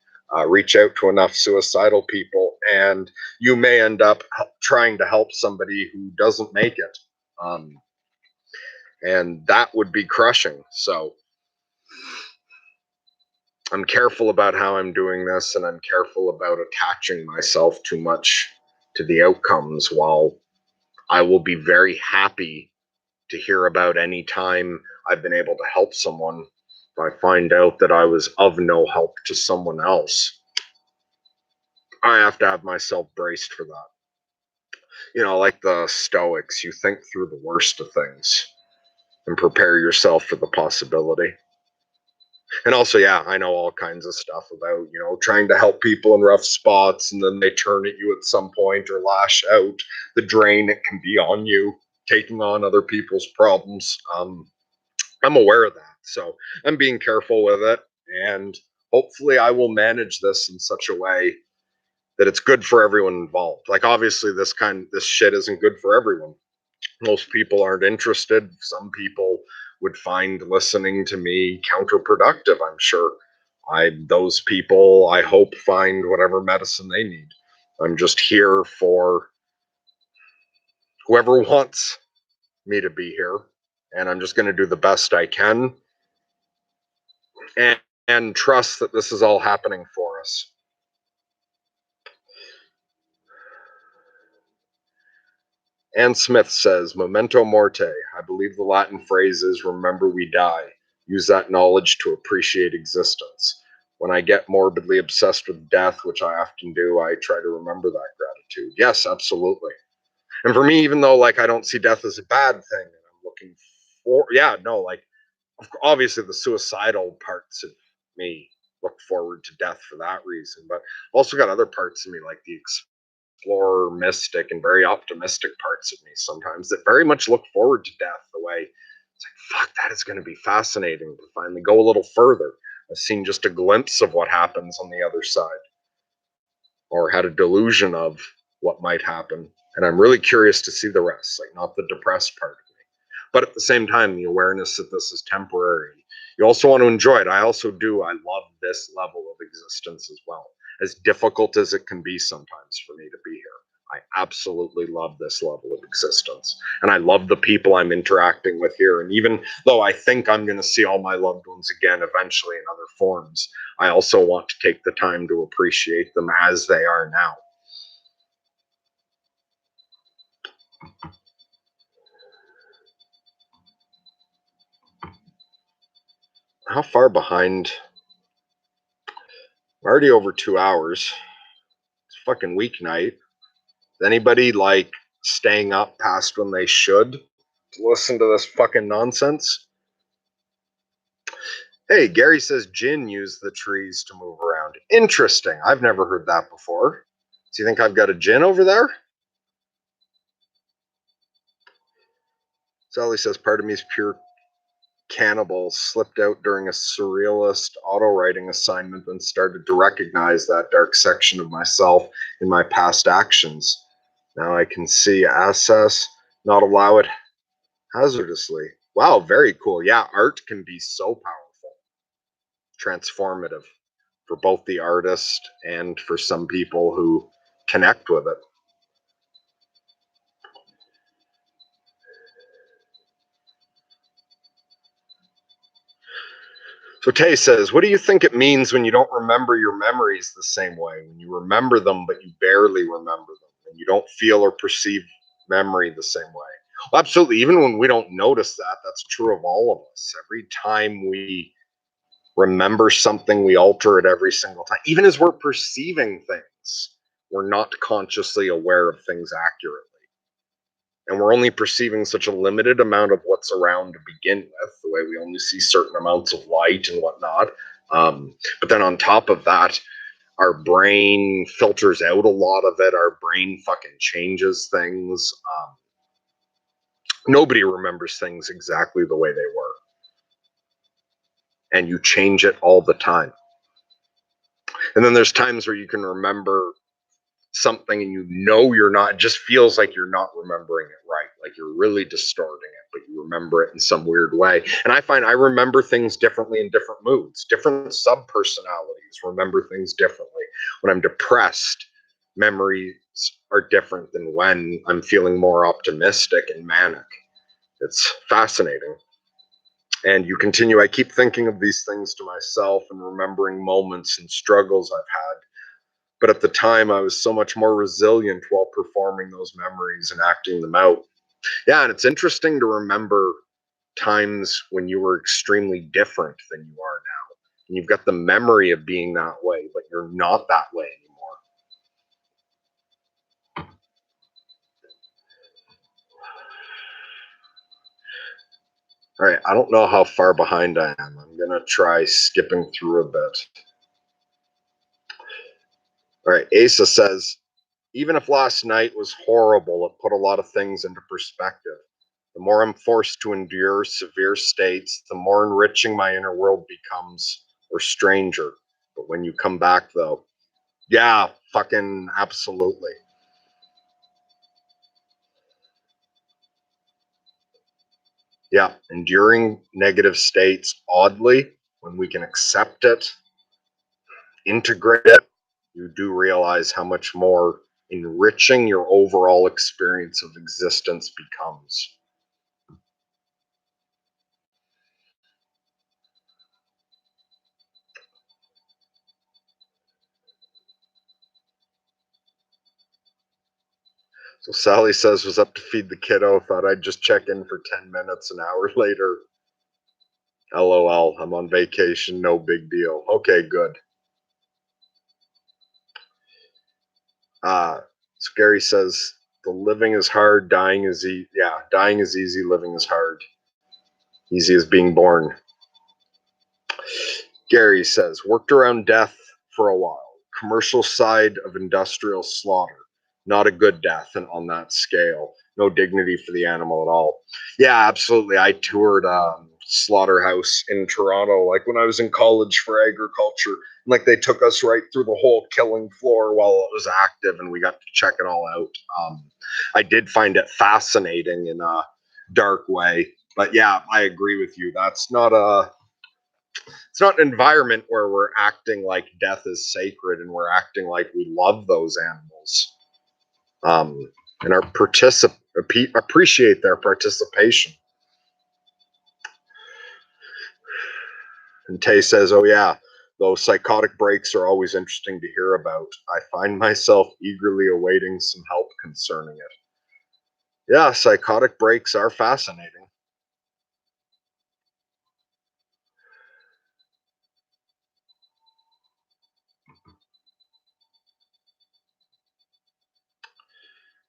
Reach out to enough suicidal people and you may end up trying to help somebody who doesn't make it, and that would be crushing. So I'm careful about how I'm doing this, and I'm careful about attaching myself too much to the outcomes. While I will be very happy to hear about any time I've been able to help someone, if I find out that I was of no help to someone else, I have to have myself braced for that. You know, like the Stoics, you think through the worst of things and prepare yourself for the possibility. And also, yeah, I know all kinds of stuff about, trying to help people in rough spots and then they turn at you at some point or lash out. The drain it can be on you, taking on other people's problems. I'm aware of that. So I'm being careful with it. And hopefully I will manage this in such a way that it's good for everyone involved. Like obviously this shit isn't good for everyone. Most people aren't interested. Some people would find listening to me counterproductive, I'm sure. Those people I hope find whatever medicine they need. I'm just here for whoever wants me to be here, and I'm just going to do the best I can and, and trust that this is all happening for us. Anne Smith says, Memento morte. I believe the Latin phrase is remember we die. Use that knowledge to appreciate existence. When I get morbidly obsessed with death, which I often do, I try to remember that gratitude. Yes, absolutely. And for me, even though like I don't see death as a bad thing, and I'm looking for, yeah, no, like obviously the suicidal parts of me look forward to death for that reason, but I've also got other parts of me like the explorer, mystic, and very optimistic parts of me sometimes that very much look forward to death the way it's like, fuck, that is going to be fascinating to finally go a little further. I've seen just a glimpse of what happens on the other side or had a delusion of what might happen. And I'm really curious to see the rest, like not the depressed part of me. But at the same time, the awareness that this is temporary. You also want to enjoy it. I also do. I love this level of existence as well. As difficult as it can be sometimes for me to be here, I absolutely love this level of existence. And I love the people I'm interacting with here. And even though I think I'm going to see all my loved ones again eventually in other forms, I also want to take the time to appreciate them as they are now. How far behind? I'm already over 2 hours. It's a fucking weeknight. Is anybody like staying up past when they should to listen to this fucking nonsense? Hey, Gary says Jinn used the trees to move around. Interesting. I've never heard that before. Do you think I've got a Jinn over there? Sally says part of me is pure Cannibal slipped out during a surrealist auto-writing assignment and started to recognize that dark section of myself in my past actions. Now I can see, assess, not allow it hazardously. Wow, very cool. Yeah, art can be so powerful, transformative for both the artist and for some people who connect with it. So Tay says, what do you think it means when you don't remember your memories the same way? When you remember them, but you barely remember them, and you don't feel or perceive memory the same way? Well, absolutely. Even when we don't notice that, that's true of all of us. Every time we remember something, we alter it every single time. Even as we're perceiving things, we're not consciously aware of things accurately. And we're only perceiving such a limited amount of what's around to begin with, the way we only see certain amounts of light and whatnot. But then on top of that, our brain filters out a lot of it. Our brain fucking changes things. Nobody remembers things exactly the way they were. And you change it all the time. And then there's times where you can remember something and you know you're not, it just feels like you're not remembering it right, like you're really distorting it, but you remember it in some weird way. And I find I remember things differently in different moods. Different sub-personalities remember things differently. When I'm depressed, memories are different than when I'm feeling more optimistic and manic. It's fascinating. And you continue, I keep thinking of these things to myself and remembering moments and struggles I've had. But at the time, I was so much more resilient while performing those memories and acting them out. Yeah, and it's interesting to remember times when you were extremely different than you are now. And you've got the memory of being that way, but you're not that way anymore. All right, I don't know how far behind I am. I'm going to try skipping through a bit. All right, Asa says, even if last night was horrible, it put a lot of things into perspective. The more I'm forced to endure severe states, the more enriching my inner world becomes, or stranger. But when you come back, though, yeah, fucking absolutely. Yeah, enduring negative states, oddly, when we can accept it, integrate it, you do realize how much more enriching your overall experience of existence becomes. So Sally says, was up to feed the kiddo, thought I'd just check in for 10 minutes, an hour later. LOL, I'm on vacation, no big deal. Okay, good. So Gary says, the living is hard, dying is easy. Yeah, dying is easy, living is hard. Easy as being born. Gary says, worked around death for a while. Commercial side of industrial slaughter. Not a good death and on that scale. No dignity for the animal at all. Yeah, absolutely. I toured slaughterhouse in Toronto, like when I was in college for agriculture. Like they took us right through the whole killing floor while it was active, and we got to check it all out. I did find it fascinating in a dark way, but yeah, I agree with you. That's not a it's not an environment where we're acting like death is sacred and we're acting like we love those animals, and appreciate their participation. And Tay says, oh yeah, those psychotic breaks are always interesting to hear about. I find myself eagerly awaiting some help concerning it. Yeah, psychotic breaks are fascinating.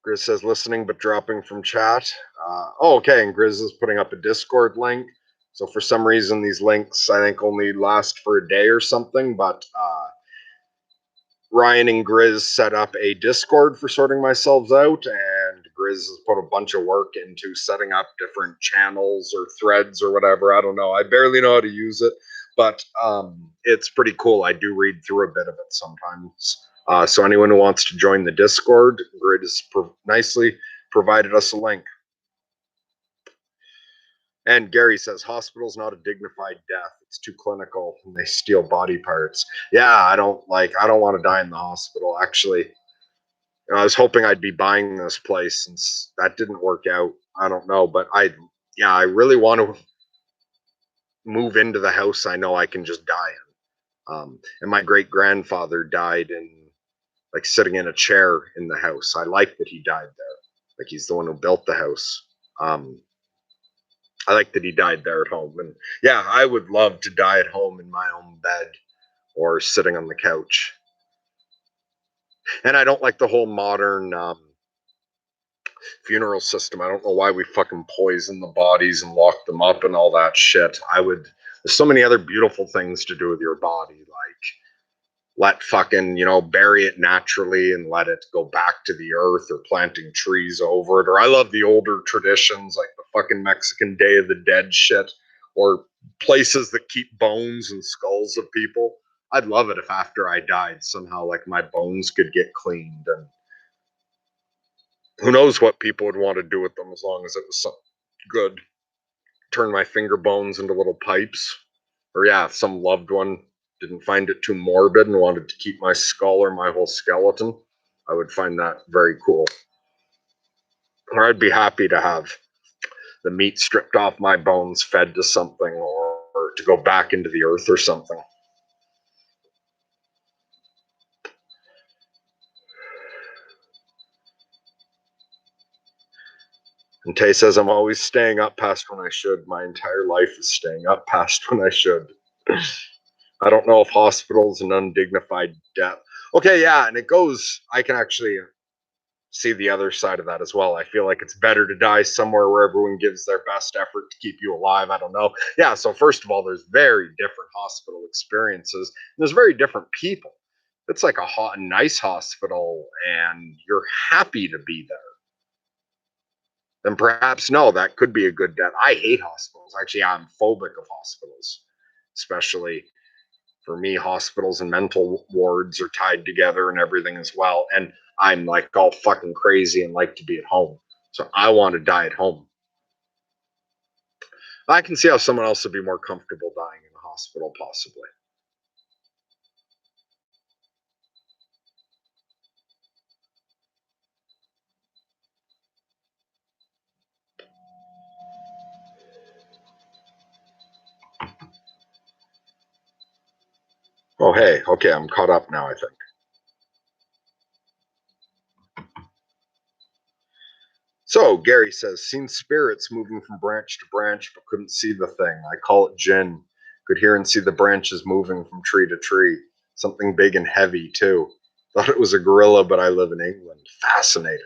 Grizz says listening but dropping from chat. Okay, and Grizz is putting up a Discord link. So for some reason, these links I think only last for a day or something. But Ryan and Grizz set up a Discord for sorting myself out, and Grizz has put a bunch of work into setting up different channels or threads or whatever. I don't know. I barely know how to use it, but it's pretty cool. I do read through a bit of it sometimes. So anyone who wants to join the Discord, Grid has nicely provided us a link. And Gary says, hospital's not a dignified death. It's too clinical and they steal body parts. Yeah, I don't want to die in the hospital. Actually, I was hoping I'd be buying this place since that didn't work out. I don't know, but I really want to move into the house I know I can just die in. And my great grandfather died in like sitting in a chair in the house. I like that he died there. Like he's the one who built the house. I like that he died there at home. And yeah, I would love to die at home in my own bed or sitting on the couch. And I don't like the whole modern funeral system. I don't know why we fucking poison the bodies and lock them up and all that shit. There's so many other beautiful things to do with your body, like let fucking, bury it naturally and let it go back to the earth, or planting trees over it. Or I love the older traditions like the fucking Mexican Day of the Dead shit, or places that keep bones and skulls of people. I'd love it if after I died, somehow like my bones could get cleaned, and who knows what people would want to do with them as long as it was something good. Turn my finger bones into little pipes. Or yeah, if some loved one didn't find it too morbid and wanted to keep my skull or my whole skeleton, I would find that very cool. Or I'd be happy to have the meat stripped off my bones fed to something, or to go back into the earth or something. And Tay says, I'm always staying up past when I should. My entire life is staying up past when I should. I don't know if hospital's an undignified death. Okay, yeah, and I can actually see the other side of that as well. I feel like it's better to die somewhere where everyone gives their best effort to keep you alive. I don't know. Yeah, so first of all, there's very different hospital experiences. There's very different people. It's like a nice hospital and you're happy to be there. Then perhaps no, that could be a good death. I hate hospitals. Actually, I'm phobic of hospitals, especially for me, hospitals and mental wards are tied together and everything as well. And I'm like all fucking crazy and like to be at home. So I want to die at home. I can see how someone else would be more comfortable dying in a hospital, possibly. Oh, hey, okay, I'm caught up now, I think. So Gary says, seen spirits moving from branch to branch, but couldn't see the thing. I call it Jinn. Could hear and see the branches moving from tree to tree. Something big and heavy, too. Thought it was a gorilla, but I live in England. Fascinating.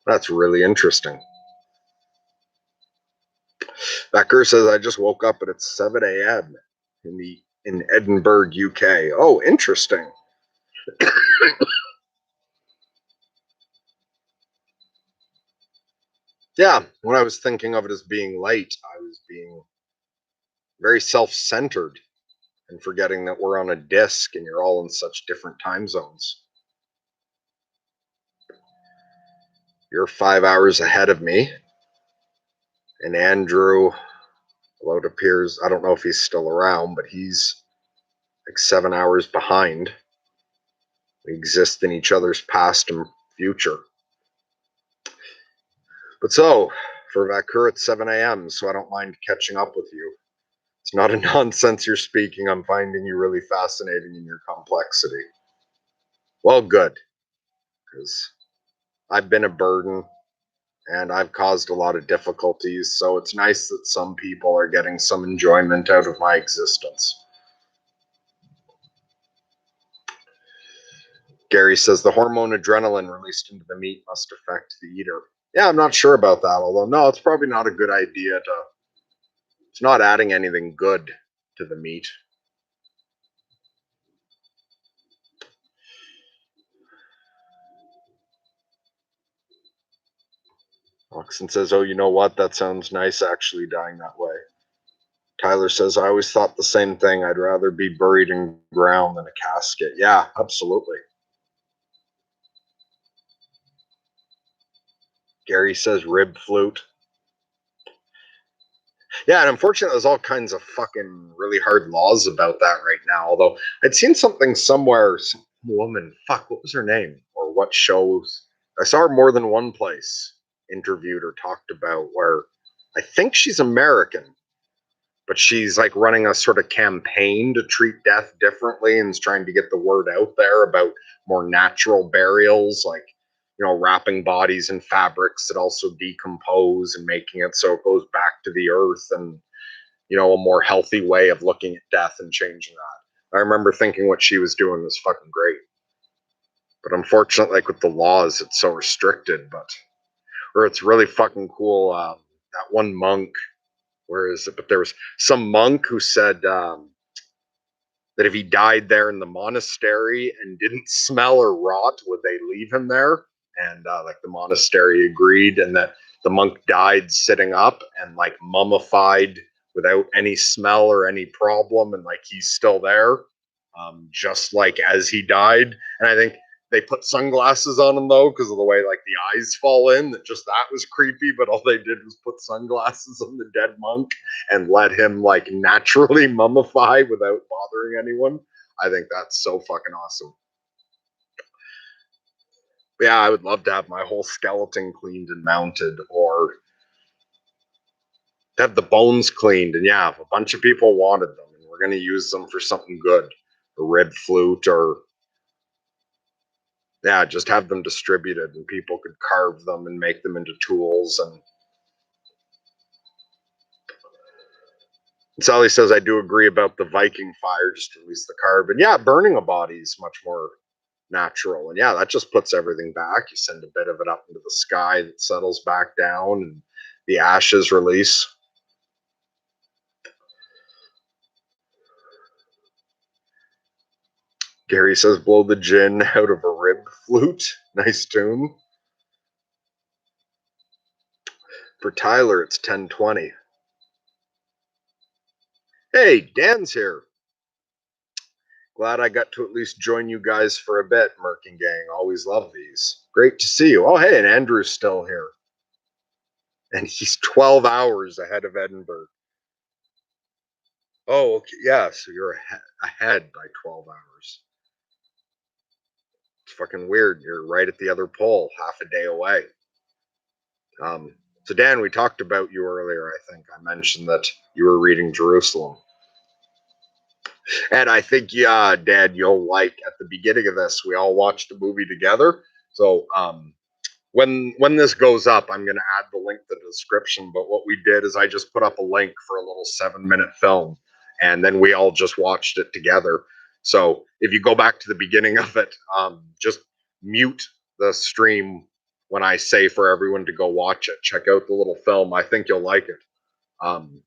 That's really interesting. Becker says, I just woke up and it's 7 a.m. in Edinburgh, UK. Oh, interesting. Yeah, when I was thinking of it as being late, I was being very self-centered and forgetting that we're on a disc and you're all in such different time zones. You're 5 hours ahead of me. And Andrew, although it appears, I don't know if he's still around, but he's like 7 hours behind. We exist in each other's past and future. But so, for Vancouver, it's 7 a.m., so I don't mind catching up with you. It's not a nonsense you're speaking. I'm finding you really fascinating in your complexity. Well, good, because I've been a burden and I've caused a lot of difficulties, so it's nice that some people are getting some enjoyment out of my existence. Gary says the hormone adrenaline released into the meat must affect the eater. Yeah, I'm not sure about that, although no, it's probably not a good idea it's not adding anything good to the meat. Oxen says, oh, you know what? That sounds nice, actually, dying that way. Tyler says, I always thought the same thing. I'd rather be buried in ground than a casket. Yeah, absolutely. Gary says, rib flute. Yeah, and unfortunately, there's all kinds of fucking really hard laws about that right now. Although I'd seen something somewhere, some woman, fuck, what was her name? Or what shows? I saw her more than one place interviewed or talked about where I think she's American, but she's like running a sort of campaign to treat death differently and is trying to get the word out there about more natural burials, like, you know, wrapping bodies in fabrics that also decompose and making it so it goes back to the earth, and, you know, a more healthy way of looking at death and changing that. I remember thinking what she was doing was fucking great. But unfortunately, like with the laws, it's so restricted, or it's really fucking cool. That one monk, where is it? But there was some monk who said, that if he died there in the monastery and didn't smell or rot, would they leave him there? And like the monastery agreed, and that the monk died sitting up and like mummified without any smell or any problem, and like he's still there, just like as he died. And I think they put sunglasses on him though, because of the way like the eyes fall in. That just that was creepy, but all they did was put sunglasses on the dead monk and let him like naturally mummify without bothering anyone. I think that's so fucking awesome. But yeah, I would love to have my whole skeleton cleaned and mounted, or have the bones cleaned. And yeah, if a bunch of people wanted them and we're going to use them for something good, a red flute, or yeah, just have them distributed and people could carve them and make them into tools. And Sally says, I do agree about the Viking fire, just release the carbon. Yeah, burning a body is much more natural. And yeah, that just puts everything back. You send a bit of it up into the sky that settles back down and the ashes release. Gary says, blow the gin out of a rib flute. Nice tune. For Tyler, it's 10:20. Hey, Dan's here. Glad I got to at least join you guys for a bit, Merkin Gang. Always love these. Great to see you. Oh, hey, and Andrew's still here. And he's 12 hours ahead of Edinburgh. Oh, okay. Yeah, so you're ahead by 12 hours. It's fucking weird. You're right at the other pole, half a day away. So, Dan, we talked about you earlier. I think I mentioned that you were reading Jerusalem. And I think, yeah, Dad, you'll like at the beginning of this, we all watched a movie together. So, when this goes up, I'm going to add the link to the description. But what we did is I just put up a link for a little 7-minute film, and then we all just watched it together. So if you go back to the beginning of it, just mute the stream when I say for everyone to go watch it. Check out the little film. I think you'll like it. Um,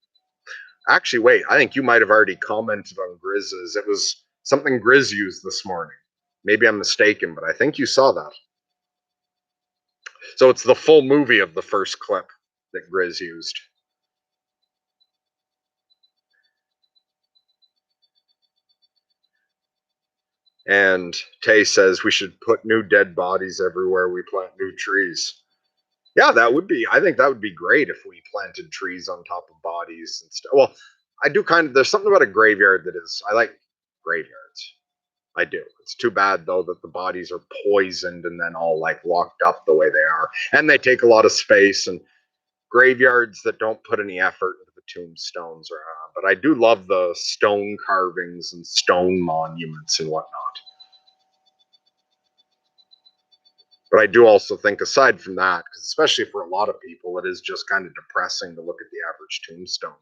Actually, wait, I think you might have already commented on Grizz's. It was something Grizz used this morning. Maybe I'm mistaken, but I think you saw that. So it's the full movie of the first clip that Grizz used. And Tay says we should put new dead bodies everywhere we plant new trees. Yeah, that would be, I think that would be great if we planted trees on top of bodies and stuff. Well, I do kind of, there's something about a graveyard that is, I like graveyards. I do. It's too bad though that the bodies are poisoned and then all like locked up the way they are. And they take a lot of space, and graveyards that don't put any effort into the tombstones are, but I do love the stone carvings and stone monuments and whatnot. But I do also think, aside from that, because especially for a lot of people, it is just kind of depressing to look at the average tombstone.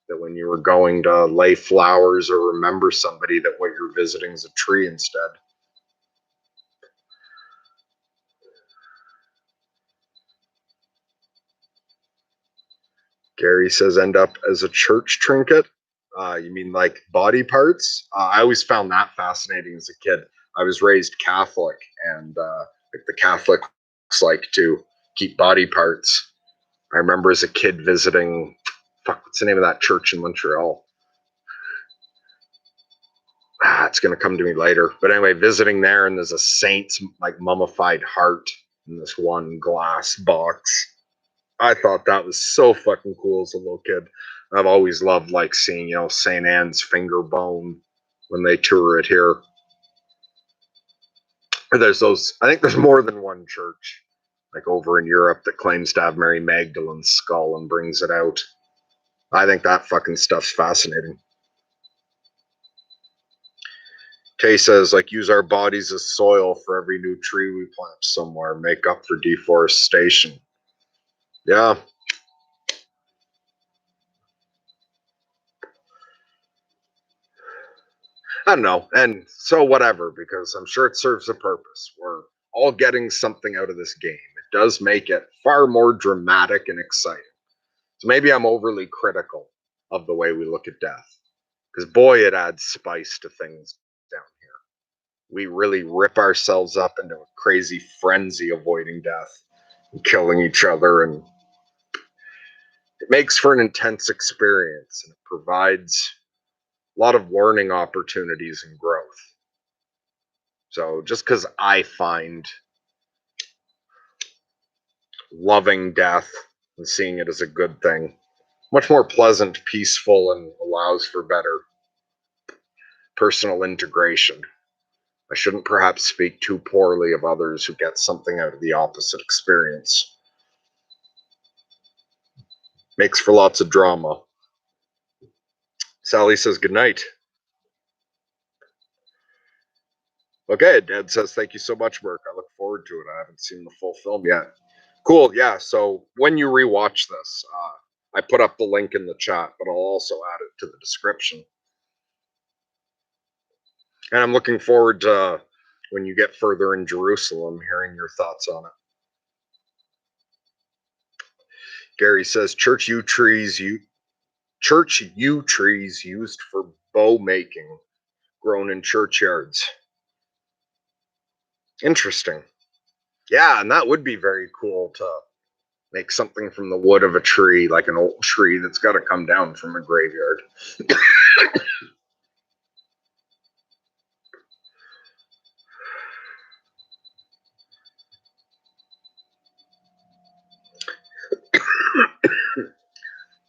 That when you were going to lay flowers or remember somebody, that what you're visiting is a tree instead. Gary says, end up as a church trinket. You mean like body parts? I always found that fascinating as a kid. I was raised Catholic, and like the Catholics like to keep body parts. I remember as a kid visiting, what's the name of that church in Montreal? It's going to come to me later. But anyway, visiting there, and there's a saint's like mummified heart in this one glass box. I thought that was so fucking cool as a little kid. I've always loved like seeing, St. Anne's finger bone when they tour it here. There's those, I think there's more than one church, like over in Europe, that claims to have Mary Magdalene's skull and brings it out. I think that fucking stuff's fascinating. Tay says, like, use our bodies as soil for every new tree we plant somewhere, make up for deforestation. Yeah. I don't know. And so whatever, because I'm sure it serves a purpose. We're all getting something out of this game. It does make it far more dramatic and exciting. So maybe I'm overly critical of the way we look at death. Because boy, it adds spice to things down here. We really rip ourselves up into a crazy frenzy avoiding death and killing each other, and it makes for an intense experience, and it provides a lot of learning opportunities and growth. So just because I find loving death and seeing it as a good thing much more pleasant, peaceful, and allows for better personal integration, I shouldn't perhaps speak too poorly of others who get something out of the opposite experience. Makes for lots of drama. Sally says good night. Okay, Dad says thank you so much, Burke. I look forward to it. I haven't seen the full film yet. Cool, yeah. So when you rewatch this, I put up the link in the chat, but I'll also add it to the description. And I'm looking forward to when you get further in Jerusalem, hearing your thoughts on it. Gary says church yew trees used for bow making, grown in churchyards. Interesting. Yeah, and that would be very cool to make something from the wood of a tree, like an old tree that's got to come down from a graveyard.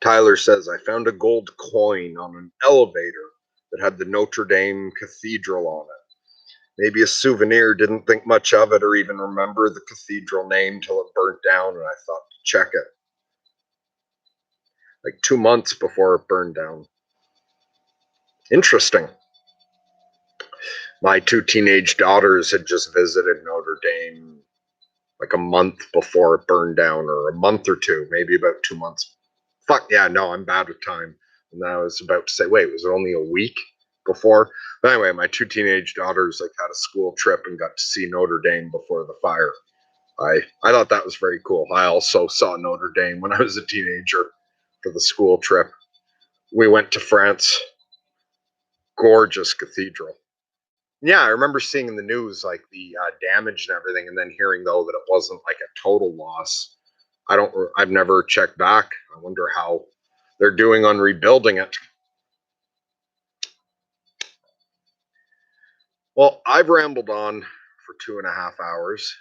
Tyler says, I found a gold coin on an elevator that had the Notre Dame Cathedral on it. Maybe a souvenir, didn't think much of it or even remember the cathedral name till it burnt down, and I thought to check it. Like 2 months before it burned down. Interesting. My 2 teenage daughters had just visited Notre Dame like a month before it burned down, or a month or two, maybe about 2 months. Fuck yeah, no, I'm bad with time. And I was about to say, wait, was it only a week before? But anyway, my 2 teenage daughters like had a school trip and got to see Notre Dame before the fire. I thought that was very cool. I also saw Notre Dame when I was a teenager for the school trip. We went to France. Gorgeous cathedral. Yeah, I remember seeing in the news like the damage and everything, and then hearing though that it wasn't like a total loss. I've never checked back. I wonder how they're doing on rebuilding it. Well, I've rambled on for 2.5 hours.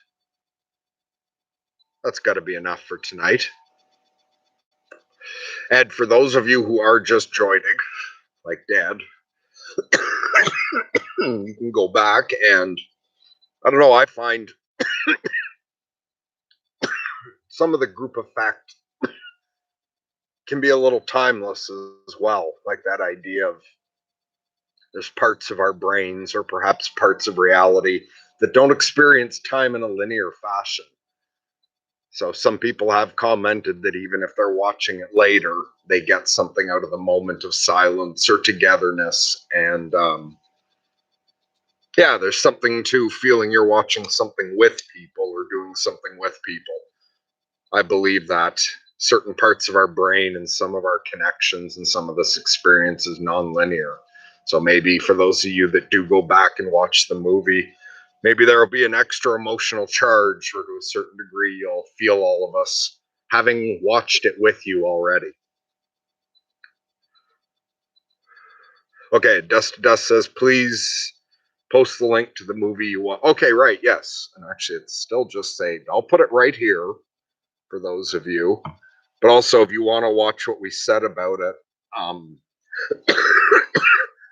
That's got to be enough for tonight. And for those of you who are just joining, like Dad, you can go back and, I don't know, I find some of the group effect can be a little timeless as well. Like that idea of there's parts of our brains or perhaps parts of reality that don't experience time in a linear fashion. So some people have commented that even if they're watching it later, they get something out of the moment of silence or togetherness. And yeah, there's something to feeling you're watching something with people or doing something with people. I believe that certain parts of our brain and some of our connections and some of this experience is nonlinear. So maybe for those of you that do go back and watch the movie, maybe there will be an extra emotional charge, or to a certain degree, you'll feel all of us having watched it with you already. Okay, Dust to Dust says, please post the link to the movie you want. Okay, right, yes. And actually, it's still just saved. I'll put it right here for those of you. But also, if you want to watch what we said about it,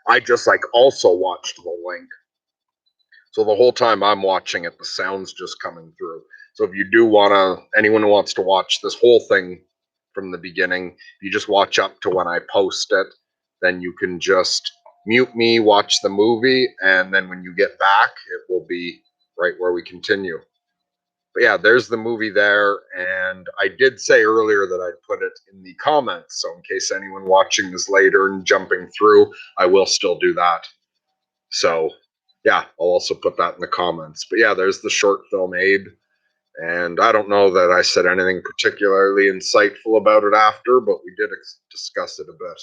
I just also watched the link. So the whole time I'm watching it, the sound's just coming through. So if you do anyone who wants to watch this whole thing from the beginning, you just watch up to when I post it, then you can just mute me, watch the movie, and then when you get back, it will be right where we continue. But yeah, there's the movie there, and I did say earlier that I'd put it in the comments, so in case anyone watching this later and jumping through, I will still do that. So yeah, I'll also put that in the comments. But yeah, there's the short film Abe, and I don't know that I said anything particularly insightful about it after, but we did discuss it a bit.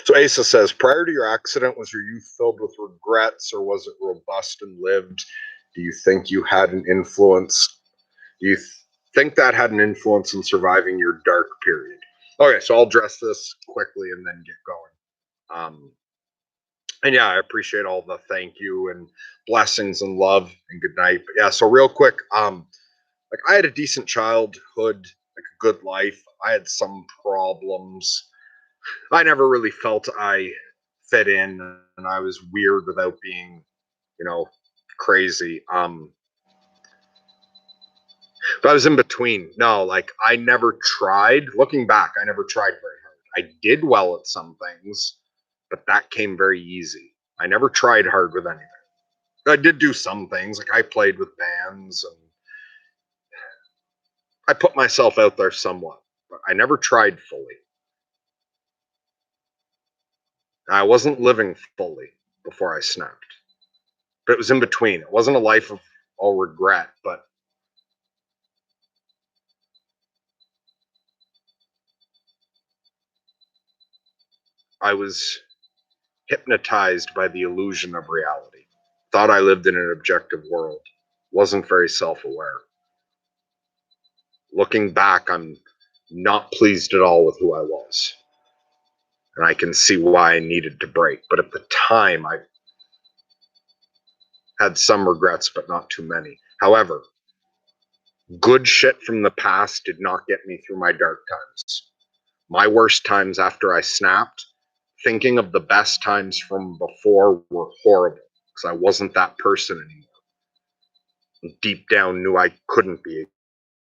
So Asa says, prior to your accident, was your youth filled with regrets, or was it robust and lived? Do you think you had an influence? Do you think that had an influence in surviving your dark period? Okay, so I'll address this quickly and then get going. And yeah, I appreciate all the thank you and blessings and love and good night. But yeah, so real quick, I had a decent childhood, a good life. I had some problems. I never really felt I fit in, and I was weird without being, crazy. But I was in between. No, I never tried. Looking back, I never tried very hard. I did well at some things, but that came very easy. I never tried hard with anything. I did do some things, I played with bands and I put myself out there somewhat, but I never tried fully. I wasn't living fully before I snapped, but it was in between. It wasn't a life of all regret, but I was hypnotized by the illusion of reality. Thought I lived in an objective world. Wasn't very self aware. Looking back, I'm not pleased at all with who I was. And I can see why I needed to break. But at the time, I had some regrets, but not too many. However, good shit from the past did not get me through my dark times. My worst times after I snapped, thinking of the best times from before were horrible because I wasn't that person anymore. Deep down, knew I couldn't be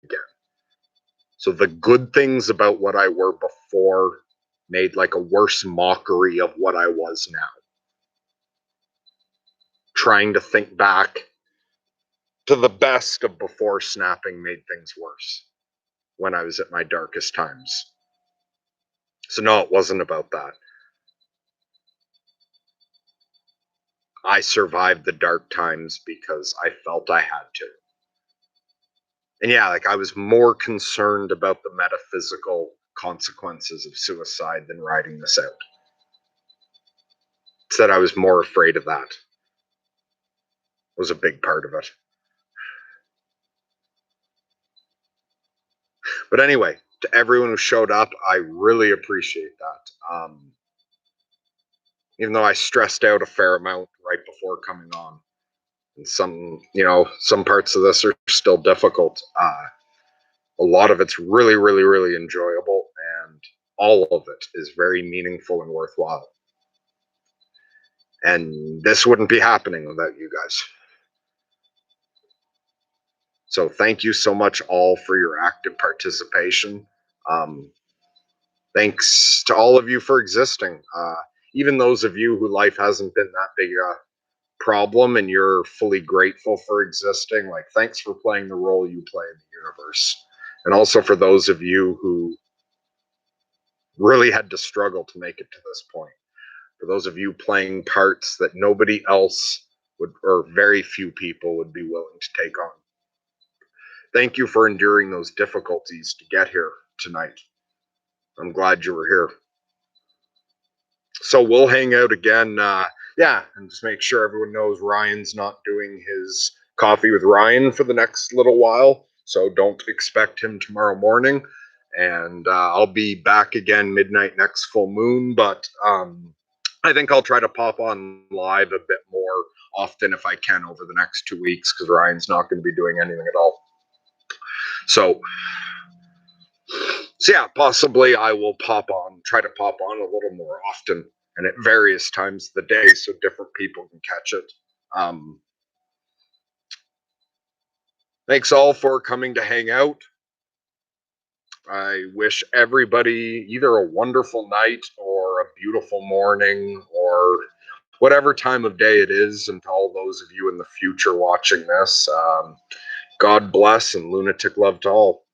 again. So the good things about what I were before made a worse mockery of what I was now. Trying to think back to the best of before snapping made things worse when I was at my darkest times. So no, it wasn't about that. I survived the dark times because I felt I had to. And yeah, I was more concerned about the metaphysical consequences of suicide than riding this out. It's that I was more afraid of that. Was a big part of it. But anyway, to everyone who showed up, I really appreciate that. Even though I stressed out a fair amount right before coming on. And some parts of this are still difficult. A lot of it's really, really, really enjoyable, and all of it is very meaningful and worthwhile. And this wouldn't be happening without you guys. So thank you so much all for your active participation. Thanks to all of you for existing. Even those of you who life hasn't been that big a problem and you're fully grateful for existing, thanks for playing the role you play in the universe. And also for those of you who really had to struggle to make it to this point. For those of you playing parts that nobody else would, or very few people would be willing to take on. Thank you for enduring those difficulties to get here tonight. I'm glad you were here. So we'll hang out again. And just make sure everyone knows Ryan's not doing his coffee with Ryan for the next little while. So don't expect him tomorrow morning. And I'll be back again midnight next full moon. But I think I'll try to pop on live a bit more often if I can over the next 2 weeks, because Ryan's not going to be doing anything at all. So yeah, possibly I will try to pop on a little more often and at various times of the day so different people can catch it. Thanks all for coming to hang out. I wish everybody either a wonderful night or a beautiful morning or whatever time of day it is, and to all those of you in the future watching this, God bless and lunatic love to all.